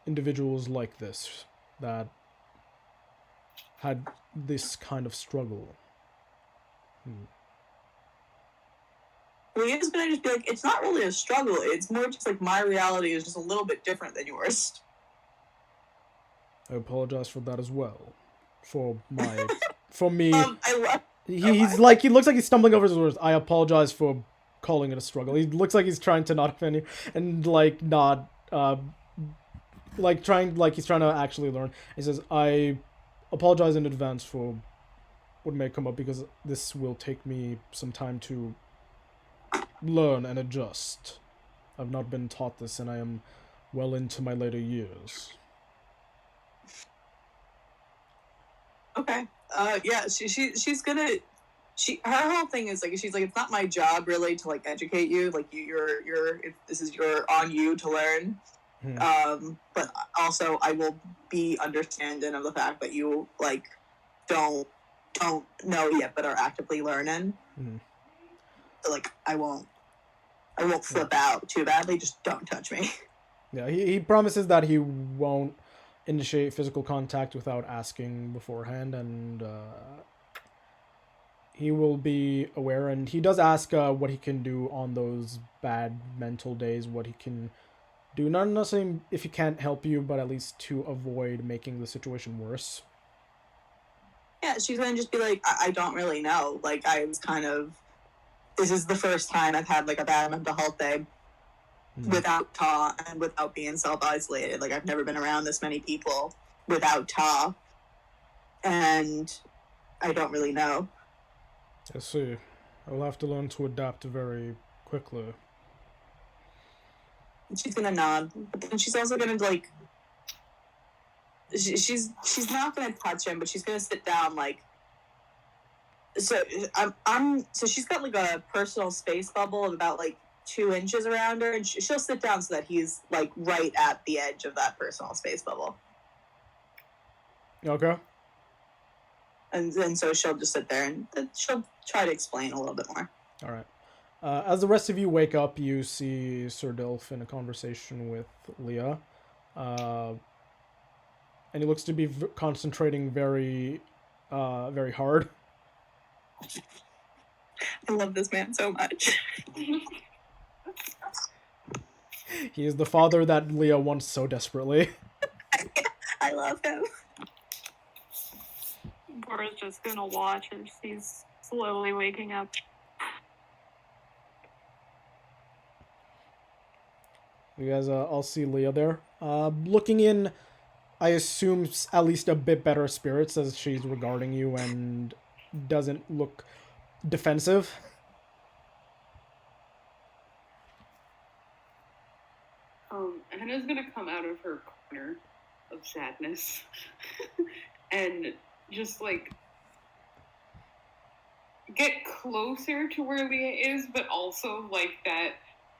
individuals like this that had this kind of struggle. Leah's gonna just be like, it's not really a struggle, it's more just like my reality is just a little bit different than yours. I apologize for that as well. For me. He looks like he's stumbling over his words. I apologize for calling it a struggle. He looks like he's trying to not offend you and, like, not, like he's trying to actually learn. He says, "I apologize in advance for what may come up because this will take me some time to learn and adjust. I've not been taught this, and I am well into my later years." Okay. Yeah. She's gonna. Her whole thing is like she's like, it's not my job really to like educate you. Like this is on you to learn. But also I will be understanding of the fact that you like don't know yet but are actively learning. So like I won't flip out too badly. Just don't touch me. Yeah, he promises that he won't initiate physical contact without asking beforehand, and he will be aware. And he does ask what he can do on those bad mental days, what he can do. Not necessarily if he can't help you, but at least to avoid making the situation worse. Yeah, she's gonna just be like, I don't really know. Like, I was kind of... This is the first time I've had, like, a bad mental health day without Ta and without being self-isolated. Like, I've never been around this many people without Ta. And I don't really know. I see. I will have to learn to adapt very quickly. She's gonna nod, but then she's also gonna, like... She's not gonna touch him, but she's gonna sit down, like... So so she's got like a personal space bubble of about like 2 inches around her, and she'll sit down so that he's like right at the edge of that personal space bubble. Okay. And so she'll just sit there and she'll try to explain a little bit more. All right. As the rest of you wake up, you see Sir Dilf in a conversation with Leah. And he looks to be concentrating very hard. I love this man so much. He is the father that Leah wants so desperately. I love him. Bora's just gonna watch as she's slowly waking up. You guys all see Leah there. Looking in, I assume at least a bit better spirits as she's regarding you and doesn't look defensive. Hannah's gonna come out of her corner of sadness and just like get closer to where Leah is, but also like that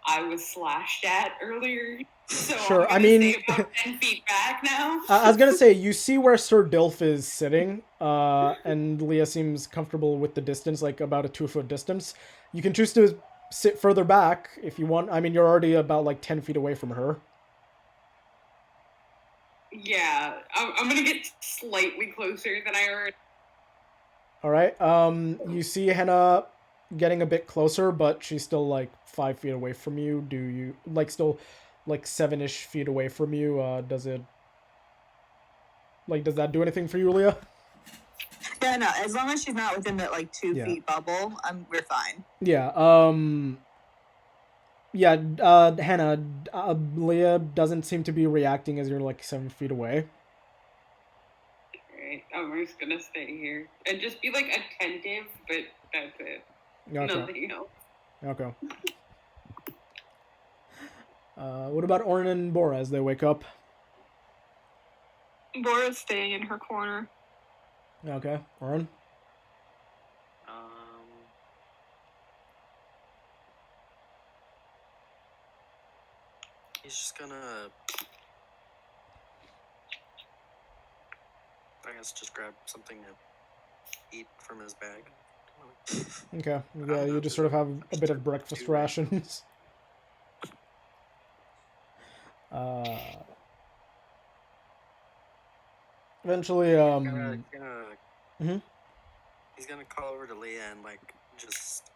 I was slashed at earlier. So Sure, I'm I gonna mean, stay about 10 feet back now. I was gonna say, you see where Sir Dilf is sitting, and Leah seems comfortable with the distance, like about a 2-foot distance. You can choose to sit further back if you want. I mean, you're already about like 10 feet away from her. Yeah, I'm gonna get slightly closer than I already. All right. You see Hannah getting a bit closer, but she's still like 5 feet away from you. Do you like still like 7-ish feet away from you? Does that do anything for you, Leah? Yeah, no. As long as she's not within that like 2 feet bubble, we're fine. Yeah. Hannah, Leah doesn't seem to be reacting as you're like 7 feet away. Alright, I'm just gonna stay here and just be like attentive, but that's it. Okay. Nothing else. Okay. What about Orin and Bora as they wake up? Bora's staying in her corner. Okay. Orin? He's just gonna, I guess, just grab something to eat from his bag. Okay. Yeah, you just sort of have a bit of breakfast rations. Eventually, He's gonna call over to Leah and like just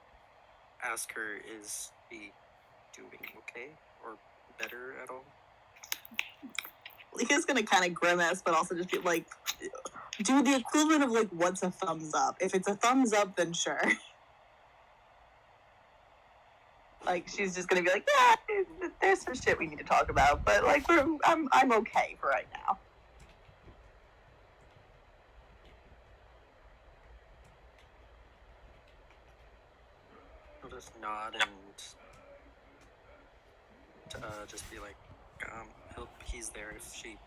ask her, is he doing okay or better at all? Leah's gonna kind of grimace, but also just be like, do the equivalent of like, what's a thumbs up? If it's a thumbs up, then sure. Like, she's just gonna be like, yeah, there's some shit we need to talk about, but like I'm okay for right now. I'll just nod and just be like, he's there if she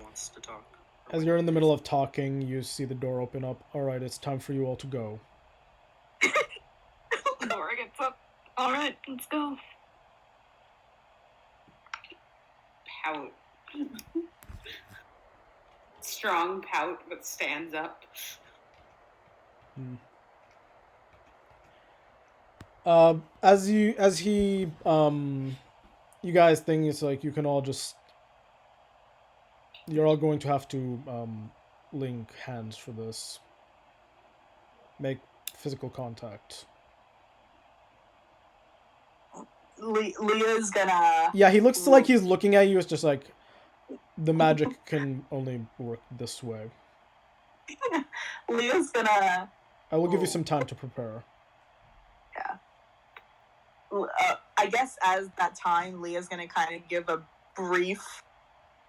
wants to talk. As you're in the middle of talking, you see the door open up. All right, it's time for you all to go. Laura gets up. All right, let's go. Pout. Strong pout, but stands up. You guys think it's like you can all just, you're all going to have to link hands for this. Make physical contact. Leah's gonna. Yeah, he looks like he's looking at you. It's just like the magic can only work this way. Leah's gonna. I will give you some time to prepare. Yeah. I guess as that time, Leah's gonna kind of give a brief,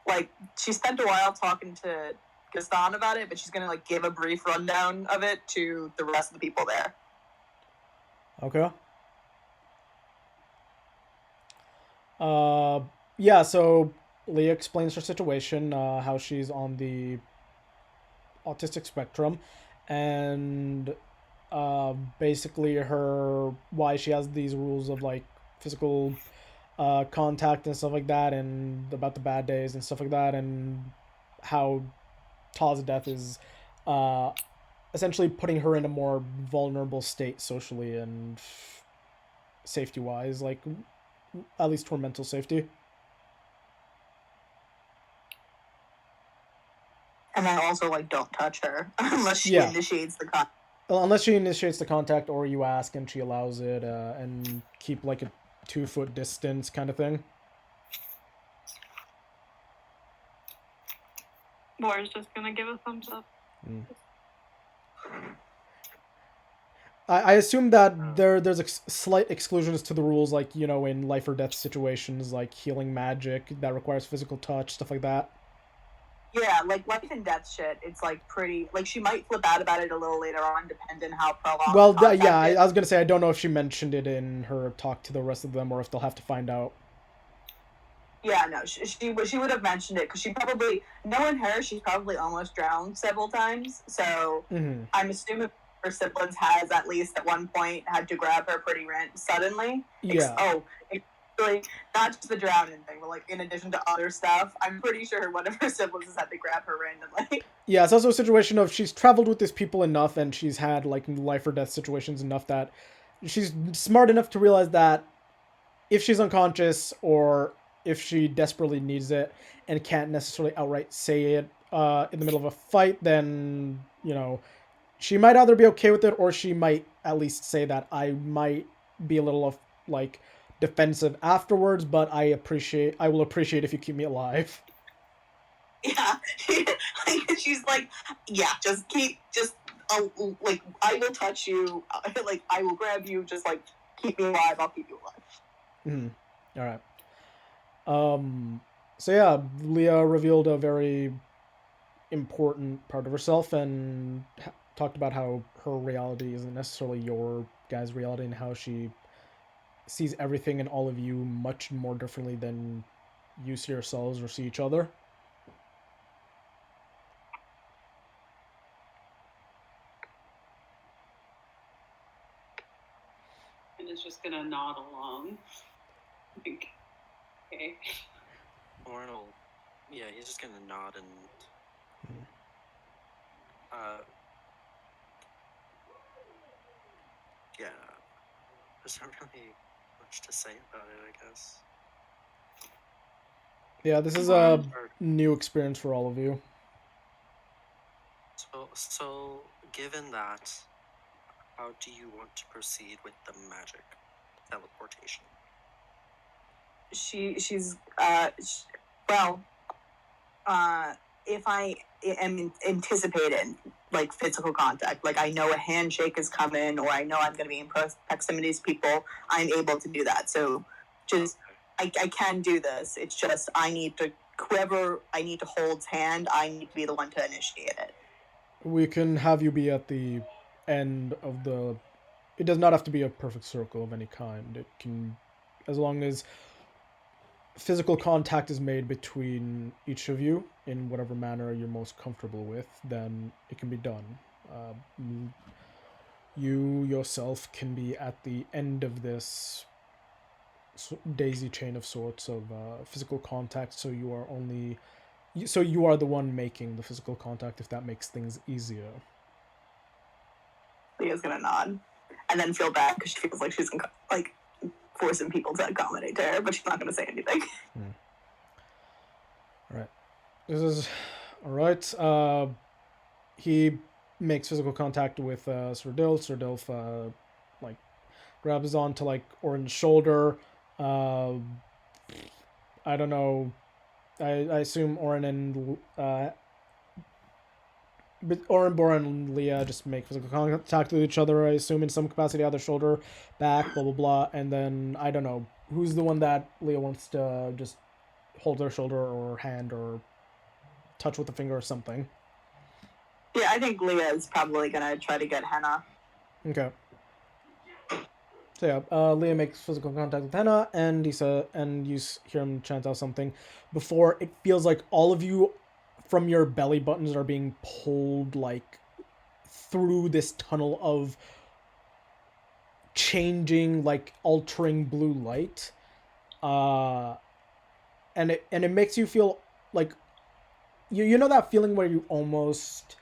like, she spent a while talking to Gaston about it, but she's gonna like give a brief rundown of it to the rest of the people there. Okay. Yeah, so Leah explains her situation, how she's on the autistic spectrum, and basically why she has these rules of like physical contact and stuff like that, and about the bad days and stuff like that, and how Ta's death is essentially putting her in a more vulnerable state socially and safety-wise, like at least for mental safety. And then also, like, don't touch her unless she initiates the contact. Well, unless she initiates the contact or you ask and she allows it, and keep like a 2-foot distance kind of thing. Laura's just gonna give a thumbs up. I assume that there's slight exclusions to the rules, like, you know, in life or death situations, like healing magic that requires physical touch, stuff like that. Yeah, like life and death shit, it's like pretty, like she might flip out about it a little later on, depending how prolonged. Well, I was gonna say, I don't know if she mentioned it in her talk to the rest of them or if they'll have to find out. Yeah, no, she would have mentioned it, because she probably, knowing her, she's probably almost drowned several times, so I'm assuming her siblings has at least at one point had to grab her pretty suddenly. Yeah. Like, not just the drowning thing, but like in addition to other stuff, I'm pretty sure one of her siblings has had to grab her randomly. Yeah, it's also a situation of she's traveled with these people enough and she's had like life or death situations enough that she's smart enough to realize that if she's unconscious or if she desperately needs it and can't necessarily outright say it in the middle of a fight, then, you know, she might either be okay with it or she might at least say that I might be a little like defensive afterwards, but I will appreciate if you keep me alive. Yeah, she's like, yeah, like, I will touch you, like, I will grab you, just like, keep me alive, I'll keep you alive. All right. So yeah, Leah revealed a very important part of herself and talked about how her reality isn't necessarily your guys' reality and how she sees everything and all of you much more differently than you see yourselves or see each other. And is just gonna nod along. Like, okay. Arnold, yeah, he's just gonna nod and yeah, there's not really much to say about it, I guess. Yeah, this is a new experience for all of you. So given that, how do you want to proceed with the magic teleportation? If I am anticipating like physical contact, like I know a handshake is coming, or I know I'm going to be in proximity to people, I'm able to do that. So just I can do this. It's just whoever I need to hold's hand, I need to be the one to initiate it. We can have you be at the end of the... It does not have to be a perfect circle of any kind. It can... As long as physical contact is made between each of you in whatever manner you're most comfortable with, then it can be done. You yourself can be at the end of this daisy chain of sorts of physical contact, so you are the one making the physical contact, if that makes things easier. Leah's gonna nod and then feel bad because she feels like she's like forcing people to accommodate to her, but she's not gonna say anything. Alright. This is alright. He makes physical contact with Sir Dilf. Sir Dilf like grabs onto like Orin's shoulder. I don't know. I assume Orin and Boran and Leah just make physical contact with each other, I assume, in some capacity, either shoulder, back, blah, blah, blah. And then, I don't know, who's the one that Leah wants to just hold their shoulder or hand or touch with a finger or something? Yeah, I think Leah is probably going to try to get Henna. Okay. So yeah, Leah makes physical contact with Henna, and you hear him chant out something before it feels like all of you from your belly buttons are being pulled like through this tunnel of changing, like altering blue light, and it makes you feel like you know that feeling where you almost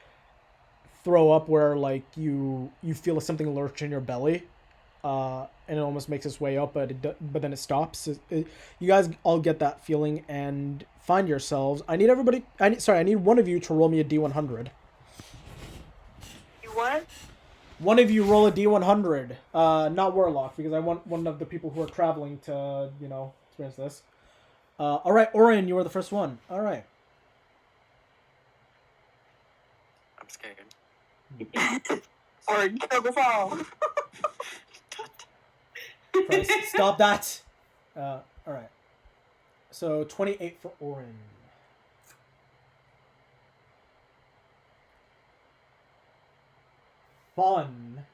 throw up, where like you feel something lurch in your belly, and it almost makes its way up, but then it stops. You guys all get that feeling and find yourselves. I need one of you to roll me a D100. You what? One of you roll a D100. Not Warlock, because I want one of the people who are traveling to, experience this. All right, Orin, you are the first one. All right. I'm scared. Or kill the fall. Christ, stop that. All right. So 28 for Orin. Fun.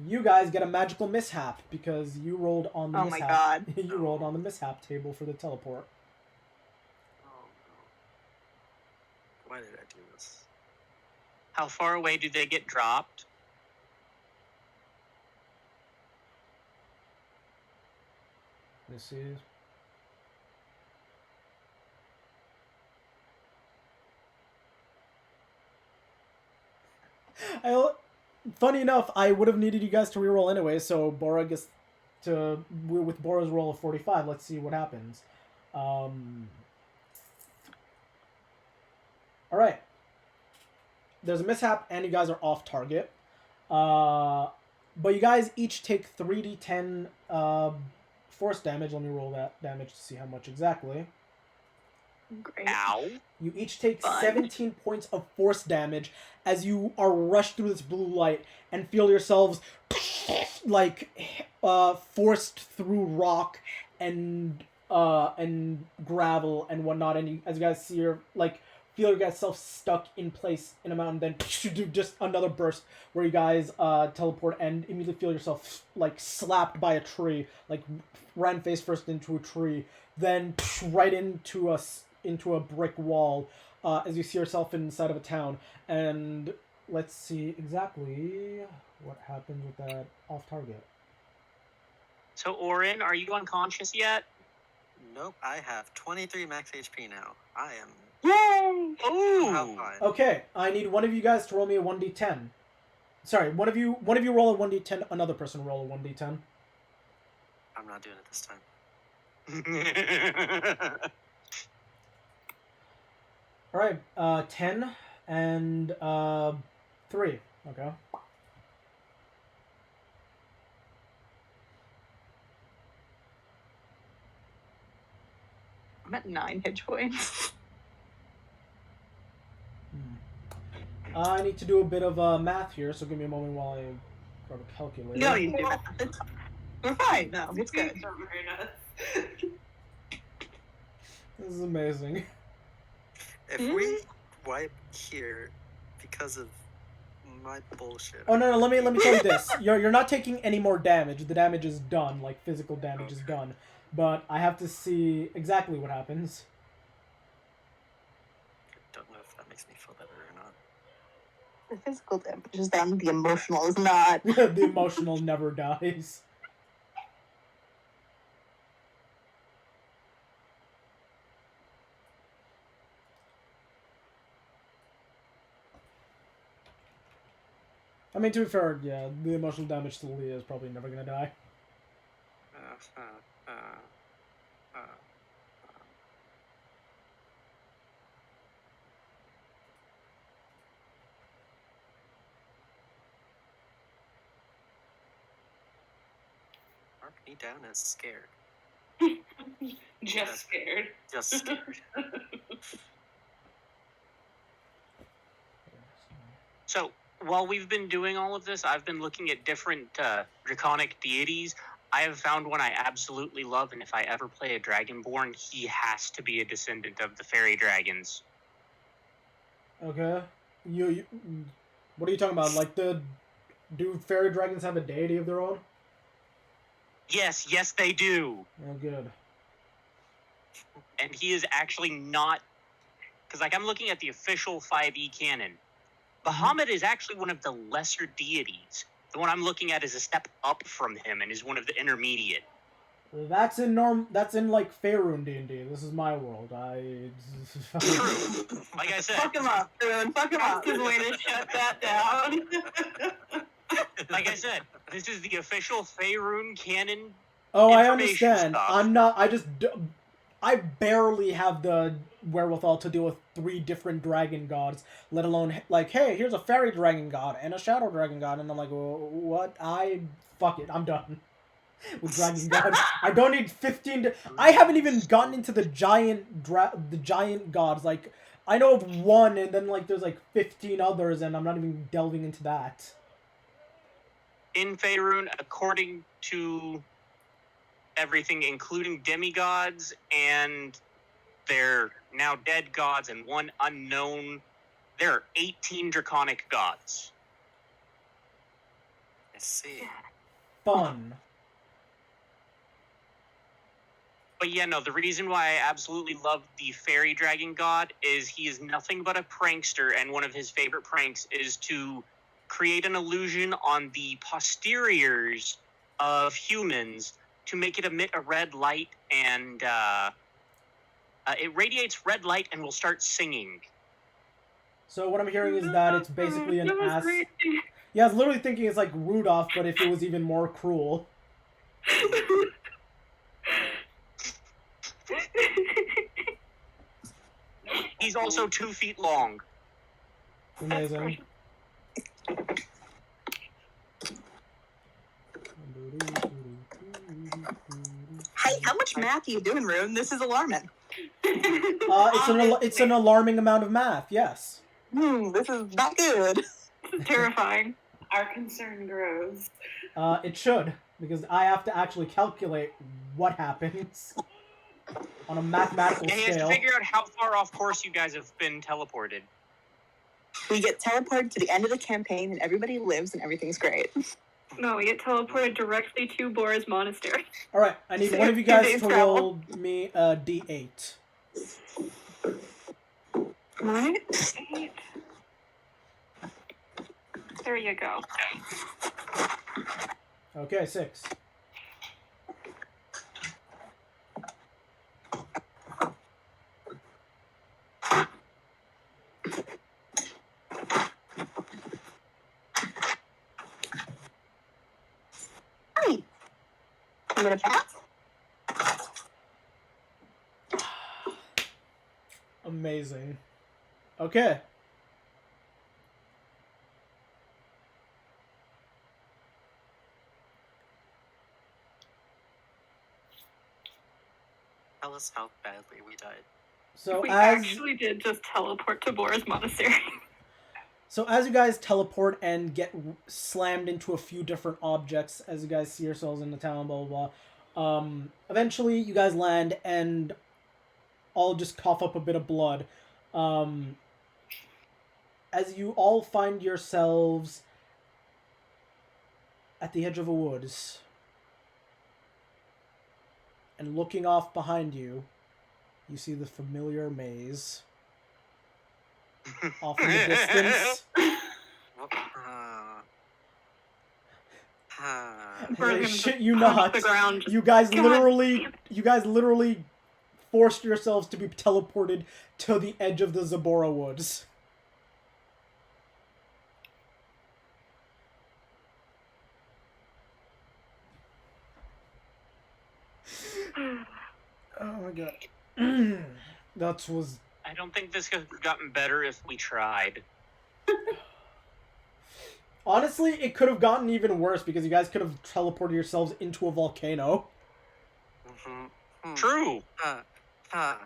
You guys get a magical mishap because you rolled on the mishap. Oh my god. You rolled on the mishap table for the teleport. Oh no. Why did I do this? How far away do they get dropped? This is... Funny enough, I would have needed you guys to reroll anyway, so Bora gets to... With Bora's roll of 45, let's see what happens. Alright. There's a mishap, and you guys are off target. But you guys each take 3d10 force damage. Let me roll that damage to see how much exactly. Great. Ow. You each take Fun. 17 points of force damage as you are rushed through this blue light and feel yourselves like forced through rock and gravel and whatnot, and as you guys see feel yourself stuck in place in a mountain, then do just another burst where you guys teleport and immediately feel yourself like slapped by a tree, like ran face first into a tree, then right into a brick wall as you see yourself inside of a town. And let's see exactly what happens with that off target. So, Orin, are you unconscious yet? Nope, I have 23 max HP now. I am Yay! how Ooh. fine. Okay, I need one of you guys to roll me a 1d10. Sorry, one of you roll a 1d10, another person roll a 1d10. I'm not doing it this time. Alright, 10 and 3. Okay. I'm at 9 hit points. I need to do a bit of math here, so give me a moment while I grab a calculator. No, you do that. We're fine. No, it's good. This is amazing. If we wipe here because of my bullshit. Oh no, let me tell you this. You're not taking any more damage. The damage is done, like physical damage is done. But I have to see exactly what happens. Don't know if that makes me feel better or not. The physical damage is done, the emotional is not. The emotional never dies. I mean, to be fair, yeah, the emotional damage to Leah is probably never gonna die. Mark me down as scared. Just scared. Just scared. So, while we've been doing all of this, I've been looking at different draconic deities. I have found one I absolutely love, and if I ever play a Dragonborn, he has to be a descendant of the fairy dragons. Okay. You what are you talking about? Like do fairy dragons have a deity of their own? Yes, they do. Oh, good. And he is actually not... Because, like, I'm looking at the official 5e canon. Bahamut is actually one of the lesser deities. The one I'm looking at is a step up from him and is one of the intermediate. That's in like Faerun D&D. This is my world. True. Like I said. Fuck him up, Rune. Fuck him up. That's his way to shut that down. Like I said, this is the official Faerun canon. Oh, I information understand. stuff. I'm not. I barely have the wherewithal to deal with 3 different dragon gods, let alone like, hey, here's a fairy dragon god and a shadow dragon god, and I'm like, well, what? Fuck it, I'm done with dragon gods. I don't need 15. I haven't even gotten into the giant gods. Like, I know of one, and then like there's like 15 others, and I'm not even delving into that. In Faerun, according to everything, including demigods and their now dead gods and one unknown, there are 18 draconic gods. I see. Fun. But yeah, no, the reason why I absolutely love the fairy dragon god is he is nothing but a prankster, and one of his favorite pranks is to create an illusion on the posteriors of humans to make it emit a red light, and it radiates red light and will start singing. So what I'm hearing is that it's basically an ass. Yeah, I was literally thinking it's like Rudolph, but if it was even more cruel. He's also 2 feet long. Amazing. Hey, how much math are you doing, Rune? This is alarming. It's an alarming amount of math. Yes. This is not good. Terrifying. Our concern grows. It should, because I have to actually calculate what happens on a mathematical And he has to scale. figure out how far off course you guys have been teleported. We get teleported to the end of the campaign, and everybody lives, and everything's great. No, we get teleported directly to Bora's monastery. All right, I need one of you guys to roll me a d8. Right? 8. There you go. Okay, 6. Hey, you gonna pass? Amazing. Okay. Tell us how badly we died. So We as actually did just teleport to Bora's monastery. So as you guys teleport and get slammed into a few different objects, as you guys see yourselves in the town, blah, blah, blah, Eventually, you guys land and all just cough up a bit of blood. As you all find yourselves at the edge of a woods, and looking off behind you, you see the familiar maze off in the distance. Bergen Shit you punched not. the ground. You guys God literally forced yourselves to be teleported to the edge of the Zabora woods. Oh my god. That was... I don't think this could have gotten better if we tried. Honestly, it could have gotten even worse because you guys could have teleported yourselves into a volcano. True. I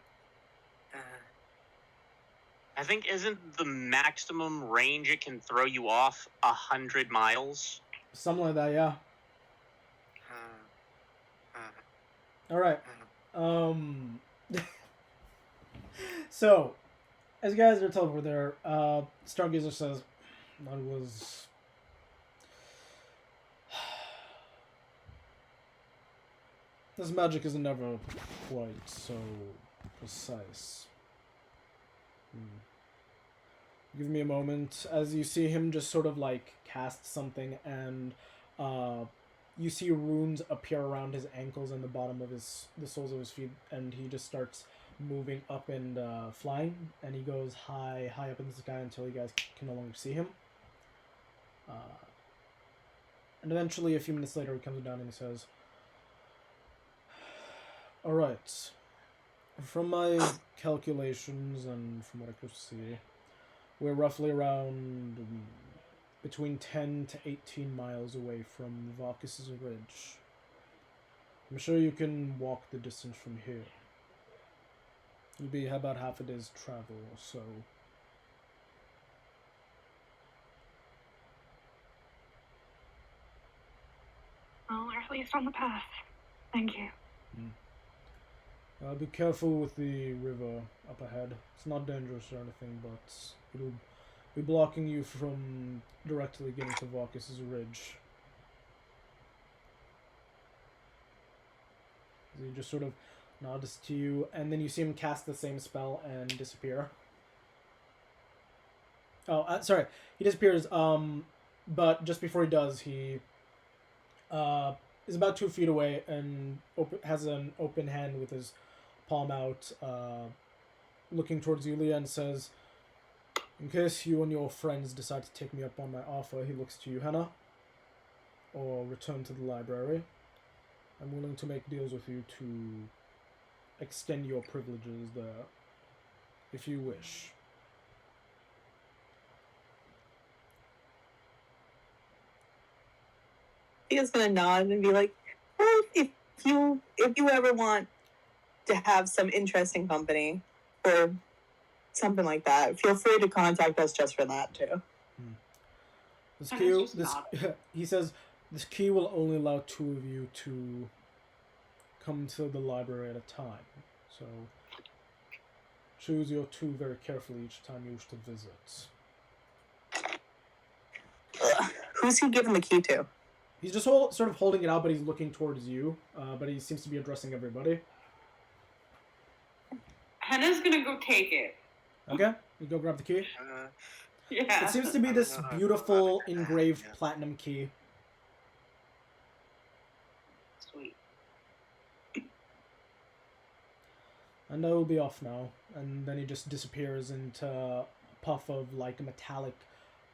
think isn't the maximum range it can throw you off 100 miles? Something like that, yeah. Alright. So, as you guys are teleported there, Stargazer says, that was... This magic is never quite so precise. Give me a moment. As you see him just sort of like cast something, and you see runes appear around his ankles and the bottom of the soles of his feet, and he just starts moving up and flying, and he goes high up in the sky until you guys can no longer see him. And eventually, a few minutes later, he comes down and he says, "Alright, from my calculations and from what I could see, we're roughly around between 10 to 18 miles away from Vaucus's Ridge. I'm sure you can walk the distance from here. It'll be about half a day's travel or so." Well, we're at least on the path. Thank you. Be careful with the river up ahead. It's not dangerous or anything, but it'll be blocking you from directly getting to Vaucus's Ridge. He just sort of nods to you, and then you see him cast the same spell and disappear. Oh, sorry. He disappears, but just before he does, he is about 2 feet away and has an open hand with his palm out, looking towards Yulia, and says, "In case you and your friends decide to take me up on my offer," he looks to you, "Hannah, or return to the library, I'm willing to make deals with you to extend your privileges there, if you wish." He is gonna nod and be like, "Well, if you ever want to have some interesting company or something like that, feel free to contact us just for that too." He says, "This key will only allow 2 of you to come to the library at a time. So choose your 2 very carefully each time you wish to visit." Who's he giving the key to? He's just sort of holding it out, but he's looking towards you. But he seems to be addressing everybody. Hannah's gonna go take it. Okay, you go grab the key. Yeah. It seems to be this beautiful engraved platinum key. Sweet. And I will be off now. And then he just disappears into a puff of like a metallic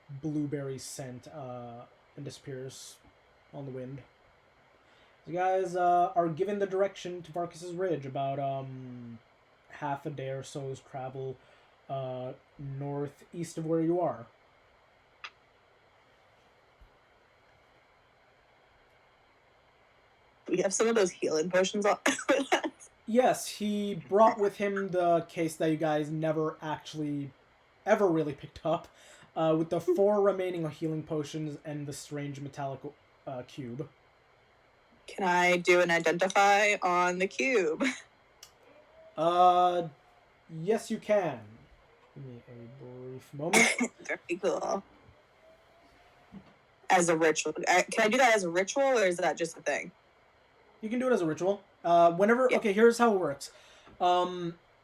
blueberry scent, and disappears on the wind. You guys are given the direction to Vaucus's Ridge, about half a day or so's travel northeast of where you are. Do we have some of those healing potions on? Yes, he brought with him the case that you guys never actually ever really picked up, with the 4 remaining healing potions and the strange metallic cube. Can I do an identify on the cube? Yes, you can. Give me a brief moment. Very cool. As a ritual. Can I do that as a ritual, or is that just a thing? You can do it as a ritual. Whenever. Yeah. Okay, here's how it works.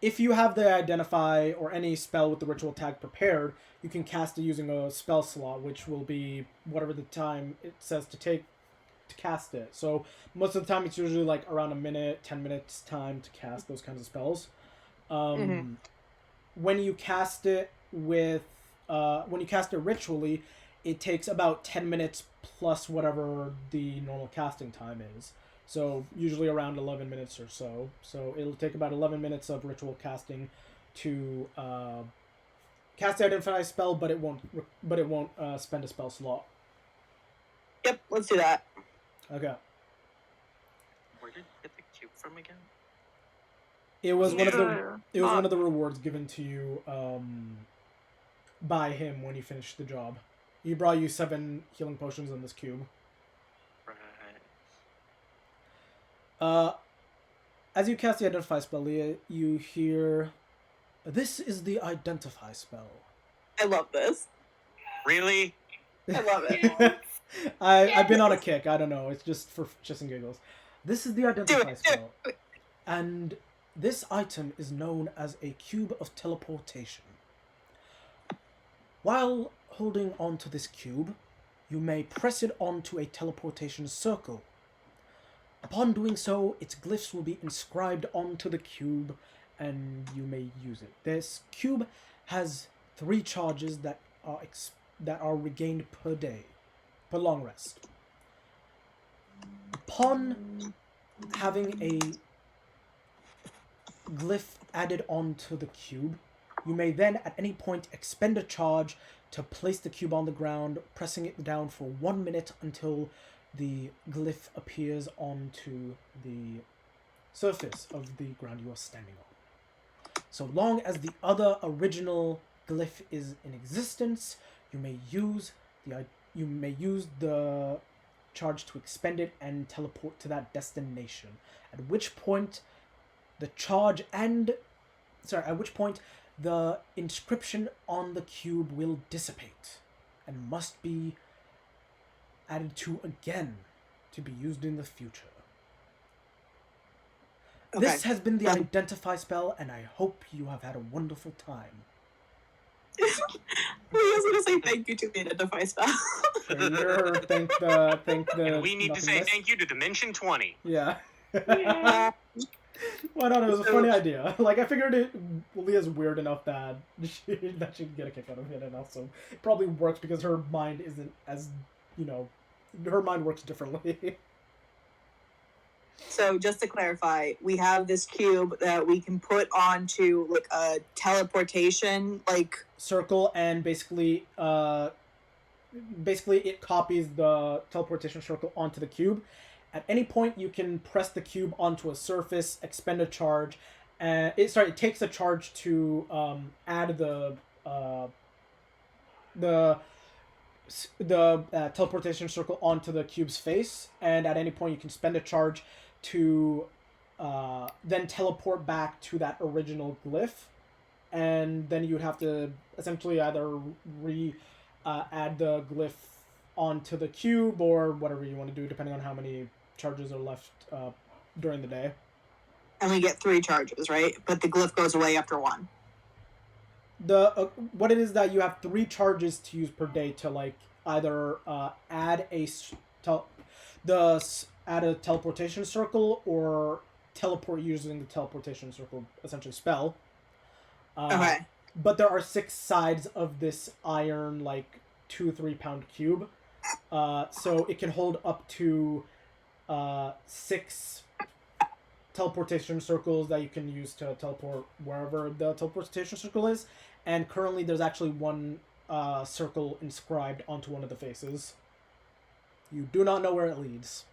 If you have the identify or any spell with the ritual tag prepared, you can cast it using a spell slot, which will be whatever the time it says to take to cast it. So most of the time, it's usually like around a minute, 10 minutes time to cast those kinds of spells. When you cast it ritually, it takes about 10 minutes plus whatever the normal casting time is. So usually around 11 minutes or so. So it'll take about 11 minutes of ritual casting to cast the identify spell, but it won't spend a spell slot. Yep, let's do that. Okay. Where did you get the cube from again? It was one of the Sure. one of the rewards given to you by him when you finished the job. He brought you 7 healing potions in this cube. Right. As you cast the identify spell, Leah, you hear, "This is the identify spell." I love this. Really? I love it. I've been on a kick. I don't know. It's just for shits and giggles. This is the identify spell, and this item is known as a cube of teleportation. While holding onto this cube, you may press it onto a teleportation circle. Upon doing so, its glyphs will be inscribed onto the cube, and you may use it. This cube has 3 charges that are regained per day, per long rest. Upon having a glyph added onto the cube, you may then at any point expend a charge to place the cube on the ground, pressing it down for 1 minute until the glyph appears onto the surface of the ground you are standing on. So long as the other original glyph is in existence, you may use the charge to expend it and teleport to that destination. At which point the inscription on the cube will dissipate and must be added to again to be used in the future. Okay. This has been the identify spell, and I hope you have had a wonderful time. I was gonna say thank you to the identify spell. Sure, thank the And we need to say nothingness. thank you to Dimension 20. Yeah. Yeah. Why not? It was a funny idea. Like, I figured Leah's weird enough that she'd get a kick out of it, and also it probably works because her mind isn't as, her mind works differently. So just to clarify, we have this cube that we can put onto like a teleportation, like Circle, and basically it copies the teleportation circle onto the cube. At any point, you can press the cube onto a surface, expend a charge, and it takes a charge to add the teleportation circle onto the cube's face, and at any point you can spend a charge to then teleport back to that original glyph, and then you'd have to essentially either add the glyph onto the cube or whatever you want to do, depending on how many charges are left during the day. and we get 3 charges, right? But the glyph goes away after 1. What it is that you have 3 charges to use per day to like either add a teleportation circle or teleport using the teleportation circle, essentially spell. Okay. But there are 6 sides of this iron, like 2-3 pound cube, so it can hold up to 6 teleportation circles that you can use to teleport wherever the teleportation circle is. And currently, there's actually 1 circle inscribed onto one of the faces. You do not know where it leads.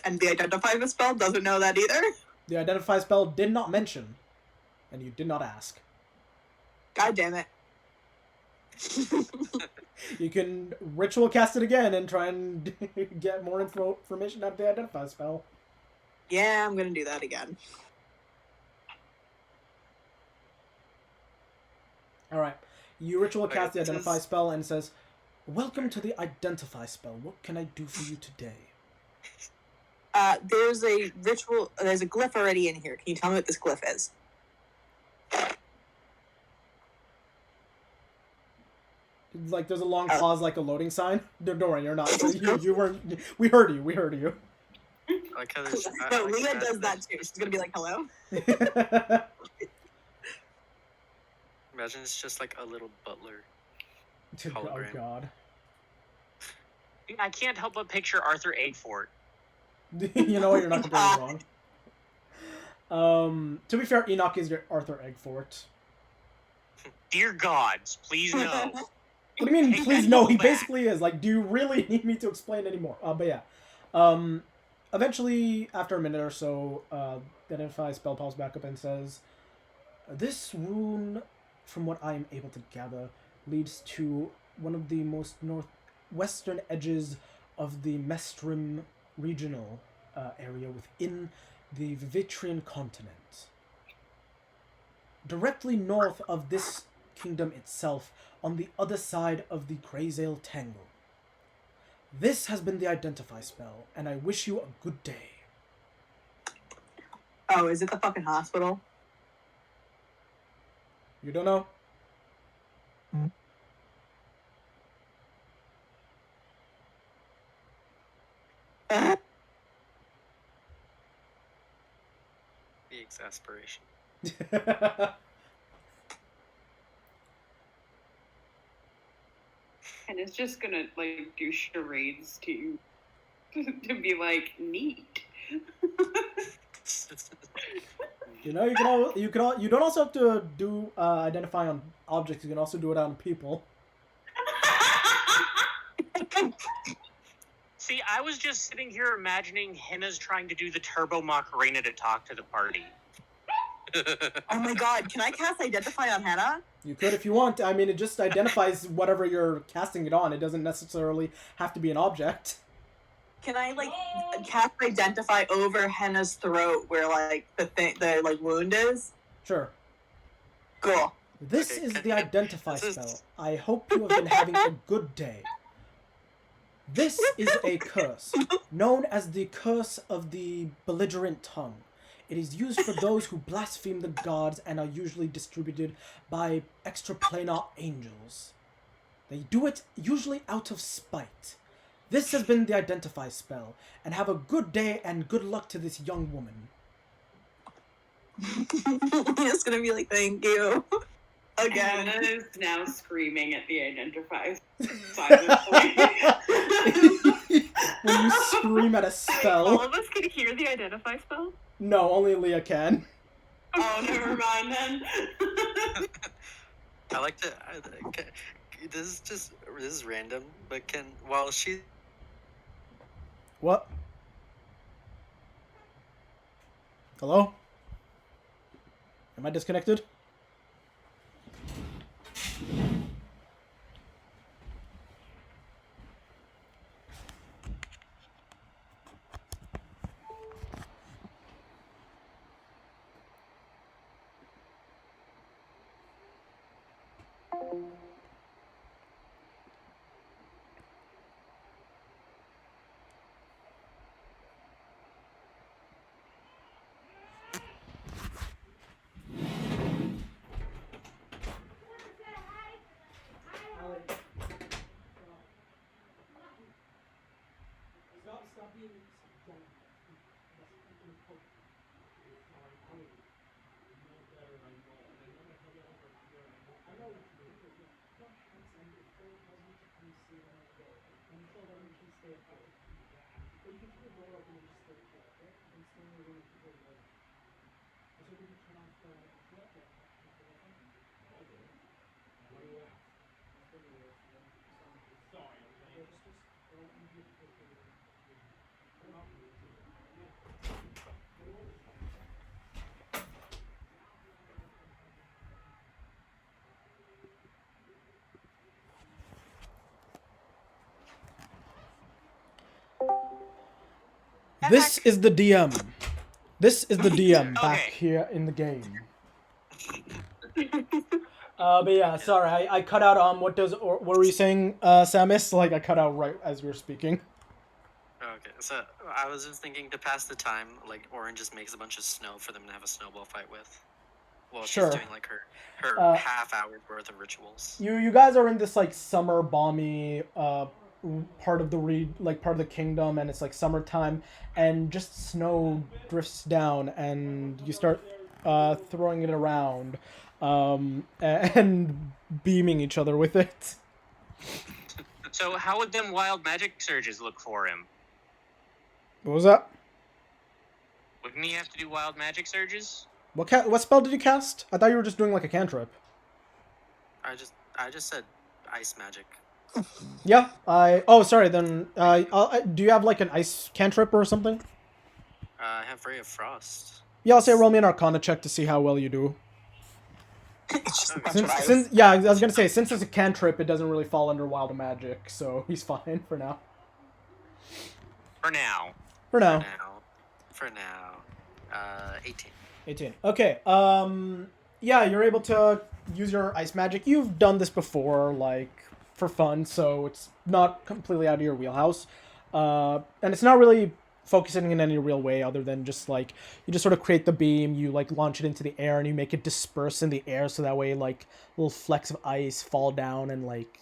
And the identify spell doesn't know that either. The identify spell did not mention, and you did not ask. God damn it. You can ritual cast it again and try and get more information out of the identify spell. Yeah, I'm gonna do that again. Alright. You ritual Okay, cast the this identify is- spell and it says, "Welcome to the identify spell. What can I do for you today?" There's a glyph already in here. Can you tell me what this glyph is? Like, there's a long Oh. pause like a loading sign. Don't worry, you're not. You weren't. We heard you. We heard you. Like how there's, I No, like Leah the does fact that too. She's gonna be like, hello? Imagine it's just like a little butler. Oh, Hologram. God. I can't help but picture Arthur Eggfort. You know what? You're not completely wrong. To be fair, Enoch is your Arthur Eggfort. Dear gods, please no. What do you mean, Take please that no? all He back. basically is. Like, do you really need me to explain anymore? But yeah. Eventually, after a minute or so, the identify spell pops back up and says, "This rune, from what I am able to gather, leads to one of the most northwestern edges of the Mestrim regional area within the Vivitrian continent. Directly north of this kingdom itself, on the other side of the Greyzale Tangle. This has been the identify spell, and I wish you a good day." Oh, is it the fucking hospital? You don't know? The exasperation. And it's just gonna like do charades to to be like neat. You know, you don't also have to do identify on objects. You can also do it on people. See, I was just sitting here imagining Henna's trying to do the Turbo Macarena to talk to the party. Oh my god, can I cast Identify on Hannah? You could if you want. I mean, it just identifies whatever you're casting it on. It doesn't necessarily have to be an object. Can I like cast Identify over Henna's throat where like the like wound is? Sure. Cool. This Okay, is can- the identify this is- spell. I hope you have been having a good day. This is a curse, known as the Curse of the Belligerent Tongue. It is used for those who blaspheme the gods and are usually distributed by extraplanar angels. They do it usually out of spite. This has been the identify spell, and have a good day and good luck to this young woman. It's gonna be like, thank you. Again. Hannah is now screaming at the identify silently. When you scream at a All spell. of us can hear the identify spell? No, only Leah can. Oh, never mind then. I like to. This is random, but while she What? Hello? Am I disconnected? This is the DM. This is the DM back Okay. here in the game. But yeah, sorry, I cut out. What were you saying, Samus? Like I cut out right as we were speaking. Okay, so I was just thinking to pass the time, like Orin just makes a bunch of snow for them to have a snowball fight with. While Sure. she's doing like her half hour worth of rituals. You guys are in this like summer balmy part of the part of the kingdom, and it's like summertime, and just snow drifts down, and you start throwing it around, and beaming each other with it. So how would them wild magic surges look for him? What was that? Wouldn't he have to do wild magic surges? What spell did you cast? I thought you were just doing like a cantrip. I just said ice magic. Yeah, oh, sorry. Then, do you have like an ice cantrip or something? I have Ray of Frost. Yeah, I'll say roll me an Arcana check to see how well you do. It's just a bunch Since- of ice. I was gonna say since it's a cantrip, it doesn't really fall under wild magic, so he's fine for now. For now. For now. For now. 18. 18. Okay. Yeah, you're able to use your ice magic. You've done this before, like for fun, so it's not completely out of your wheelhouse. And it's not really focusing in any real way other than just like you just sort of create the beam, you like launch it into the air, and you make it disperse in the air so that way like little flecks of ice fall down and like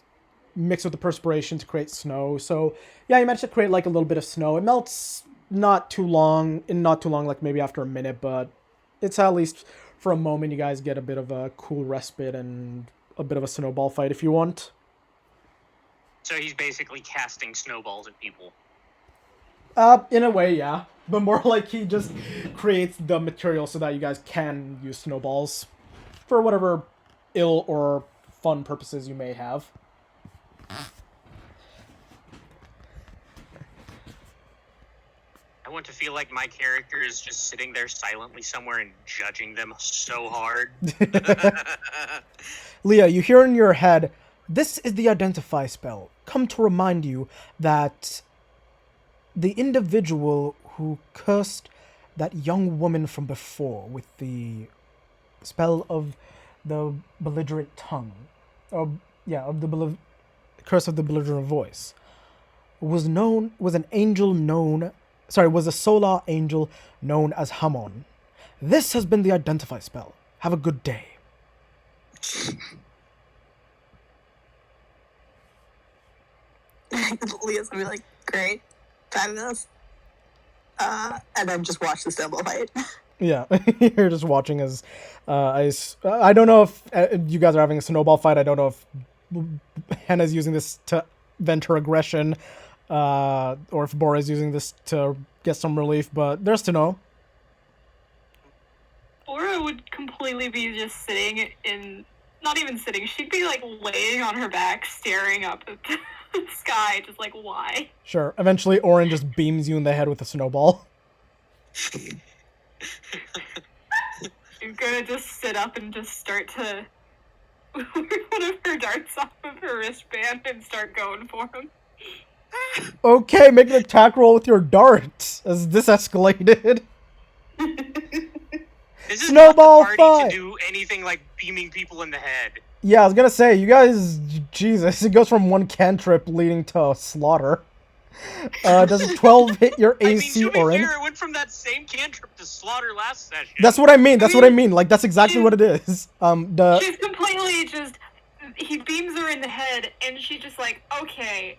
mix with the perspiration to create snow. So yeah, you managed to create like a little bit of snow. It melts not too long, like maybe after a minute, but it's at least for a moment you guys get a bit of a cool respite and a bit of a snowball fight if you want. So he's basically casting snowballs at people. In a way, yeah. But more like he just creates the material so that you guys can use snowballs for whatever ill or fun purposes you may have. I want to feel like my character is just sitting there silently somewhere and judging them so hard. Leah, you hear in your head, this is the identify spell. Come to remind you that the individual who cursed that young woman from before with the spell of the belligerent tongue, of the curse of the belligerent voice, was a solar angel known as Hamon. This has been the identify spell. Have a good day. Leah's gonna be like, great, fabulous. And then just watch the snowball fight. Yeah, you're just watching as I don't know if you guys are having a snowball fight. I don't know if Hannah's using this to vent her aggression, or if Bora's using this to get some relief, but there's to know. Laura would completely be just sitting in, not even sitting, she'd be like laying on her back, staring up at the sky, just like, why? Sure. Eventually, Orin just beams you in the head with a snowball. She's gonna just sit up and just start to one of her darts off of her wristband and start going for him. Okay, make an attack roll with your dart as this escalated. This is Snowball not the party fight. to do anything like beaming people in the head. Yeah, I was gonna say, you guys, Jesus, it goes from one cantrip leading to slaughter. Does 12 hit your AC, I mean, to be Orin? fair, it went from that same cantrip to slaughter last session. That's what I mean. Like, that's exactly what it is. She's completely just, he beams her in the head and she's just like, okay,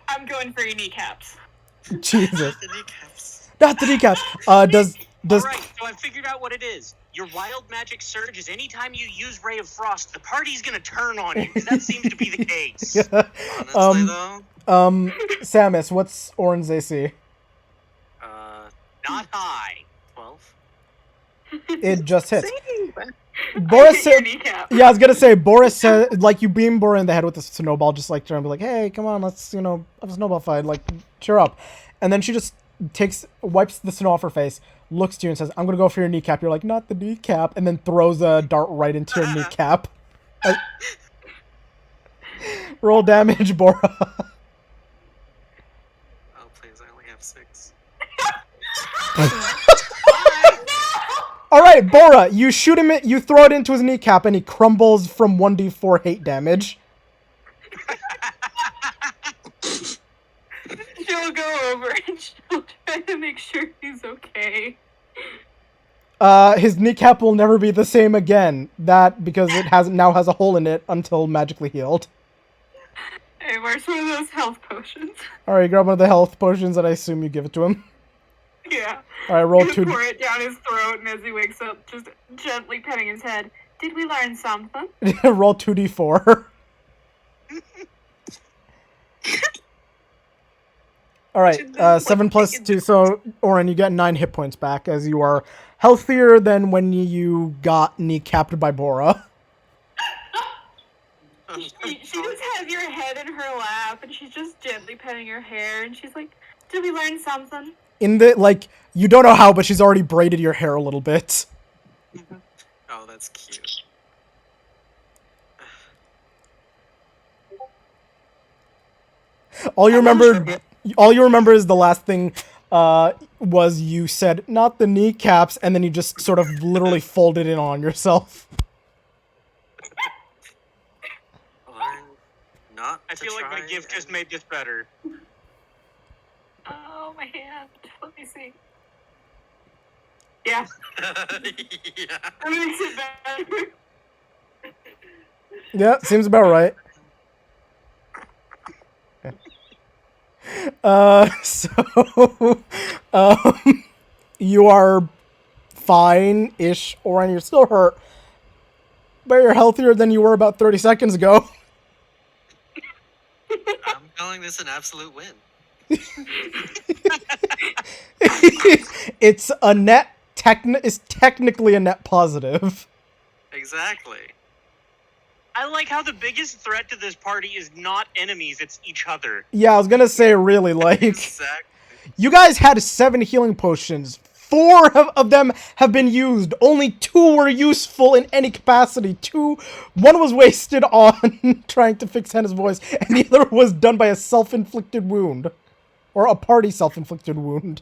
I'm going for your kneecaps. Jesus. The kneecaps. Not the kneecaps. Does Alright, so I figured out what it is. Your wild magic surge is anytime you use Ray of Frost, the party's gonna turn on you, because that seems to be the case. Honestly, though, Samus, what's Orin's AC? Not high. 12. It just hits. See? Boris I hit your said, kneecap. yeah, I was gonna say, Boris said, like, you beam Bora in the head with a snowball, just like trying to be like, hey, come on, let's, have a snowball fight, like, cheer up. And then she just wipes the snow off her face, looks to you and says, I'm gonna go for your kneecap. You're like, not the kneecap, and then throws a dart right into your kneecap. Roll damage, Bora. Oh, please, I only have 6. All right, Bora, you shoot him. You throw it into his kneecap, and he crumbles from 1d4 hate damage. She'll go over and she'll try to make sure he's okay. His kneecap will never be the same again. That because it now has a hole in it until magically healed. Hey, where's one of those health potions? All right, grab one of the health potions, and I assume you give it to him. Yeah. All right, roll You 2. pour it down his throat, and as he wakes up, just gently petting his head. Did we learn something? Roll 2d4. All right, 7 plus 2. So, Oren, you get 9 hit points back as you are healthier than when you got kneecapped by Bora. She just has your head in her lap, and she's just gently petting your hair, and she's like, did we learn something? You don't know how, but she's already braided your hair a little bit. Oh, that's cute. All you remember is the last thing was you said, not the kneecaps, and then you just sort of literally folded it on yourself. Learn not I to feel like my try gift just and- made this better. Oh, my hand. Let me see. Yeah, Yeah. that makes it better. Yeah, seems about right. So, you are fine-ish, or you're still hurt, but you're healthier than you were about 30 seconds ago. I'm calling this an absolute win. It's technically a net positive. Exactly. I like how the biggest threat to this party is not enemies, it's each other. Yeah, I was gonna say, really, like, Exactly. you guys had 7 healing potions. 4 of them have been used. Only 2 were useful in any capacity. 1 was wasted on trying to fix Hannah's voice, and the other was done by a self-inflicted wound. Or a party self-inflicted wound.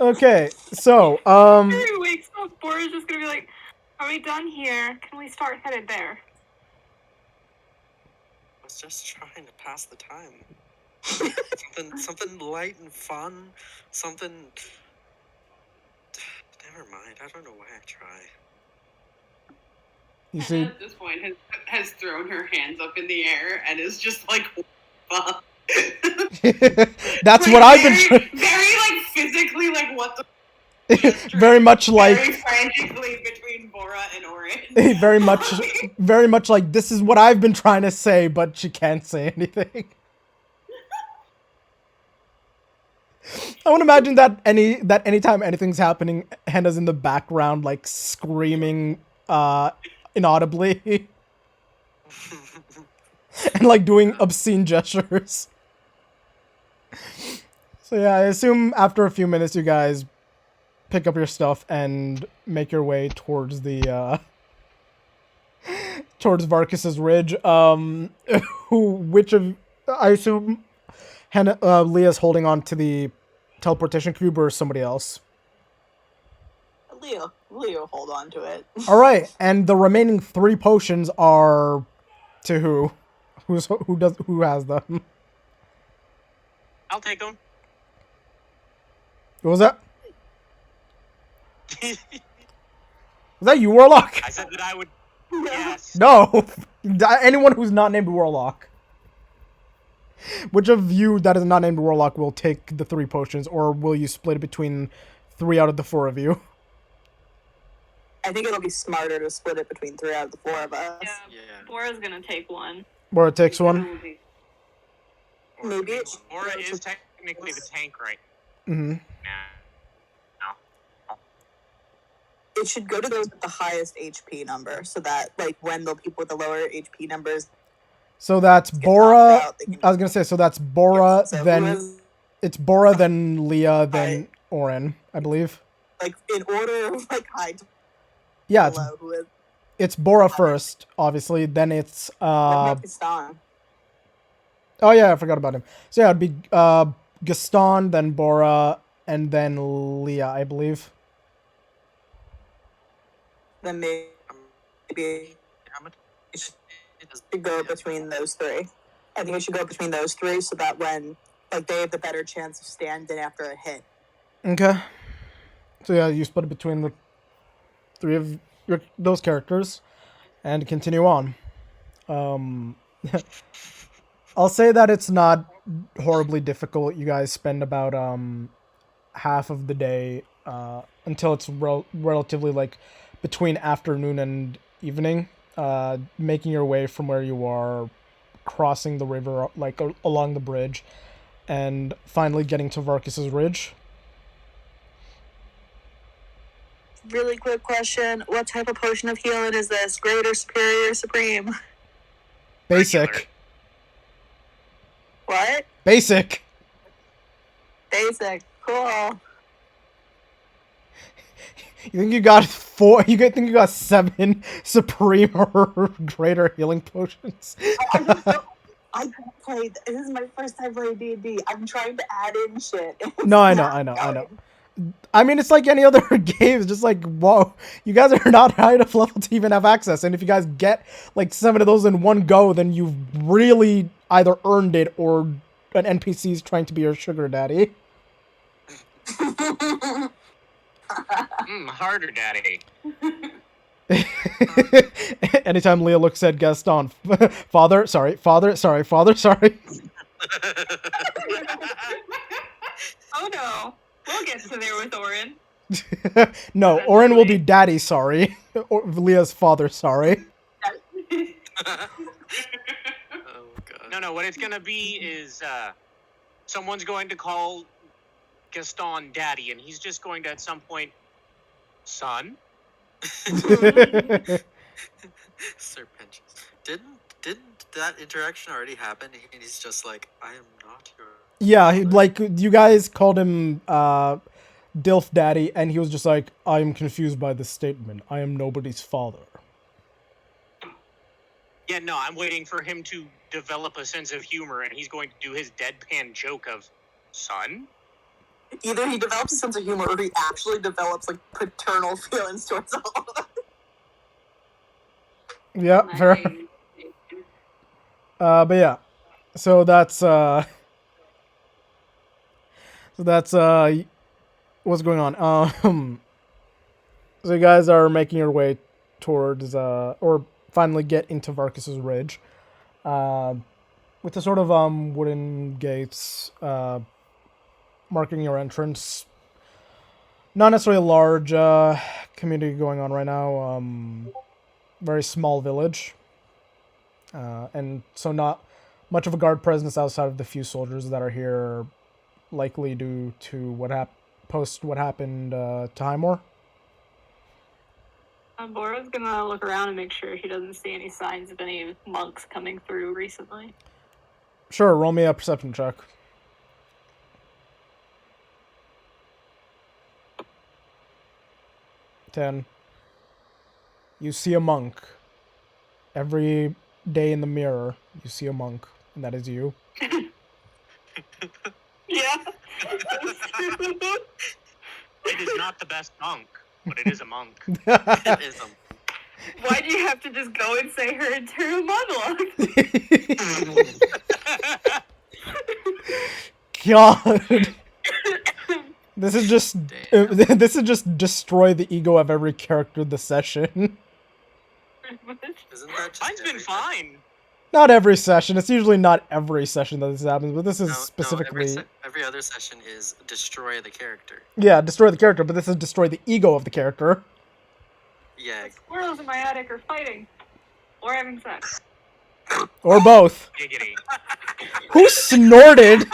Okay, so, After he wakes up, Bora's just gonna be like, are we done here? Can we start headed there? I was just trying to pass the time. something light and fun. Something. Never mind. I don't know why I try. you Hannah see, at this point has thrown her hands up in the air and is just like, fuck. that's Like, what I've been very, very like physically like what the very much like, very frantically between Bora and Orin. very much like, this is what I've been trying to say, but she can't say anything. I would imagine that anytime anything's happening, Henna's in the background, like, screaming, inaudibly, and, like, doing obscene gestures. So yeah, I assume after a few minutes you guys pick up your stuff and make your way towards the, towards Varkus's Ridge. I assume Leah's holding on to the teleportation cube, or somebody else? Leo, hold on to it. Alright, and the remaining 3 potions are to who? Who has them? I'll take them. What was that? Was that you, Warlock? I said that I would. Yes. No! Anyone who's not named Warlock. Which of you that is not named Warlock will take the 3 potions, or will you split it between 3 out of the 4 of you? I think it'll be smarter to split it between 3 out of the 4 of us. Yeah, Yeah. Bora's gonna take one. Bora takes one. Maybe it should- Aura is technically the tank right Mm-hmm. now. It should go to those with the highest HP number, so that, like, when the people with the lower HP numbers So that's get Bora. knocked out, they can- I was gonna say, so that's Bora, So who then has- it's Bora, then Leah, then Orin, I believe. like, in order of, like, high to Yeah, low, who is it's Bora first, obviously. Then it's Gaston. oh yeah, I forgot about him. So yeah, it'd be Gaston, then Bora, and then Leah, I believe. Then maybe How much? it should go between those three. I think it should go between those three so that when like they have the better chance of standing after a hit. Okay. So yeah, you split it between the three of those characters, and continue on. I'll say that it's not horribly difficult. You guys spend about half of the day until it's relatively like between afternoon and evening, making your way from where you are, crossing the river like along the bridge, and finally getting to Varkus's Ridge. Really quick question: what type of potion of healing is this? Greater, superior, supreme? Basic. Regular. What? Basic. Basic. Cool. You think you got 4? You think you got 7 supreme or greater healing potions? I played. This is my first time playing D&D. I'm trying to add in shit. No, I know. I mean, it's like any other game. It's just like, whoa, you guys are not high enough level to even have access. And if you guys get like 7 of those in one go, then you've really either earned it or an NPC is trying to be your sugar daddy. Harder, daddy. Anytime Leah looks at Gaston, father, sorry. Oh no. We'll get to there with Orin. No, Orin will be daddy, sorry. Or Leah's father, sorry. Oh god. No, what it's gonna be is someone's going to call Gaston daddy, and he's just going to at some point, son. Serpentious. Didn't that interaction already happen? And he's just like, I am not your. Yeah, like, you guys called him, Dilf Daddy, and he was just like, I am confused by this statement. I am nobody's father. Yeah, no, I'm waiting for him to develop a sense of humor, and he's going to do his deadpan joke of, son? Either he develops a sense of humor or he actually develops like paternal feelings towards all of us. Yeah, fair. But yeah. So that's what's going on. So you guys are making your way towards or finally get into Varkus's Ridge. With the sort of wooden gates marking your entrance. Not necessarily a large community going on right now. Very small village. And so not much of a guard presence outside of the few soldiers that are here, likely due to what happened to Highmore. Bora's gonna look around and make sure he doesn't see any signs of any monks coming through recently. Sure, roll me a perception check. 10. You see a monk. Every day in the mirror, you see a monk, and that is you. Yeah. It is not the best monk, but it is a monk. It is a. Why do you have to just go and say her internal monologue? God. This is just destroy the ego of every character this session. Isn't that just Mine's been fine. Not every session. It's usually not every session that this happens, but this is No, specifically. every other session is destroy the character. Yeah, destroy the character, but this is destroy the ego of the character. Yeah. Squirrels in my attic are fighting. Or having sex. Or both. Giggity. Who snorted?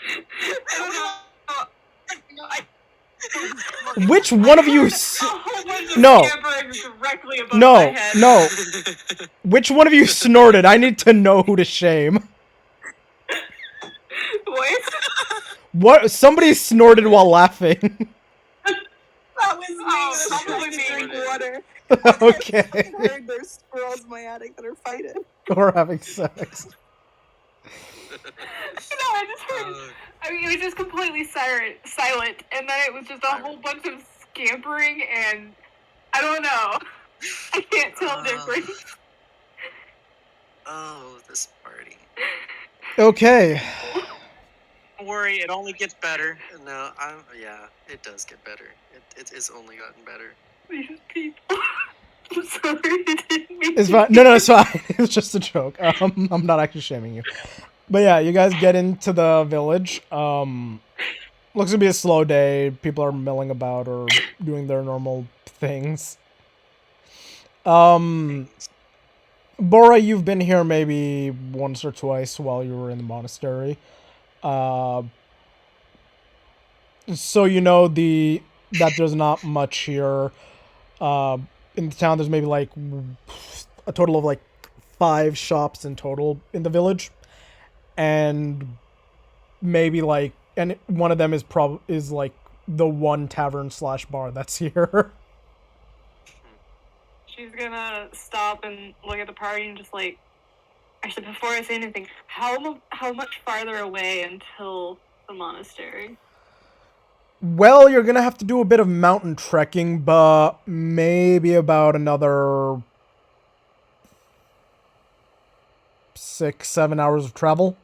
I don't know. Which one of you? A whole bunch of No. scampering directly above my head. No. Which one of you snorted? I need to know who to shame. What? What? Somebody snorted while laughing. That was me. Oh, I'm probably trying to me. drink water. Okay. I heard there's squirrels in my attic that are fighting. Or having sex. I just heard. I mean, it was just completely silent, and then it was just a whole bunch of scampering, and I don't know. I can't tell the difference. Oh, this party. Okay. Don't worry, it only gets better. No, yeah, it does get better. It's only gotten better. These people. I'm sorry, I didn't mean It's to fine. No, it's fine. It was just a joke. I'm not actually shaming you. But yeah, you guys get into the village. Looks to be a slow day. People are milling about or doing their normal things. Bora, you've been here maybe once or twice while you were in the monastery. So you know that there's not much here. In the town, there's maybe like a total of like 5 shops in total in the village, and maybe like, and one of them is like the one tavern / bar that's here. She's gonna stop and look at the party and just like, actually, before I say anything, how much farther away until the monastery? Well, you're gonna have to do a bit of mountain trekking, but maybe about another 6-7 hours of travel.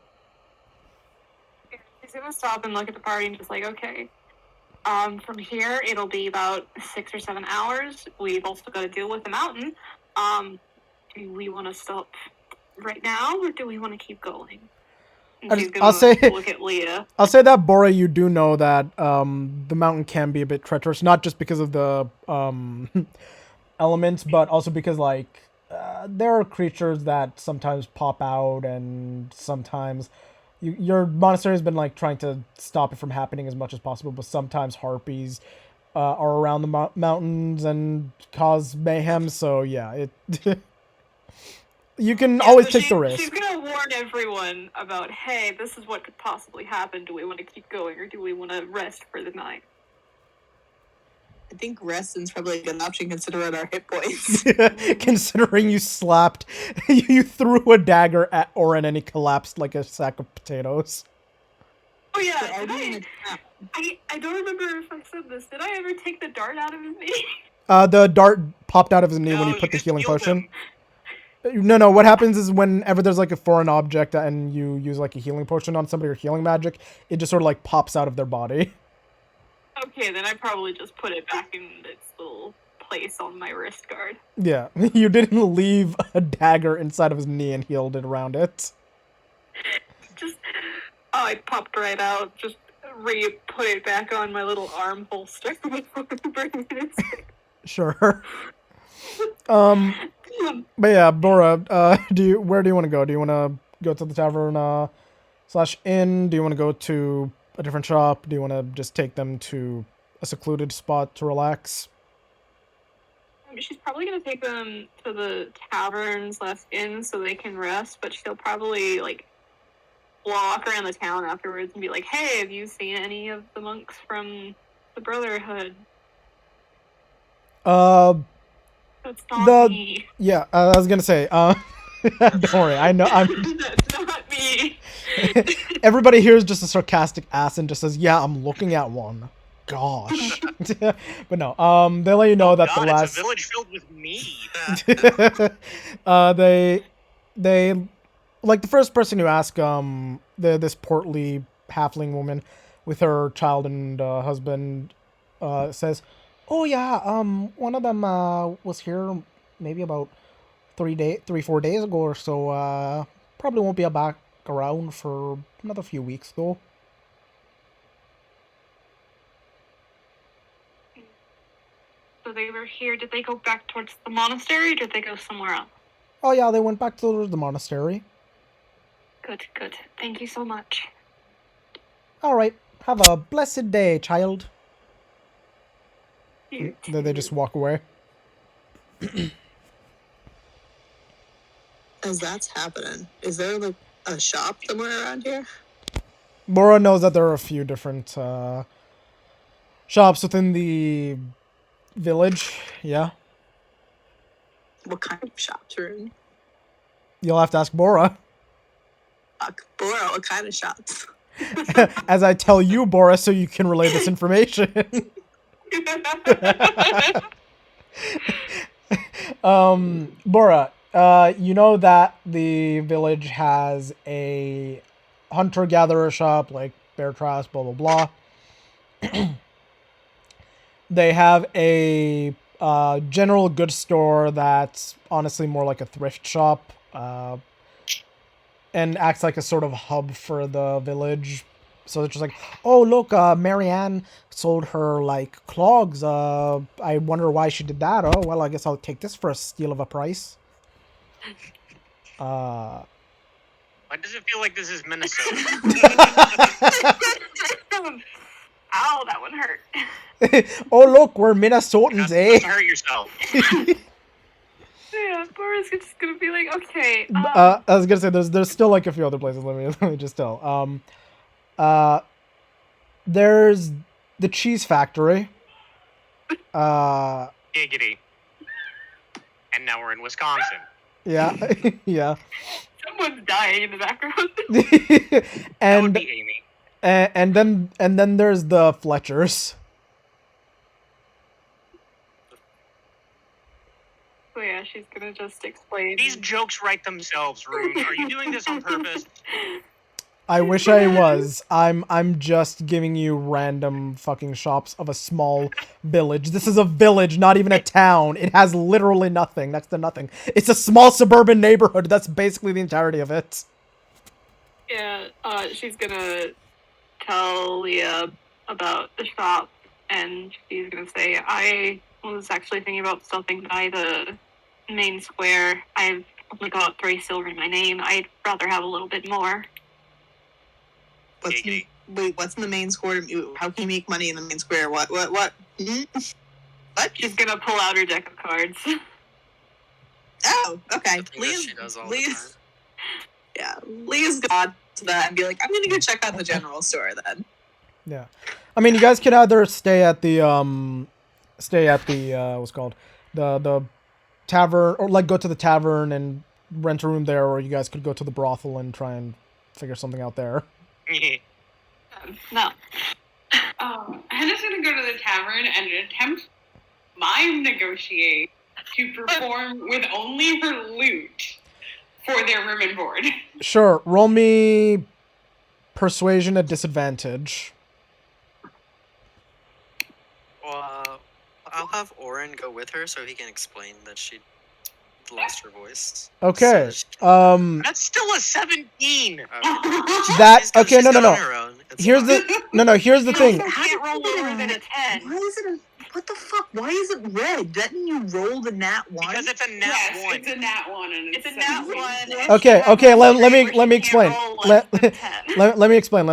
She's gonna stop and look at the party and just like, okay, from here it'll be about 6 or 7 hours. We've also got to deal with the mountain. Do we want to stop right now, or do we want to keep going? I'll say look at Leah. I'll say that, Bora, you do know that the mountain can be a bit treacherous, not just because of the elements, but also because like there are creatures that sometimes pop out, and sometimes your monastery has been like trying to stop it from happening as much as possible, but sometimes harpies are around the mountains and cause mayhem. So yeah, it you can always take the risk. She's gonna warn everyone about, hey, this is what could possibly happen. Do we want to keep going, or do we want to rest for the night? I think resting's probably a good option considering our hit points. Considering you you threw a dagger at Orin and he collapsed like a sack of potatoes. Oh yeah, I don't remember if I said this. Did I ever take the dart out of his knee? The dart popped out of his knee when you put the healing potion. No, what happens is whenever there's like a foreign object and you use like a healing potion on somebody or healing magic, it just sort of like pops out of their body. Okay, then I probably just put it back in its little place on my wrist guard. Yeah, you didn't leave a dagger inside of his knee and healed it around it. I popped right out, just put it back on my little arm holster before bringing it in. Sure. But yeah, Bora, where do you want to go? Do you want to go to the tavern / inn? Do you want to go to a different shop? Do you want to just take them to a secluded spot to relax? She's probably going to take them to the tavern / inn so they can rest, but she'll probably like walk around the town afterwards and be like, hey, have you seen any of the monks from the Brotherhood? That's not me. Yeah, I was gonna say, don't worry, I know, That's not me. Everybody here is just a sarcastic ass and just says, yeah, I'm looking at one. Gosh. But no, they let you know that the last... It's a village filled with mead. They, like the first person you ask, this portly halfling woman with her child and husband, says, oh yeah, one of them was here maybe about 4 days ago or so. Probably won't be back around for another few weeks though. So they were here. Did they go back towards the monastery, or did they go somewhere else? Oh yeah, they went back to the monastery. Good. Thank you so much. All right, have a blessed day, child. Then they just walk away. As that's happening, is there like a shop somewhere around here? Bora knows that there are a few different shops within the village. Yeah. What kind of shops are in? You'll have to ask Bora. Fuck. Bora, what kind of shots? As I tell you, Boris, so you can relay this information. Bora, you know that the village has a hunter-gatherer shop, like bear traps, blah, blah, blah. They have a general goods store that's honestly more like a thrift shop, and acts like a sort of hub for the village. So it's just like, oh, look, Marianne sold her, like, clogs. I wonder why she did that. Oh, well, I guess I'll take this for a steal of a price. Why does it feel like this is Minnesota? Ow, that one hurt. Oh, look, we're Minnesotans, You're not supposed eh? to hurt yourself. Yeah, Boris is just gonna be like, okay. I was gonna say, there's still, like, a few other places. Let me just tell. There's the cheese factory. Giggity. And now we're in Wisconsin. Yeah, yeah. Someone's dying in the background. That would and be Amy. and then there's the Fletchers. So yeah, she's gonna just explain. These jokes write themselves, Rune. Are you doing this on purpose? I wish I was. I'm just giving you random fucking shops of a small village. This is a village, not even a town. It has literally nothing, next to nothing. It's a small suburban neighborhood. That's basically the entirety of it. Yeah, she's gonna tell Leah about the shop, and she's gonna say, I was actually thinking about stopping by the main square. I've only got 3 silver in my name. I'd rather have a little bit more. What's in the main square? How can you make money in the main square? What? Hmm? What? She's gonna pull out her deck of cards. Oh, okay. The thing that she does all the Leah's, yeah, Leah's gone to that and be like, I'm gonna go check out the general store then. Yeah. I mean, you guys could either stay at the what's it called? The tavern, or like go to the tavern and rent a room there, or you guys could go to the brothel and try and figure something out there. No. Hannah's gonna go to the tavern and attempt mime negotiate to perform with only her loot for their room and board. Sure, roll me persuasion at disadvantage. Well, I'll have Oren go with her so he can explain that she lost her voice. Okay. So That's still a 17. That she's okay, she's no. good on her own. It's Here's fine. here's the thing. You can't roll lower than a 10. Why is it what the fuck? Why is it red? Doesn't you roll the nat 1? Because it's a nat Yes, 1. it's a nat 1 and It's a nat 1. Okay, let me explain. Let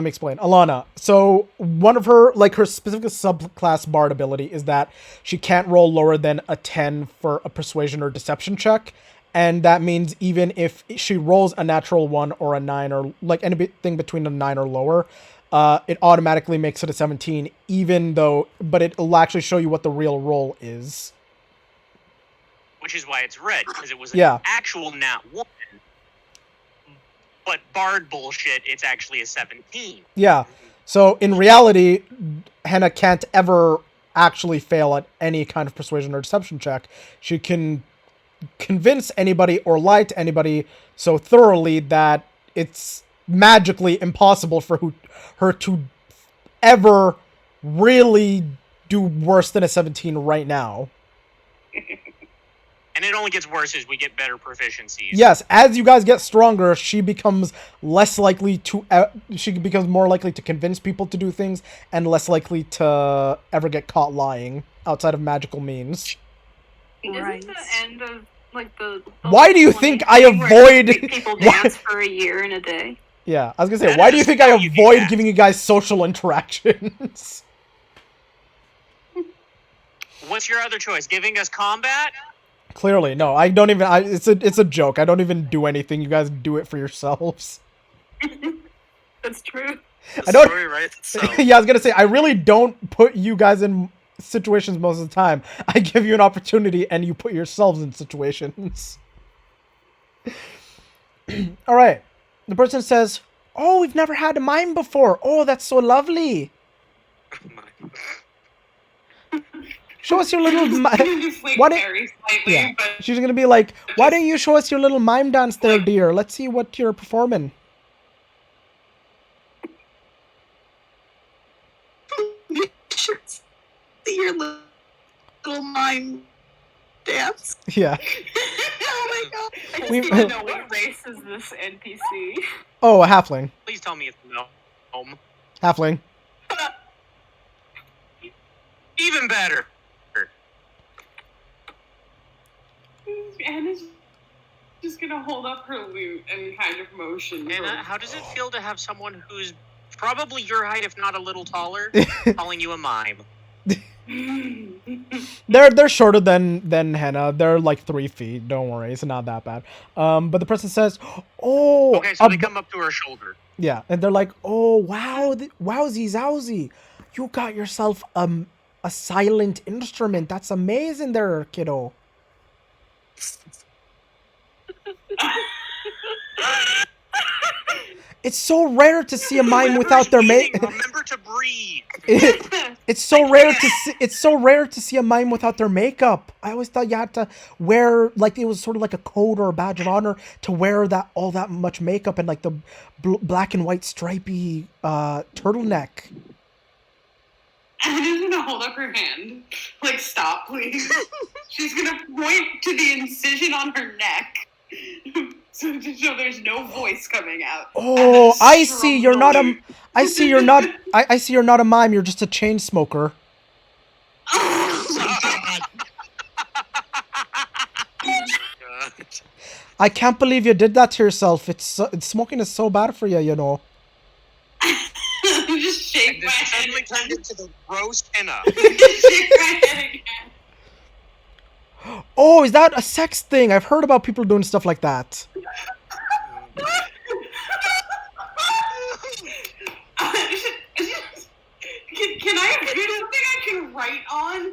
me explain. Alana. So one of her her specific subclass bard ability is that she can't roll lower than a 10 for a persuasion or deception check. And that means even if she rolls a natural 1 or a 9 or like anything between a 9 or lower, it automatically makes it a 17, but it'll actually show you what the real roll is. Which is why it's red, because it was an actual nat 1. But bard bullshit, it's actually a 17. Yeah. So in reality, Hannah can't ever actually fail at any kind of persuasion or deception check. She can convince anybody or lie to anybody so thoroughly that it's magically impossible for her to ever really do worse than a 17 right now. And it only gets worse as we get better proficiencies. Yes, as you guys get stronger, she becomes less likely to she becomes more likely to convince people to do things and less likely to ever get caught lying outside of magical means. Isn't the end of the Why do you think I avoid people dance for a year and a day? Yeah, I was gonna say, That why is do you think how I you get avoid that. giving you guys social interactions? What's your other choice? Giving us combat? Clearly, no. I don't even. It's a joke. I don't even do anything. You guys do it for yourselves. That's true. The I don't- story writes itself. Yeah, I was gonna say I really don't put you guys in situations most of the time. I give you an opportunity, and you put yourselves in situations. All right. The person says, "Oh, we've never had a mime before. Oh, that's so lovely. Show us your little Just like What it- very slightly, yeah." but She's gonna be like, "Why don't you show us your little mime dance there, dear? Let's see what you're performing." You should see your little mime dance. Yeah. Oh my god. I just We- need to know what race is this NPC. Oh, a halfling. Please tell me it's no home. Halfling. Even better. Anna's just gonna hold up her lute and kind of motion. Anna, how does it feel to have someone who's probably your height, if not a little taller, calling you a mime? They're shorter than Hannah. They're like 3 feet. Don't worry, it's not that bad. But the person says, "Oh, Okay, so they come up to her shoulder. yeah," and they're like, "Oh, wow, wowzy zowzy, you got yourself a silent instrument. That's amazing, there, kiddo." It's so rare to see a mime without their eating, make. Remember to breathe. It's so rare to see. It's so rare to see a mime without their makeup. I always thought you had to wear, like, it was sort of like a code or a badge of honor to wear all that much makeup and like the black and white stripy turtleneck. Anna's gonna hold up her hand. Like, stop, please. She's gonna point to the incision on her neck. So to show there's no voice coming out. Oh, I see. You're not a. I see you're not. I see you're not a mime. You're just a chain smoker. I can't believe you did that to yourself. It's smoking is so bad for you, you know. Just shake And my this head suddenly again. turned into the roast henna. Just shake my head again. Oh, is that a sex thing? I've heard about people doing stuff like that. Can I do something I can write on?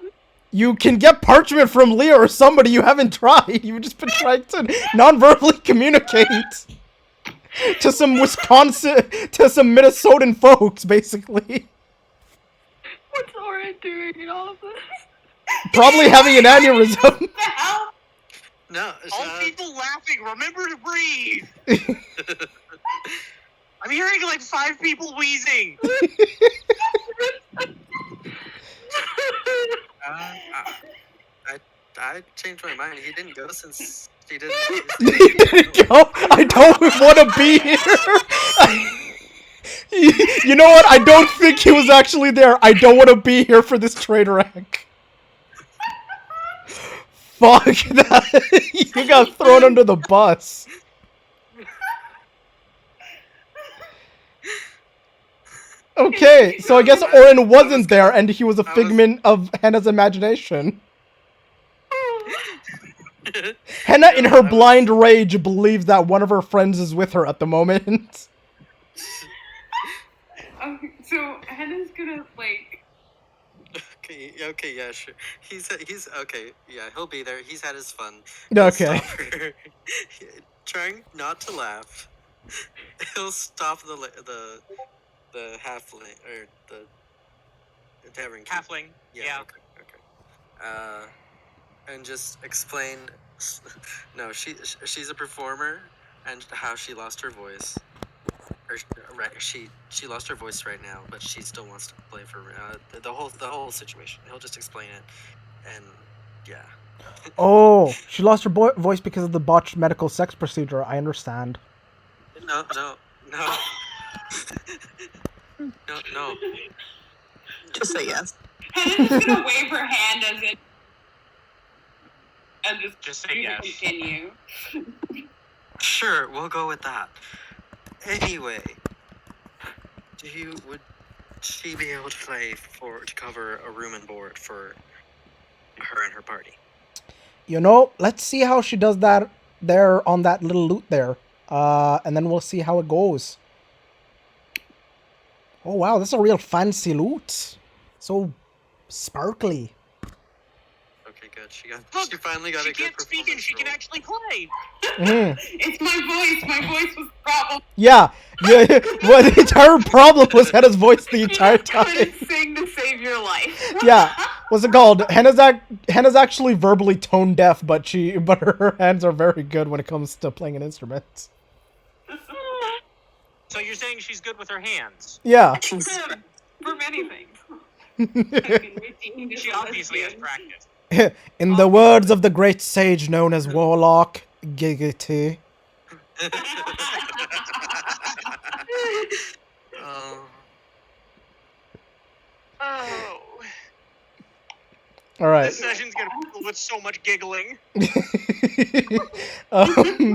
You can get parchment from Leah or somebody. You haven't tried. You've just been trying to non-verbally communicate to some Minnesotan folks, basically. What's Orin doing in all of this? Probably having an aneurysm. What the hell? No, All people laughing, remember to breathe. I'm hearing like 5 people wheezing. I changed my mind. He didn't go since he didn't. You didn't go. I don't want to be here. You know what? I don't think he was actually there. I don't want to be here for this train wreck. Fuck that. You got thrown under the bus. Okay, so I guess Orin wasn't there and he was a figment of Hannah's imagination. Hannah, in her blind rage, believes that one of her friends is with her at the moment. So Hannah's gonna like. Okay, yeah, sure. He's okay. Yeah, he'll be there. He's had his fun. Okay. Stop her. Trying not to laugh. He'll stop the halfling or the tavern keep. Halfling. Yeah. Okay. And just explain. No, she's a performer, and how she lost her voice. Or right, she lost her voice right now, but she still wants to play for the whole situation. He'll just explain it, and yeah. Oh, she lost her voice because of the botched medical sex procedure. I understand. No. No. Just say yes. Hannah's just gonna wave her hand as it. And Just say yes. Continue. Sure, we'll go with that. Anyway, would she be able to pay to cover a room and board for her and her party? You know, let's see how she does that there on that little loot there. And then we'll see how it goes. Oh wow, this is a real fancy loot. So sparkly. Okay, good. good. She Look, finally got she a good can't speak and performance she can role. actually play. Mhm. It's my voice. My voice was the problem. Yeah. Well, the entire problem was Henna's voice the entire time. Couldn't sing to save your life. Yeah. What's it called? Henna's actually verbally tone deaf, but her hands are very good when it comes to playing an instrument. So you're saying she's good with her hands? Yeah. Jesus. For many things. She obviously has practice. In the words of the great sage known as Warlock, Giggity. Oh, Oh, All right. this session's gonna be filled with so much giggling.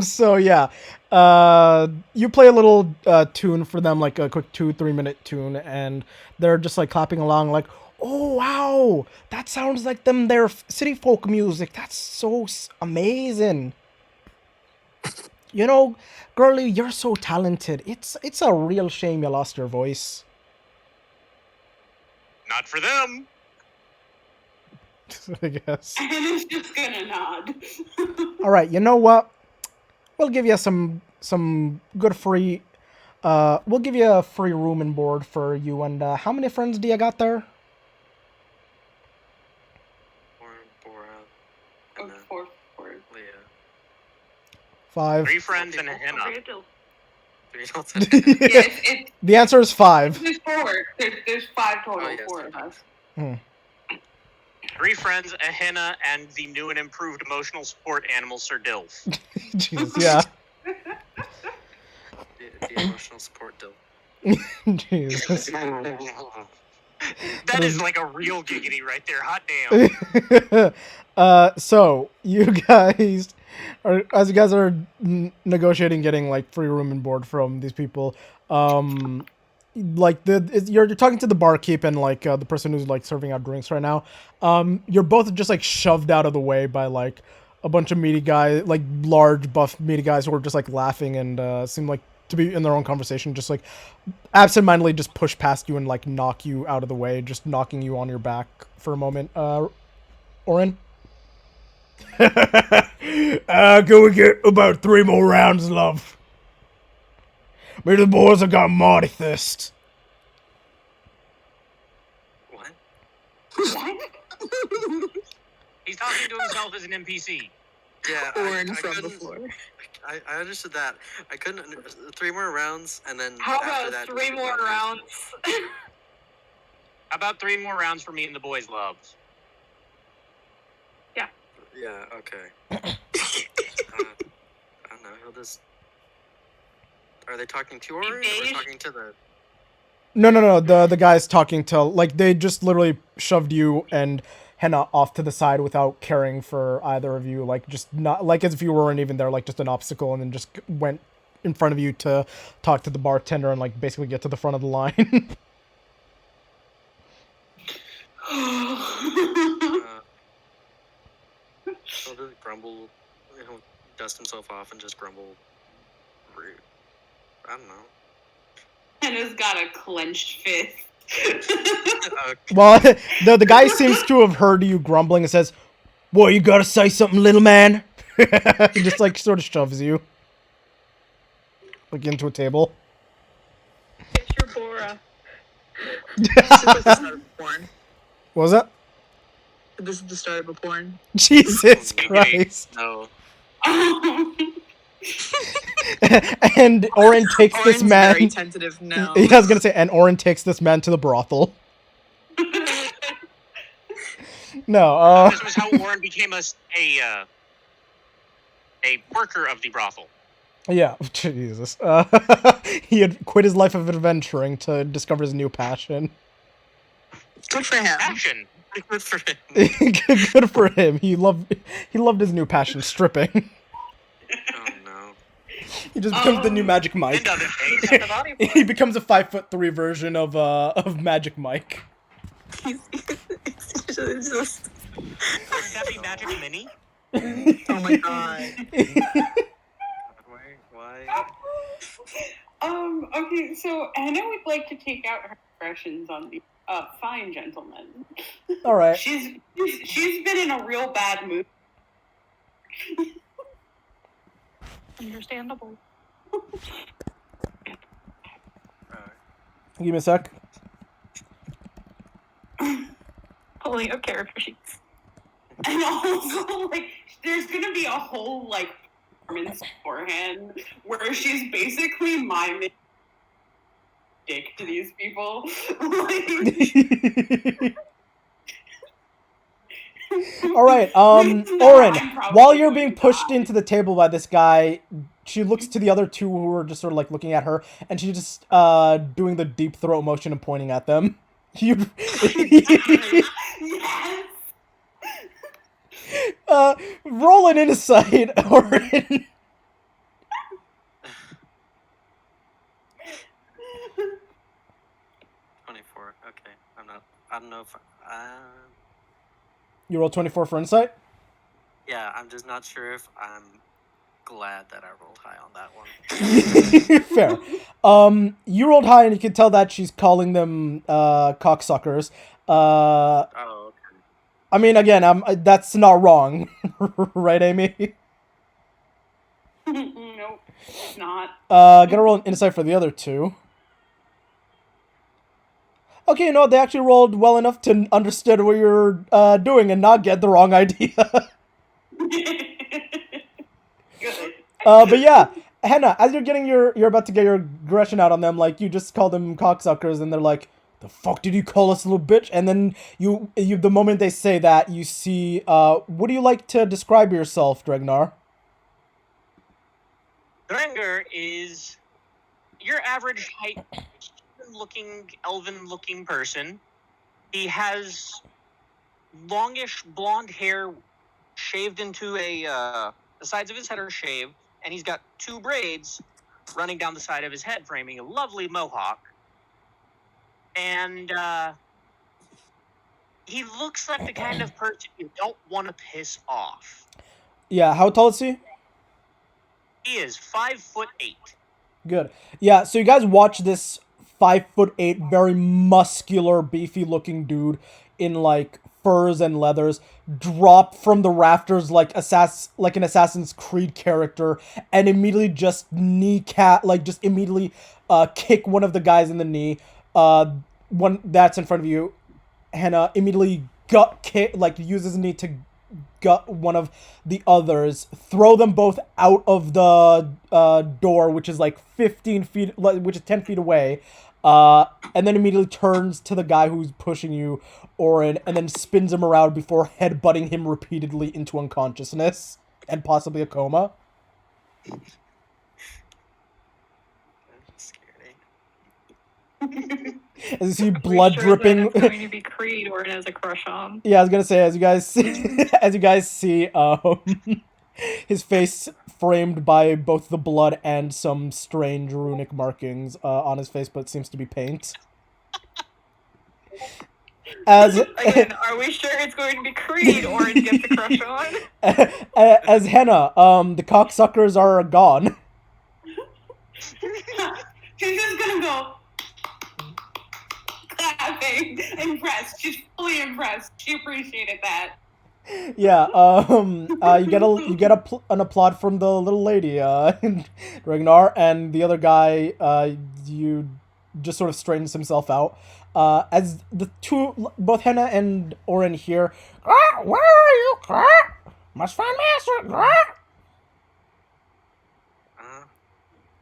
So yeah, you play a little tune for them, like a quick 2-3 minute tune, and they're just like clapping along, like, "Oh wow, that sounds like their city folk music. That's so amazing. You know, girlie, you're so talented. It's a real shame you lost your voice." Not for them. I guess. And it's just gonna nod. All right, you know what? We'll give you some good free. We'll give you a free room and board for you. And how many friends do you got there? Bora, Oh, and four. Leah. 5. 3 friends and a henna. Yes, it's The answer is 5. there's 4. There's 5 total. Oh, yes, 4 of us. 3 friends, a henna, and the new and improved emotional support animal, Sir Dilf. Jeez, yeah. The emotional support dill. Jesus. That is like a real giggity right there. Hot damn. So you guys are, as you guys are negotiating getting like free room and board from these people, like you're talking to the barkeep and like the person who's like serving out drinks right now. You're both just like shoved out of the way by like a bunch of meaty guys, like large buff meaty guys who are just like laughing and seem like to be in their own conversation, just like absentmindedly just push past you and like knock you out of the way, just knocking you on your back for a moment. Orin? Can we get about 3 more rounds, love? Me and the boys have got mighty thirst. What? He's talking to himself as an NPC. Yeah, Born I from the couldn't. floor. I understood that. I couldn't. 3 more rounds, and then How after about that, 3 more rounds? How about 3 more rounds for me and the boys' loves? Yeah. Okay. I don't know. He'll just. Are they talking to Orin or Engage? talking to the? No. The guys talking to, like, they just literally shoved you and Henna off to the side without caring for either of you. Like, just not, like, as if you weren't even there, like, just an obstacle, and then just went in front of you to talk to the bartender and, like, basically get to the front of the line. He'll just grumble. He'll dust himself off and just grumble. Rude. I don't know. Henna's got a clenched fist. Well, the guy seems to have heard you grumbling and says, "What, you gotta say something, little man?" He just, like, sort of shoves you. Like, into a table. It's your Bora. This is the start of porn. What was that? This is the start of a porn. Jesus Oh, Christ. No. And Orin takes this Orin's man. very tentative now. Yeah, I was gonna say, and Orin takes this man to the brothel. No, This was how Warren became a worker of the brothel. yeah, Jesus. He had quit his life of adventuring to discover his new passion. Good for him. Action. Good for him. Good for him. He loved his new passion, stripping. Oh no. He just becomes the new Magic Mike. And other things. The body part. He becomes a 5'3" version of Magic Mike. It's just, Wouldn't that be Magic Mini? oh my god. Why? Okay, so Henna would like to take out her expressions on the fine, gentlemen. All right. She's been in a real bad mood. Understandable. Give me a sec. Pulling up character sheets. And also, like, there's gonna be a whole, like, performance beforehand where she's basically miming dick to these people. Like, All right, Oren, while you're being pushed into the table by this guy, she looks to the other two who are just sort of like looking at her, and she's just doing the deep throat motion and pointing at them. You, yes. roll an insight, Oren. 24. Okay, I'm not. I don't know if. You roll 24 for insight. Yeah, I'm just not sure if I'm glad that I rolled high on that one. Fair. You rolled high, and you can tell that she's calling them cocksuckers. Oh, okay. I mean, again, that's not wrong, right, Amy? Nope, it's not. Gotta roll an insight for the other two. Okay, you know what? They actually rolled well enough to understand what you're doing and not get the wrong idea. Good. But yeah, Henna, as you're about to get your aggression out on them, like, you just call them cocksuckers, and they're like, "The fuck did you call us, little bitch?" And then you the moment they say that, you see, what do you like to describe yourself, Dregnar? Drengar is your average height, elven-looking person. He has longish blonde hair shaved into the sides of his head are shaved, and he's got two braids running down the side of his head, framing a lovely mohawk. And he looks like the kind of person you don't want to piss off. Yeah, how tall is he? He is 5'8". Good. Yeah, so you guys watch this 5'8", very muscular, beefy-looking dude in like furs and leathers drop from the rafters like an Assassin's Creed character, and immediately just kick one of the guys in the knee. One that's in front of you. Henna immediately uses his knee to gut one of the others, throw them both out of the door, which is like 15 feet, which is 10 feet away, and then immediately turns to the guy who's pushing you, Oren, and then spins him around before headbutting him repeatedly into unconsciousness and possibly a coma. As you see blood dripping. It's going to be Creed Oren has a crush on. Yeah, I was gonna say, as you guys see, his face framed by both the blood and some strange runic markings on his face, but it seems to be paint. Again, are we sure it's going to be Creed Oren gets a crush on? As Henna, the cocksuckers are gone. She's just gonna go clapping, impressed. She's fully impressed. She appreciated that. Yeah, you get an applaud from the little lady, Ragnar, and the other guy, you just sort of straightens himself out. As the two, both Henna and Oren hear, "Where are you? Must find master."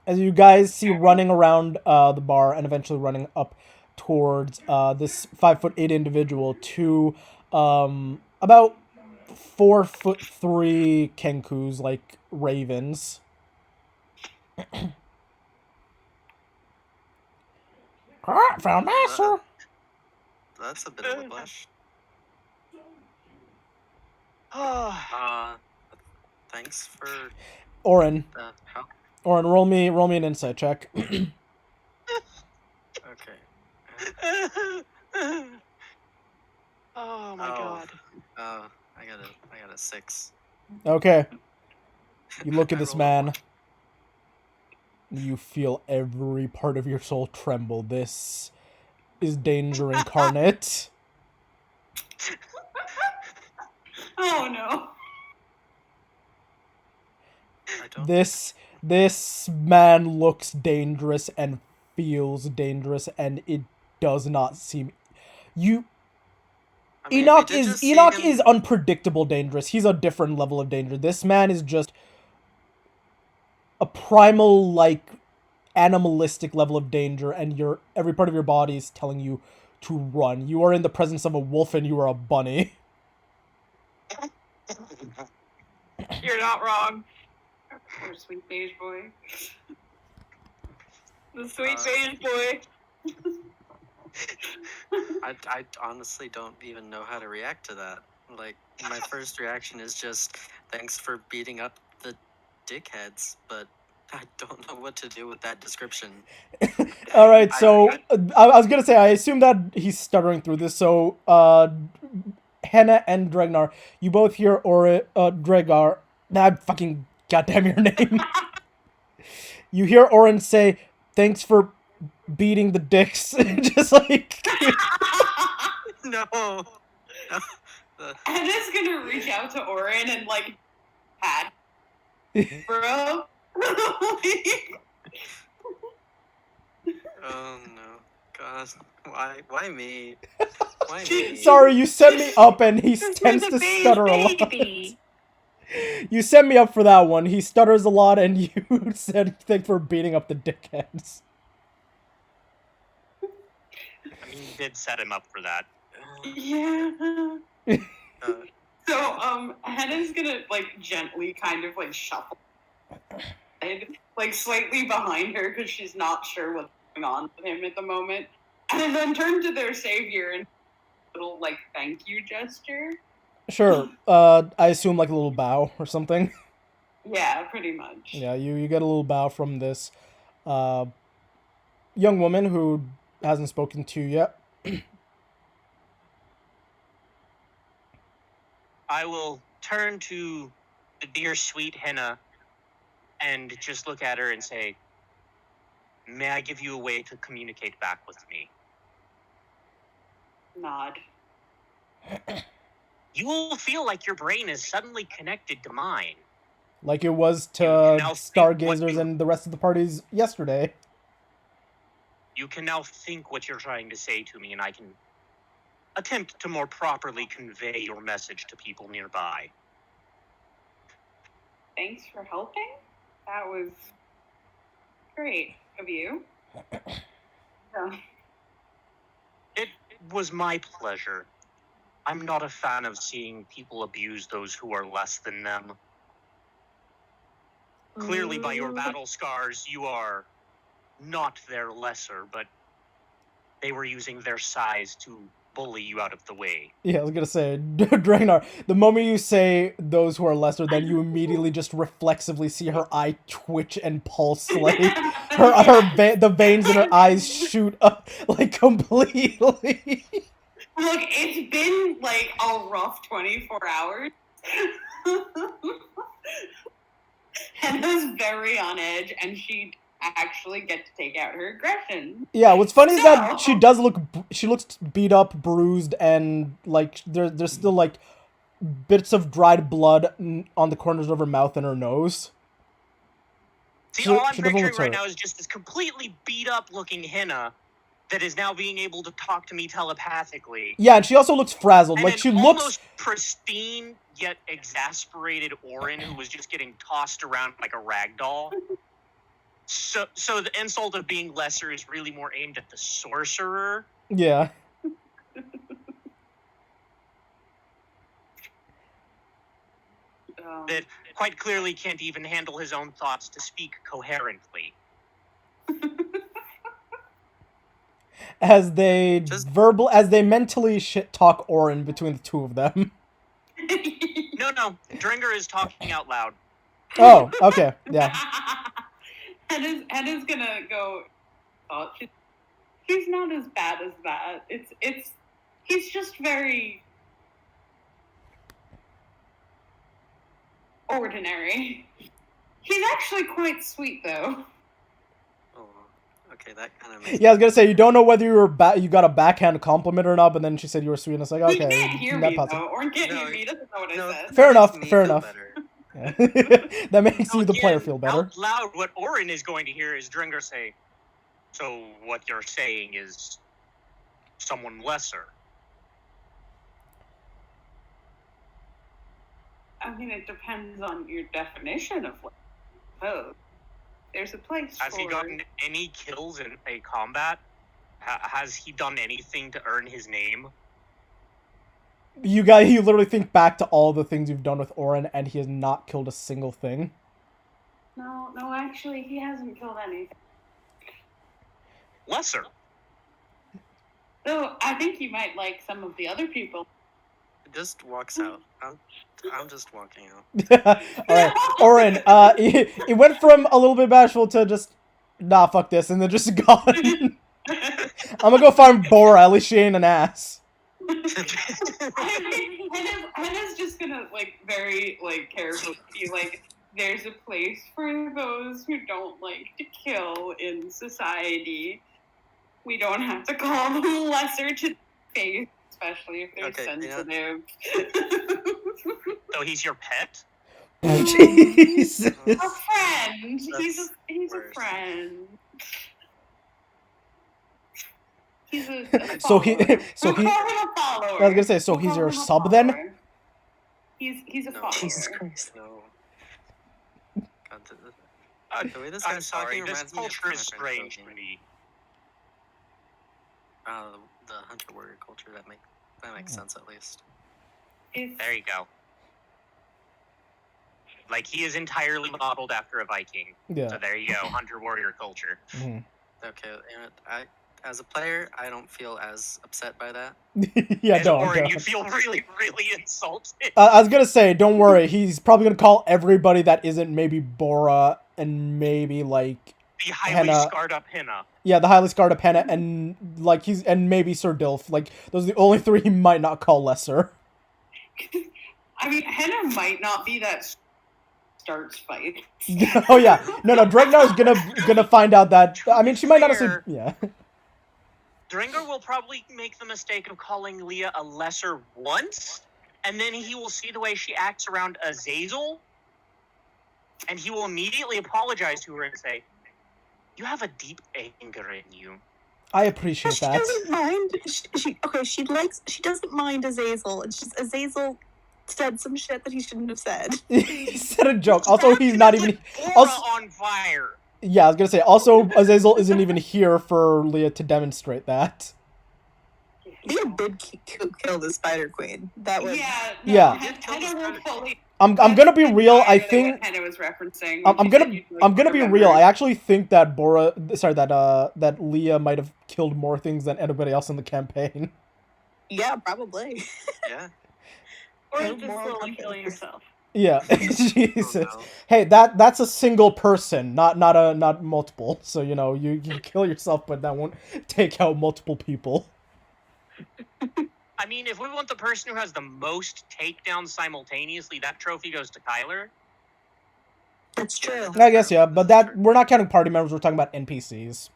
As you guys see running around the bar and eventually running up towards this 5'8" individual to about 4'3" kenkus, like ravens. Found master. That's a bit of a bush. Thanks for Oren. help. Oren, roll me an insight check. Okay. Oh my god. I got a 6. Okay. You look at this man. You feel every part of your soul tremble. This is danger incarnate. Oh no. I don't. This man looks dangerous and feels dangerous, and it does not seem you. I mean, we Enoch did is just see Enoch him- is unpredictable dangerous. He's a different level of danger. This man is just a primal, like, animalistic level of danger, and every part of your body is telling you to run. You are in the presence of a wolf, and you are a bunny. You're not wrong. Poor sweet beige boy. The sweet Uh, beige boy. I honestly don't even know how to react to that. Like, my first reaction is just thanks for beating up the dickheads, but I don't know what to do with that description. All right, so I was gonna say I assume that he's stuttering through this. So, Henna and Dregnar, you both hear Dregar. Fucking goddamn your name. You hear Orin say, "Thanks for beating the dicks." Just like. No. No. Anna's gonna reach out to Orin and like pat bro. Oh no. God. Why me? Why me? Sorry, you set me up, and he You're tends the to beige stutter a lot. baby. You set me up for that one. He stutters a lot, and you said thanks for beating up the dickheads. I mean, you did set him up for that. Yeah. Uh, So, Henna's gonna like gently kind of like shuffle, like slightly behind her because she's not sure what's going on with him at the moment, and then turn to their savior and little like thank you gesture. Sure. I assume like a little bow or something. Yeah, pretty much. Yeah, you get a little bow from this young woman who hasn't spoken to you yet. I will turn to the dear sweet Henna and just look at her and say, "May I give you a way to communicate back with me?" Nod. You will feel like your brain is suddenly connected to mine. Like it was to You can now think what Stargazers you- and the rest of the parties yesterday. You can now think what you're trying to say to me, and I can attempt to more properly convey your message to people nearby. Thanks for helping. That was great of you. It was my pleasure. I'm not a fan of seeing people abuse those who are less than them. Clearly, by your battle scars, you are not their lesser, but they were using their size to bully you out of the way. Yeah, I was gonna say, Dragnar, the moment you say those who are lesser than, you immediately just reflexively see her eye twitch and pulse, like the veins in her eyes shoot up like completely. Look, it's been like a rough 24 hours. Henna's very on edge, and she actually get to take out her aggression. Yeah, what's funny is that So- she looks beat up, bruised, and like there's still like bits of dried blood on the corners of her mouth and her nose. See, She- all I'm she definitely picturing looks right hurt. now is just this completely beat up looking Henna that is now being able to talk to me telepathically. Yeah, and she also looks frazzled. And Like an she almost looks. pristine yet exasperated Orin who was just getting tossed around like a rag doll. So the insult of being lesser is really more aimed at the sorcerer. Yeah. That quite clearly can't even handle his own thoughts to speak coherently. As they Just- as they mentally shit talk Orin between the two of them. No, Dringer is talking out loud. Oh, okay, yeah. Henna's gonna go. Oh, he's not as bad as that. He's just very ordinary. He's actually quite sweet, though. Oh, Okay, that kind of makes Yeah, I was gonna say you don't know whether you got a backhand compliment or not, but then she said you were sweet, and it's like, He okay, can't hear net me positive. though. Orin can't No, hear me. He doesn't know what no, I said. Fair that enough, makes me fair feel enough. better. Yeah. That makes So you, the player, again, feel better. Out loud, what Orin is going to hear is Dringer say, "So what you're saying is someone lesser." I mean, it depends on your definition of what. Oh, there's a place Has for. he gotten any kills in a combat? Has he done anything to earn his name? You literally think back to all the things you've done with Orin, and he has not killed a single thing. No, actually, he hasn't killed anything. Lesser. Though I think he might like some of the other people. It just walks out. I'm just walking out. Alright, Orin, it went from a little bit bashful to just, nah, fuck this, and then just gone. I'm gonna go find Bora, at least she ain't an ass. Henna's just gonna, like, very, like, carefully be like, there's a place for those who don't like to kill in society. We don't have to call them lesser to the face, especially if they're Okay, sensitive. So he's your pet? Jesus. A friend. He's a worse. friend. He's a So follower. he- so We'll he- call him a follower. I was gonna say, so We'll he's call your him a sub then? follower. He's a No. follower. Jesus Christ. No. God, the way this I'm guy's sorry, talking this reminds me of culture my is friend strange to Toby. me. The hunter warrior culture that makes sense at least. It's- There you go. Like, he is entirely modeled after a Viking. Yeah. So there you go, hunter-warrior culture. Mhm. Okay, as a player, I don't feel as upset by that. Yeah, As don't. Orin, don't. you feel really, really insulted. I was gonna say, don't worry. He's probably gonna call everybody that isn't maybe Bora and maybe like The highly Henna. scarred up Henna. Yeah, the highly scarred up Henna and like and maybe Sir Dilf. Like those are the only three he might not call lesser. I mean, Henna might not be that starts fights. Oh yeah, no, Dregnar's gonna find out that. I mean, she might not have said. Fair. Yeah. Dringar will probably make the mistake of calling Leah a lesser once, and then he will see the way she acts around Azazel, and he will immediately apologize to her and say, "You have a deep anger in you." I appreciate She that. doesn't mind. She doesn't mind Azazel. It's just Azazel said some shit that he shouldn't have said. He said a joke. Also, he's not even. Aura Also, on fire. yeah, I was gonna say. Also, Azazel isn't even here for Leah to demonstrate that. Leah did kill the Spider Queen. That was Yeah. Yeah. Henna will fully. I'm gonna be real. I What think Henna was referencing. I'm gonna be real. I actually think that that Leah might have killed more things than anybody else in the campaign. yeah, probably. Yeah. Or No just moral slowly compass. killing yourself. Yeah, Oh, Jesus. no. Hey, that's a single person, not multiple. So you know you kill yourself, but that won't take out multiple people. I mean, if we want the person who has the most takedowns simultaneously, that trophy goes to Kyler. That's true. I guess yeah, but that we're not counting party members. We're talking about NPCs.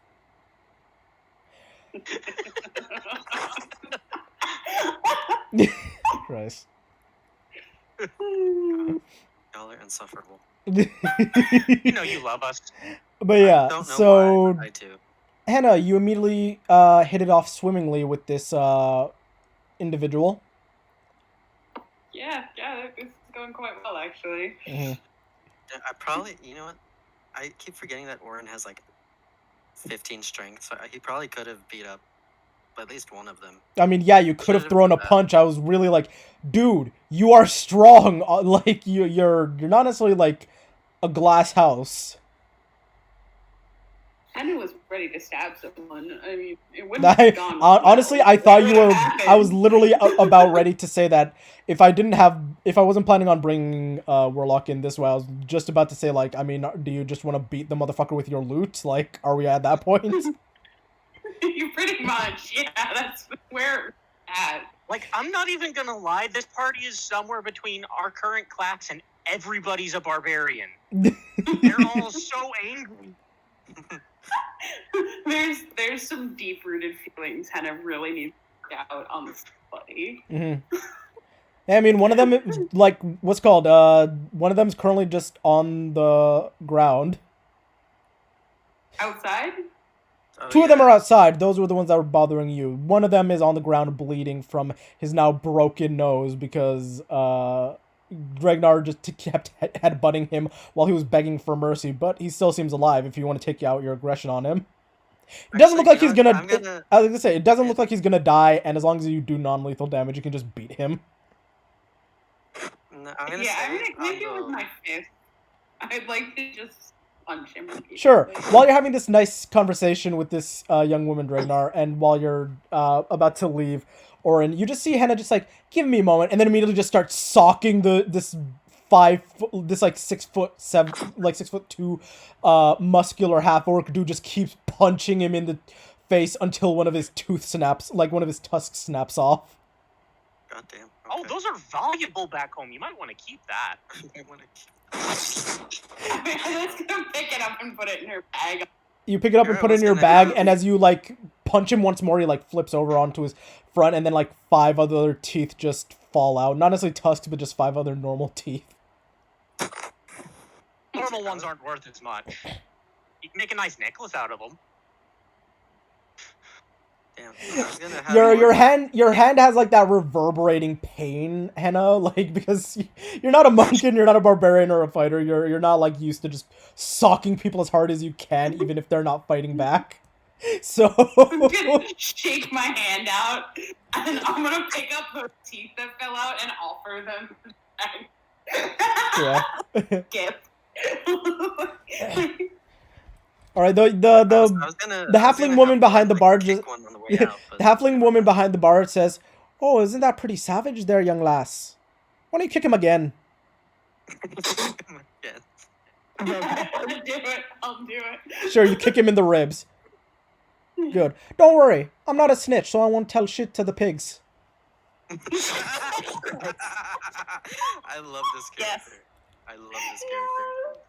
Christ. Y'all are insufferable. You know you love us. But yeah, Don't know so why, but I do. Henna, you immediately hit it off swimmingly with this individual. Yeah, this is going quite well actually. Mhm. I probably, you know what? I keep forgetting that Orin has like 15 strength, so he probably could have beat up at least one of them. I mean, yeah, you could have Should've thrown a done that. punch. I was really like, dude, you are strong. Like you're not necessarily like a glass house. Henna was ready to stab someone. I mean, it wouldn't have gone well. Honestly, I thought you It were. would've happened. I was literally about ready to say that if I wasn't planning on bringing Warlock in this way, I was just about to say like, I mean, do you just want to beat the motherfucker with your loot? Like, are we at that point? You pretty much, yeah. That's where we're at. Like, I'm not even gonna lie, this party is somewhere between our current class and everybody's a barbarian. They're all so angry. there's some deep rooted feelings kind of really need to get out on this buddy. Mm-hmm. I mean, one of them, like, what's called? One of them's currently just on the ground. Outside? Oh, Two of them are outside. Those were the ones that were bothering you. One of them is on the ground bleeding from his now broken nose because Dregnar just kept headbutting him while he was begging for mercy. But he still seems alive if you want to take out your aggression on him. It doesn't look like he's gonna... I was gonna say, it doesn't look like he's gonna die, and as long as you do non-lethal damage, you can just beat him. No, I'm gonna click it with my fist. I'd like to just punch him. Sure. While you're having this nice conversation with this young woman, Dregnar, and while you're about to leave, Orin, you just see Henna just like, give me a moment, and then immediately just start socking this 6'2" muscular half-orc dude just keeps punching him in the face until one of his one of his tusks snaps off. Goddamn. Oh, those are valuable back home. You might want to keep that. I'm just gonna pick it up and put it in her bag. You pick it up and put it in your bag, and as you, like, punch him once more, he, like, flips over onto his front, and then, like, 5 other teeth just fall out. Not necessarily tusks, but just 5 other normal teeth. Normal ones aren't worth as much. You can make a nice necklace out of them. Damn. I was gonna have Your hand has, like, that reverberating pain, Henna, like, because you're not a monk and you're not a barbarian or a fighter. You're not, like, used to just socking people as hard as you can, even if they're not fighting back. So I'm gonna shake my hand out, and I'm gonna pick up the teeth that fell out and offer them yeah. gift. All right, the halfling woman behind the bar just the halfling woman behind the bar says, "Oh, isn't that pretty savage there, young lass? Why don't you kick him again?" I'll do it. Sure, you kick him in the ribs. Good. Don't worry, I'm not a snitch, so I won't tell shit to the pigs. I love this character. Yes. I love this character.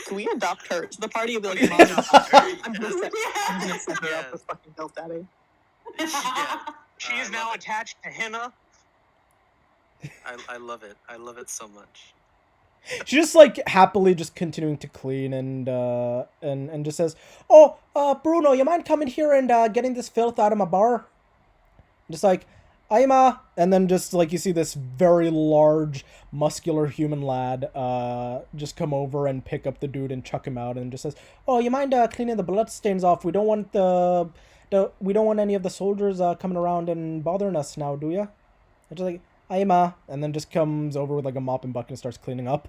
Can we adopt her to the party and be like, Yeah. Mom, I'm gonna set her up with fucking Ghost Daddy. Yeah. She is now attached to Henna. I love it. I love it so much. She just, like, happily just continuing to clean and just says, "Oh, Bruno, you mind coming here and getting this filth out of my bar?" Just like, "Aima," and then just, like, you see this very large, muscular human lad just come over and pick up the dude and chuck him out and just says, "Oh, you mind cleaning the bloodstains off? We don't want we don't want any of the soldiers coming around and bothering us now, do ya?" And just like, "Aima," and then just comes over with, like, a mop and bucket and starts cleaning up.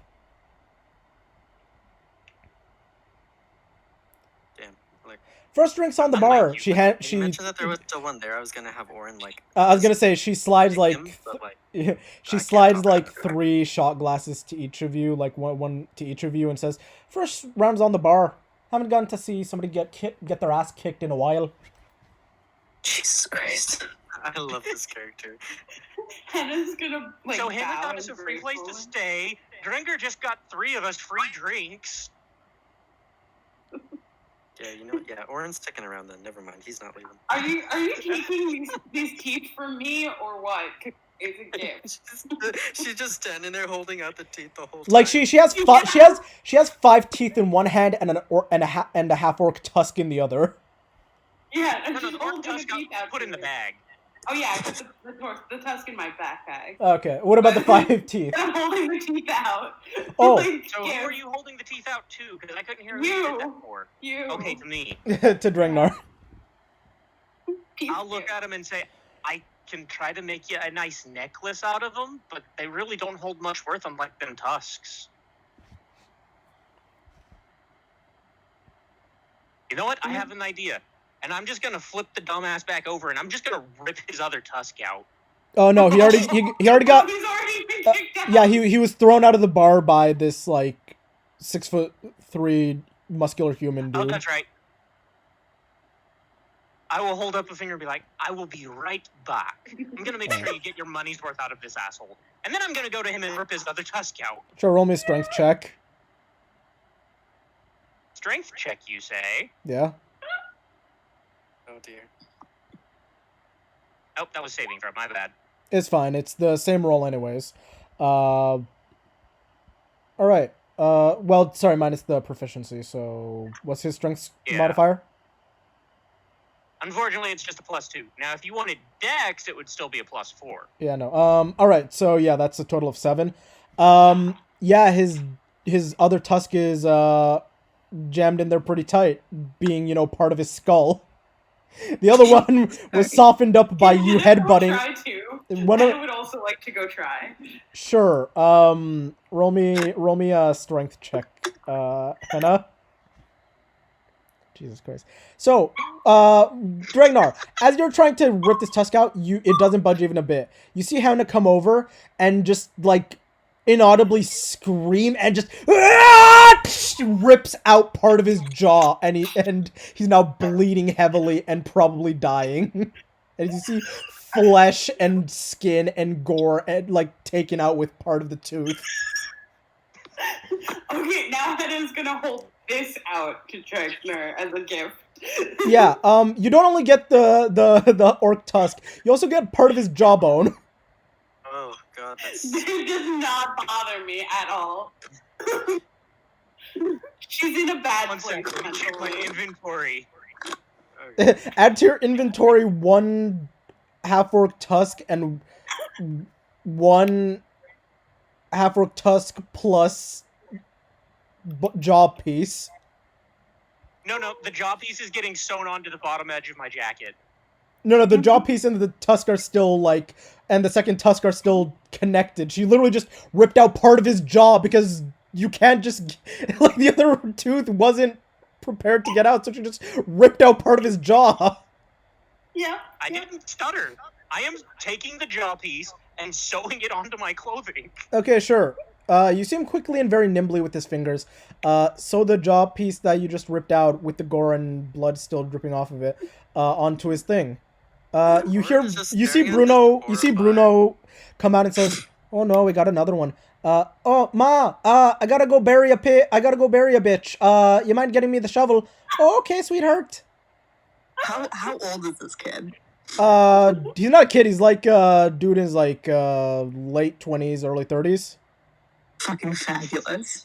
Damn. Like, First drinks on the Unlike bar. you, She you mentioned that there was still one there. I was gonna have Orin like. I was gonna say she slides pick like him, but, like, she I slides can't like talk. 3 shot glasses to each of you, like one to each of you, and says, "First rounds on the bar. Haven't gotten to see somebody get their ass kicked in a while." Jesus Christ. I love this character. Henna's gonna, like, So Henna bow got and us a free place to grateful. stay. Drinker just got 3 of us free drinks. Yeah, you know. Yeah, Orin's sticking around then. Never mind. He's not leaving. Are you taking these teeth from me or what? 'Cause it's a gift. She's just standing there holding out the teeth the whole time. Like she has she has 5 teeth in one hand and a half orc tusk in the other. Yeah, and No, she's the orc holding the tusk got teeth out. put in the bag. Oh yeah, I put the tusk in my backpack. Okay, what about the 5 teeth? I'm holding the teeth out. Oh. Like, So who gift. are you holding the teeth out to? Because I couldn't hear who You. you did that for. You. Okay, to me. To Dregnar. Piece I'll of look gift. at him and say, I can try to make you a nice necklace out of them, but they really don't hold much worth unlike them tusks. You know what? I have an idea. And I'm just gonna flip the dumbass back over and I'm just gonna rip his other tusk out. Oh no, he already got He's already been kicked out. yeah, he was thrown out of the bar by this like 6'3" muscular human Oh, dude. that's right. I will hold up a finger and be like, I will be right back. I'm gonna make sure you get your money's worth out of this asshole. And then I'm gonna go to him and rip his other tusk out. Sure, roll me a strength check. strength check, you say? Yeah. Oh dear. Oh, that was saving throw. My bad. It's fine. It's the same roll anyways. All right. Well, sorry, minus the proficiency. So, what's his strength Yeah. modifier? Unfortunately, it's just a +2. Now, if you wanted Dex, it would still be a +4. Yeah, no. All right. So yeah, that's a total of 7. Yeah, his other tusk is jammed in there pretty tight, being part of his skull. The other one was softened up by you headbutting. Try to. One I of, would also like to go try. sure. Roll me a strength check, Henna. Jesus Christ. So, Dragnar, as you're trying to rip this tusk out, it doesn't budge even a bit. You see Henna come over and just like inaudibly scream and just rips out part of his jaw, and he's now bleeding heavily and probably dying. And you see flesh and skin and gore and like taken out with part of the tooth. Okay, now Henna's gonna hold this out to Dragnar as a gift. Yeah, you don't only get the orc tusk, you also get part of his jawbone. Oh god, that's It does not bother me at all. She's in a bad One place. second, let me check my mentally. inventory. Add to your inventory 1 half-orc tusk and 1 half-orc tusk plus jaw piece. No, the jaw piece is getting sewn onto the bottom edge of my jacket. No, the jaw piece and the tusk are still and the second tusk are still connected. She literally just ripped out part of his jaw because you can't just, the other tooth wasn't prepared to get out, so she just ripped out part of his jaw. Yeah. I didn't stutter. I am taking the jaw piece and sewing it onto my clothing. Okay, sure. You see him quickly and very nimbly with his fingers. Sew the jaw piece that you just ripped out with the gore and blood still dripping off of it, onto his thing. You see Bruno come out and says, "Oh no, we got another one. Oh ma, I gotta go bury a bitch. You mind getting me the shovel? Oh, okay, sweetheart." How old is this kid? He's not a kid. He's like dude is like late 20s, early 30s. Fucking fabulous.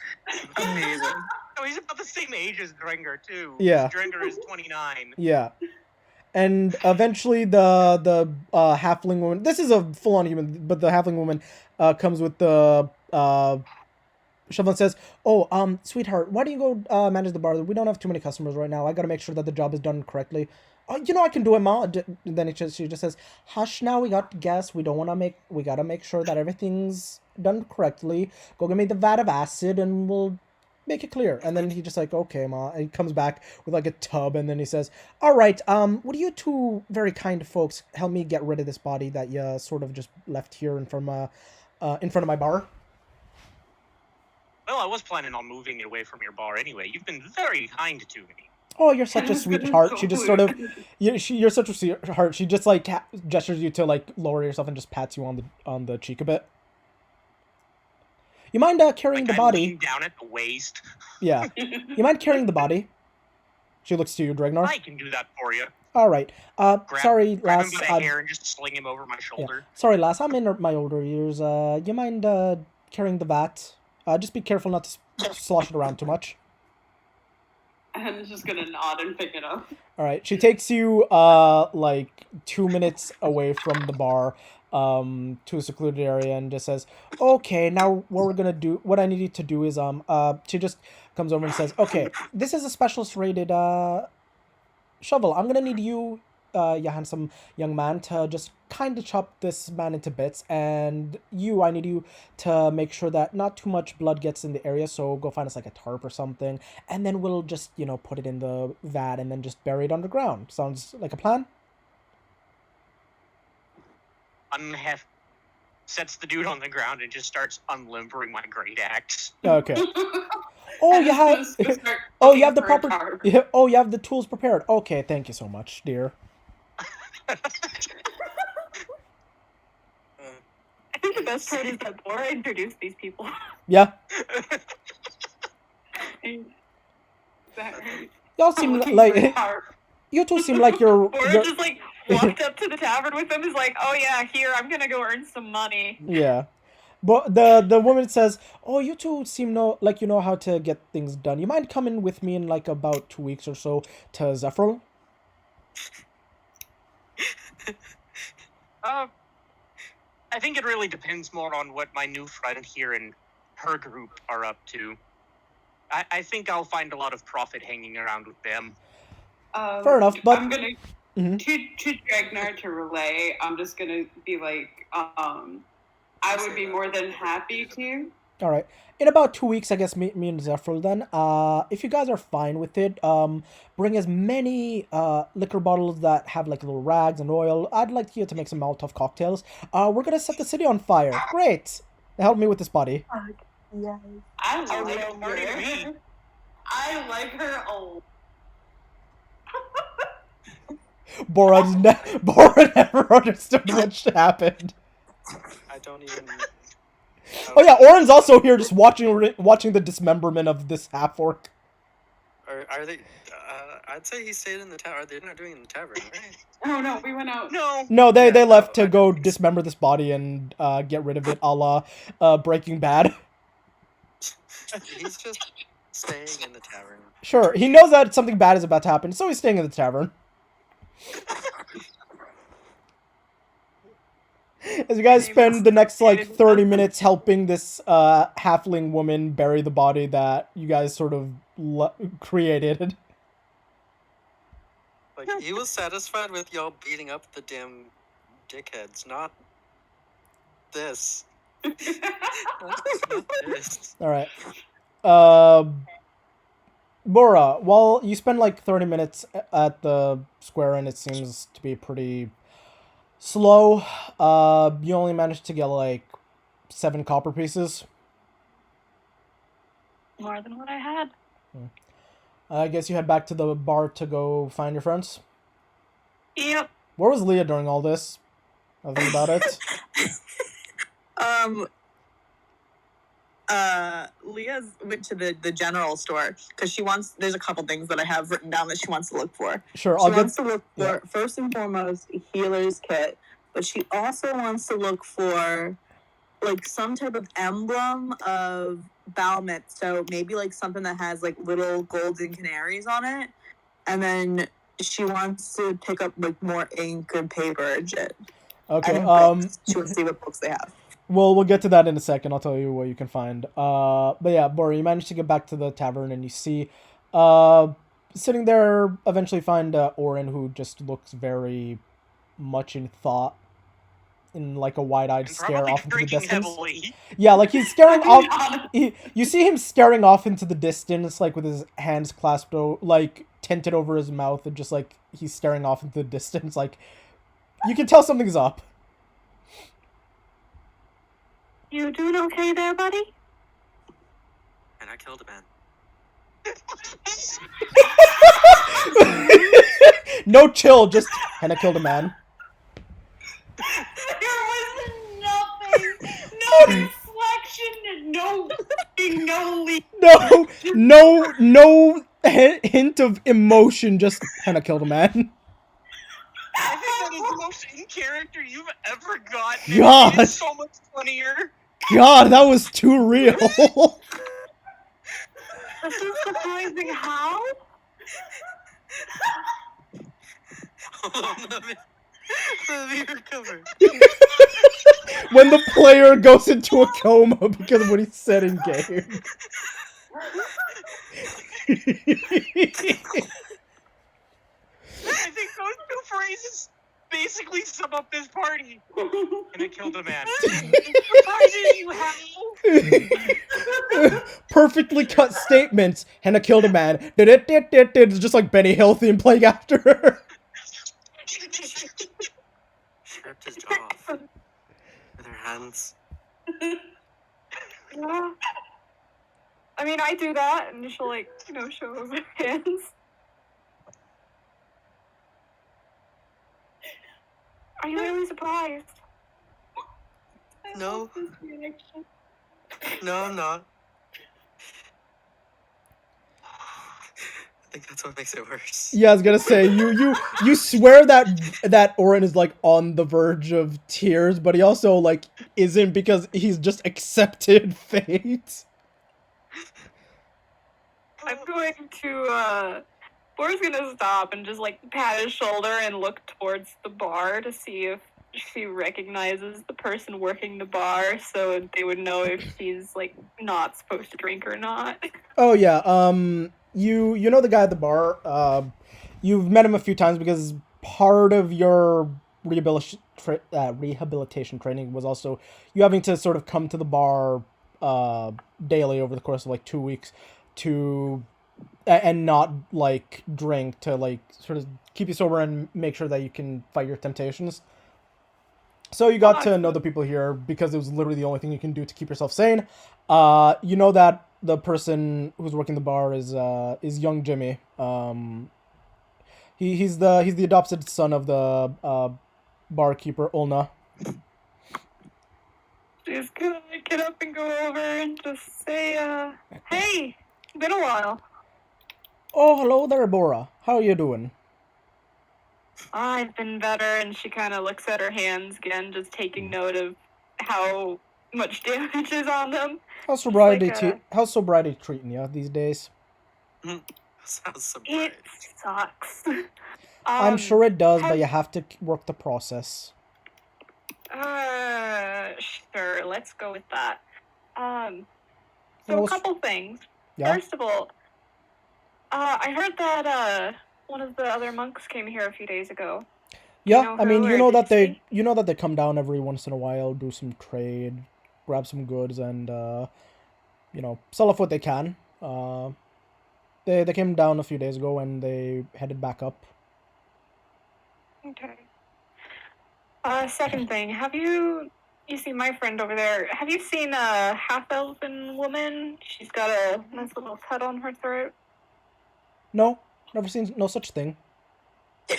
Amazing. No, he's about the same age as Drengar, too. Yeah. Drengar is 29. Yeah. And eventually the halfling woman, this is a full-on human, but the halfling woman comes with the shovel and says, "Oh, sweetheart, why don't you go manage the bar? We don't have too many customers right now. I gotta make sure that the job is done correctly." I can do it, Ma. Then she just says, "Hush now, we got guests. We gotta make sure that everything's done correctly. Go get me the vat of acid and we'll make it clear." And then he just like, "Okay, Ma." And he comes back with like a tub and then he says, "All right, would you two very kind folks help me get rid of this body that you sort of just left here in front of my bar?" Well, I was planning on moving it away from your bar anyway. You've been very kind to me. "Oh, you're such a sweetheart." She just sort of, you're such a sweetheart. She just like gestures you to like lower yourself and just pats you on the cheek a bit. "You mind carrying the body?" Lean down at the waist. Yeah. "You mind carrying the body?" She looks to you, Dragnar. I can do that for you. All right. Sorry, grab lass. him by the hair and just sling him over my shoulder. Sorry, lass. I'm in my older years. You mind carrying the vat? Just be careful not to slosh it around too much. I'm just gonna nod and pick it up. All right. She takes you like 2 minutes away from the bar, to a secluded area and just says, "Okay, now what I need you to do is she just comes over and says, "Okay, this is a specialist rated shovel. I'm gonna need you, you handsome young man, to just kind of chop this man into bits, and I need you to make sure that not too much blood gets in the area, so go find us like a tarp or something, and then we'll just, put it in the vat and then just bury it underground. Sounds like a plan?" Sets the dude on the ground and just starts unlimbering my great axe. Okay. Oh, you have you have the proper you have the tools prepared. Okay, thank you so much, dear. I think the best part is that Laura introduced these people. Yeah. that right? Y'all I'm seem looking like for Harp. you two seem like you're. Or just like walked up to the tavern with them, is like, oh yeah, here, I'm gonna go earn some money. Yeah. But the woman says, "Oh, you two seem like you know how to get things done. You mind coming with me in like about 2 weeks or so to Zephyr?" I think it really depends more on what my new friend here and her group are up to. I think I'll find a lot of profit hanging around with them. Fair enough, but I'm gonna Mhm. to Dragnar to relay. I'm just gonna be like, I would be more than happy to. All right. In about 2 weeks, I guess me and Zephyr then. If you guys are fine with it, bring as many liquor bottles that have like little rags and oil. I'd like you to make some Molotov cocktails. We're gonna set the city on fire. Great. Help me with this body. Yes. I Oh, like well, party to me. her. I like her old. Bora never understood what happened. I don't even. Oh yeah, Oren's also here just watching the dismemberment of this half orc. Are they? I'd say he stayed in the tower. They're not doing it in the tavern, right? Oh no, we went out. No, they Yeah, left no, to I go don't- dismember this body and get rid of it, a la Breaking Bad. He's just staying in the tavern. Sure, he knows that something bad is about to happen, so he's staying in the tavern. As you guys spend the next like 30 minutes helping this halfling woman bury the body that you guys sort of created. Like he was satisfied with y'all beating up the damn dickheads, not this. Not this. All right. Bora, while you spend like 30 minutes at the square and it seems to be pretty slow, you only managed to get like 7 copper pieces. More than what I had. I guess you head back to the bar to go find your friends. Yep. Where was Leah during all this? Nothing about it. Leah went to the general store because she wants. There's a couple things that I have written down that she wants to look for. Sure, She I'll get. wants to look for first and foremost a healer's kit, but she also wants to look for like some type of emblem of Balmet. So maybe like something that has like little golden canaries on it, and then she wants to pick up like more ink and paper and shit. Okay. And books. She wants to see what books they have. Well, we'll get to that in a second. I'll tell you what you can find. But yeah, Bora, you manage to get back to the tavern and you see, sitting there, eventually find Oren, who just looks very much in thought, in like a wide-eyed And stare probably off into the drinking distance. heavily. Yeah, like he's staring off. You see him staring off into the distance, like with his hands clasped, like tented over his mouth, and just like he's staring off into the distance. Like you can tell something's up. You doing okay there, buddy? And I killed a man. No chill, just Henna killed a man. There was nothing, no reflection, no leak. No hint of emotion, just Henna killed a man. I think that is the most in character you've ever gotten. God. It's so much funnier. God, that was too real. This is surprising. How? Hold on, let me recover. When the player goes into a coma because of what he said in game. I think those two phrases basically sum up this party. And it killed a man. Perfectly cut statements. Henna killed a man. It's just like Benny Hill theme playing after her. She ripped his jaw off with her hands. Yeah. I mean, I do that, and she'll like, show her hands. Are you really surprised? No. No, I'm not. think that's what makes it worse. Yeah, I was gonna say you swear that Orin is like on the verge of tears, but he also like isn't because he's just accepted fate. I'm going to, Bora's gonna stop and just, like, pat his shoulder and look towards the bar to see if she recognizes the person working the bar so they would know if she's, like, not supposed to drink or not. Oh yeah, you know the guy at the bar. You've met him a few times because part of your rehabilitation training was also you having to sort of come to the bar daily over the course of like 2 weeks to and not like drink to like sort of keep you sober and make sure that you can fight your temptations. So you got to know the people here because it was literally the only thing you can do to keep yourself sane. You know that the person who's working the bar is young Jimmy. He's the adopted son of the barkeeper Ulna. She's gonna get up and go over and just say, hey, been a while. Oh, hello there, Bora. How are you doing? I've been better, and she kind of looks at her hands again, just taking note of how much damage is on them. How's sobriety, like, how's sobriety treating you these days? Sounds so It bright. sucks. I'm sure it does, but have- you have to work the process. Sure, let's go with that. So Well, a couple things. Yeah? First of all, I heard that, one of the other monks came here a few days ago. Yeah, know I mean, who, you or know did that you they come down every once in a while, do some trade, grab some goods, and sell off what they can. They came down a few days ago and they headed back up. Okay. Second thing, you see my friend over there, have you seen a half-elven woman? She's got a nice little cut on her throat. No, never seen no such thing. I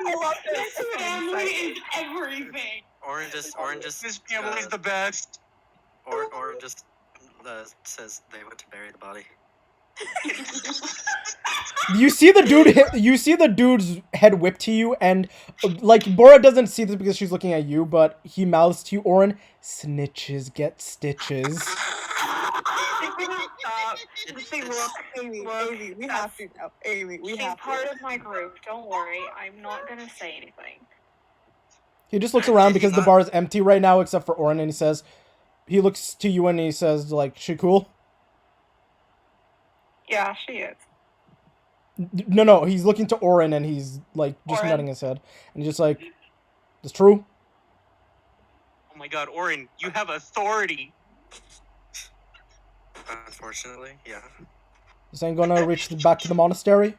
love this. Family is everything. Orin just This family's the best. Orin just says they went to bury the body. You see the dude's head whip to you, and like Bora doesn't see this because she's looking at you, but he mouths to you, Orin, "Snitches get stitches." Stop. Just say, look, Amy, we that's- have to now. Amy, we she's have part to. of my group. Don't worry. I'm not gonna say anything. He just looks around because the bar is empty right now except for Orin, and he looks to you and he says, like, "She cool?" Yeah, she is. No, he's looking to Orin and he's like just Orin. nodding his head, and he's just like, "That's true." Oh my god, Orin, you have authority. Unfortunately, yeah. This ain't gonna reach back to the monastery.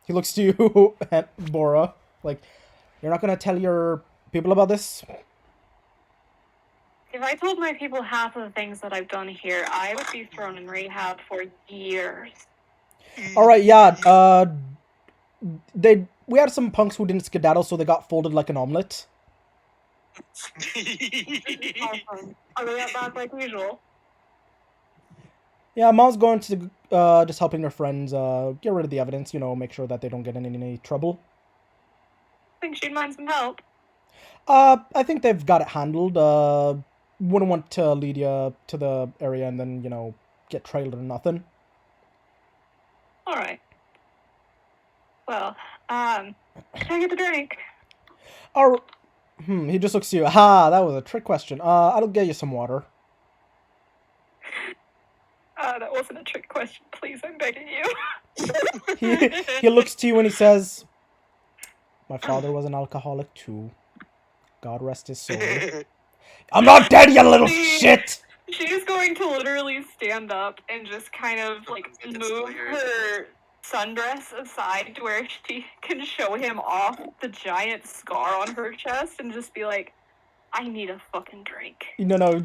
He looks to you, and Bora, like, "You're not gonna tell your people about this?" If I told my people half of the things that I've done here, I would be thrown in rehab for years. All right, yeah. We had some punks who didn't skedaddle, so they got folded like an omelet. Awesome. Are they back like usual? Yeah, Mom's going to just helping her friends get rid of the evidence. Make sure that they don't get in any trouble. Think she'd mind some help. I think they've got it handled. Wouldn't want to lead you to the area and then get trailed or nothing. All right. Well, can I get the drink? Or, he just looks at you. Ha, that was a trick question. I'll get you some water. That wasn't a trick question. Please, I'm begging you. He looks to you and he says, "My father was an alcoholic too. God rest his soul." "I'm not dead, you little shit!" She's going to literally stand up and just kind of like It's move weird. her sundress aside to where she can show him off the giant scar on her chest and just be like, "I need a fucking drink." No, I was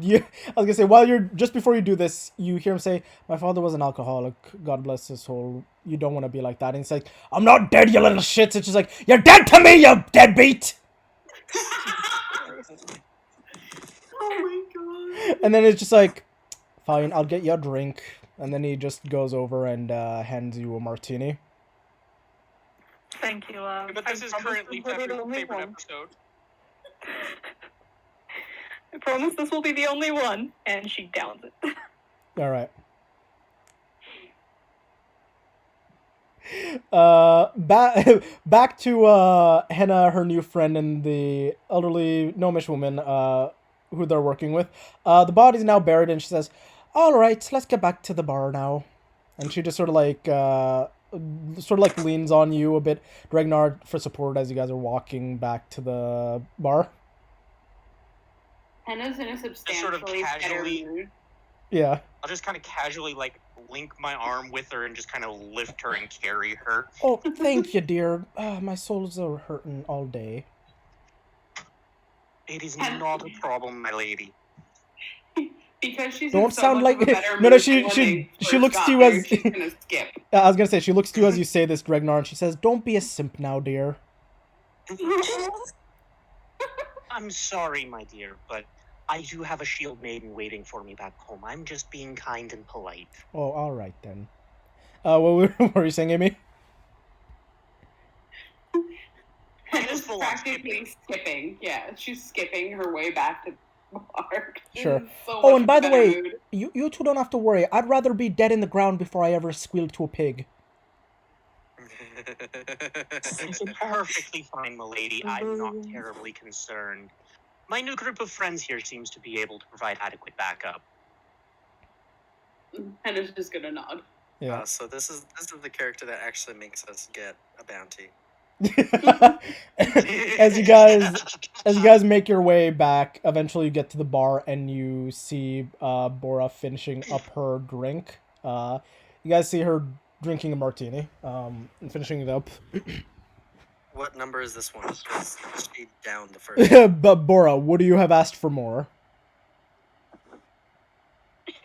gonna say, just before you do this, you hear him say, "My father was an alcoholic, God bless his soul. You don't want to be like that." And he's like, "I'm not dead, you little shit." And she's like, "You're dead to me, you deadbeat!" Oh my god. And then it's just like, fine, I'll get you a drink. And then he just goes over and hands you a martini. Thank you, love. But this I is promise currently this will be the Pepper's only favorite one. episode. I promise this will be the only one. And she downs it. All right. Back to Henna, her new friend, and the elderly gnomish woman who they're working with. The body's now buried, and she says, "All right, let's get back to the bar now." And she just sort of like leans on you a bit, Dregnar, for support as you guys are walking back to the bar. Henna's in a substantially sort of casually- better mood. Yeah. I'll just kind of casually like link my arm with her and just kind of lift her and carry her. Oh, thank you, dear. My soles are hurting all day. It is not a problem, my lady. Because she's Don't in so sound much like- of a better No, mood she- than when she- they she first looks got to you here, as- she's gonna skip. I was gonna say, she looks to you as you say this, Dregnar, and she says, "Don't be a simp now, dear." I'm sorry, my dear, but I do have a shield maiden waiting for me back home. I'm just being kind and polite. Oh, all right then. What were you saying, Amy? Henna's full on practically skipping. Yeah, she's skipping her way back to the bar. She's Sure. in so Oh, much and by the better way, mood. you two don't have to worry. I'd rather be dead in the ground before I ever squeal to a pig. It's perfectly fine, milady. I'm not terribly concerned. My new group of friends here seems to be able to provide adequate backup. Henna's just gonna nod. Yeah. So this is the character that actually makes us get a bounty. as you guys make your way back, eventually you get to the bar and you see Bora finishing up her drink. You guys see her drinking a martini, and finishing it up. What number is this one? Because she downed the first. But Bora, would you have asked for more?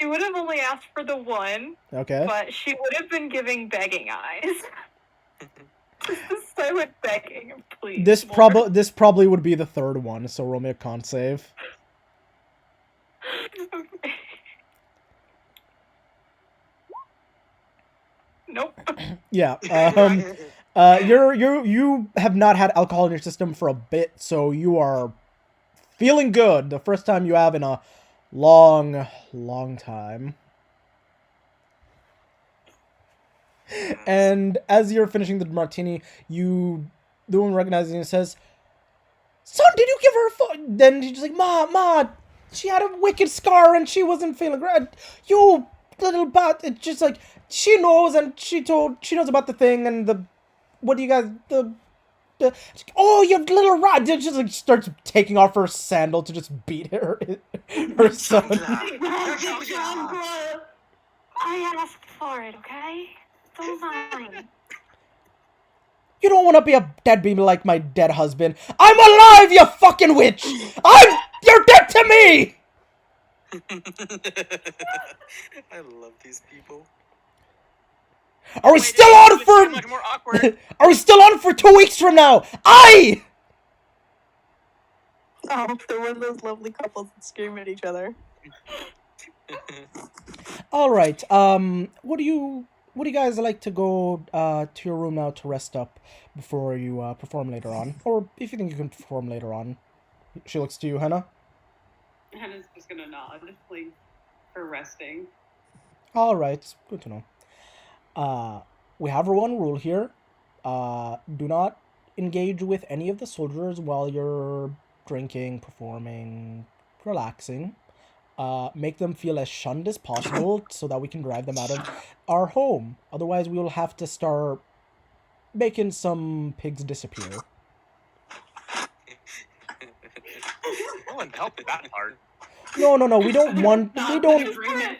She would have only asked for the one, Okay. but she would have been giving begging eyes. So with begging, please. This more. probably would be the third one, so roll me a con save. Okay. Nope. Yeah. You have not had alcohol in your system for a bit, so you are feeling good. The first time you have in a long time. And as you're finishing the martini, the woman recognizes you and says, "Son, did you give her a phone?" Then she's just like, Ma, she had a wicked scar and she wasn't feeling great. You little bat. It's just like, she knows, and she knows about the thing and what do you guys, oh, you little rat. She just like starts taking off her sandal to just beat her son. I asked for it, okay? Don't mind. You don't want to be a deadbeat like my dead husband. I'm alive, you fucking witch! You're dead to me! I love these people. Are we still on So much more awkward. Are we still on for 2 weeks from now? Aye! Oh, they're one of those lovely couples that scream at each other. All right. Would you guys like to go to your room now to rest up before you perform later on, or if you think you can perform later on? She looks to you, Henna. Henna's just gonna nod, like, for resting. All right. Good to know. We have one rule here. Do not engage with any of the soldiers while you're drinking, performing, relaxing. Make them feel as shunned as possible so that we can drive them out of our home. Otherwise, we will have to start making some pigs disappear. No one helped with that part. No, we don't want... Not We an don't... agreement.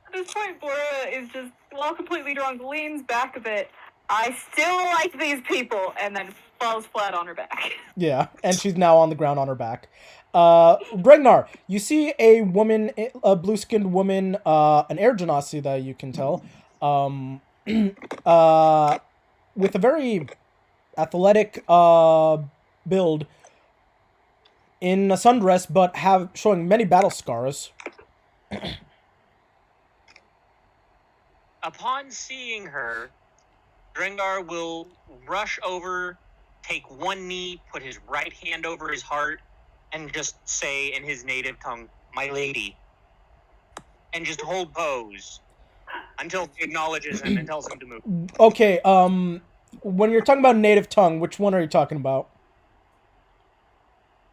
At this point, Bora is just, while completely drunk, leans back a bit. I still like these people, and then falls flat on her back. Yeah, and she's now on the ground on her back. Bregnar, you see a woman, a blue-skinned woman, an air genasi that you can tell, with a very athletic build, in a sundress, but showing many battle scars. Upon seeing her, Drengar will rush over, take one knee, put his right hand over his heart, and just say in his native tongue, "My lady," and just hold pose until he acknowledges him and tells him to move. Okay, when you're talking about native tongue, which one are you talking about?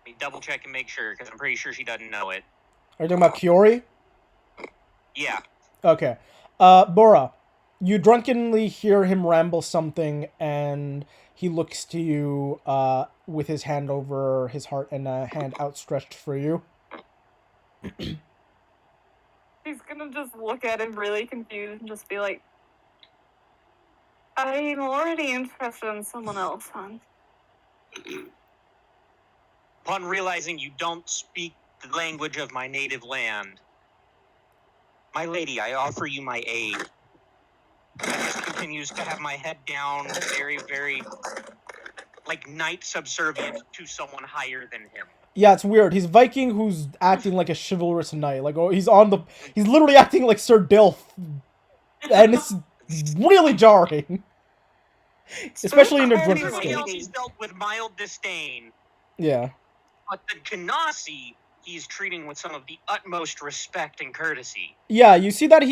Let me double check and make sure, because I'm pretty sure she doesn't know it. Are you talking about Kiori? Yeah. Okay. Bora, you drunkenly hear him ramble something, and he looks to you with his hand over his heart and a hand outstretched for you. He's gonna just look at him really confused and just be like, I'm already interested in someone else, hon. Upon realizing you don't speak the language of my native land, "My lady, I offer you my aid." He just continues to have my head down, very, very, like, knight subservient to someone higher than him. Yeah, it's weird. He's Viking who's acting like a chivalrous knight. Like, oh, he's literally acting like Sir Dilf. And it's really jarring. Especially in a drunken Everybody state. else he's dealt with mild disdain, Yeah. but the Genasi he's treating with some of the utmost respect and courtesy. Yeah, you see that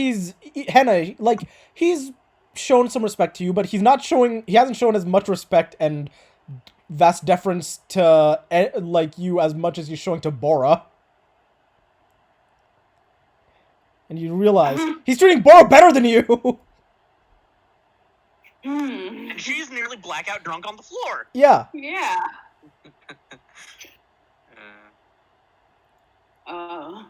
Henna, like, he's shown some respect to you, but he hasn't shown as much respect and vast deference to, like, you as much as he's showing to Bora. And you realize, he's treating Bora better than you! And she's nearly blackout drunk on the floor. Yeah. Yeah. Uh,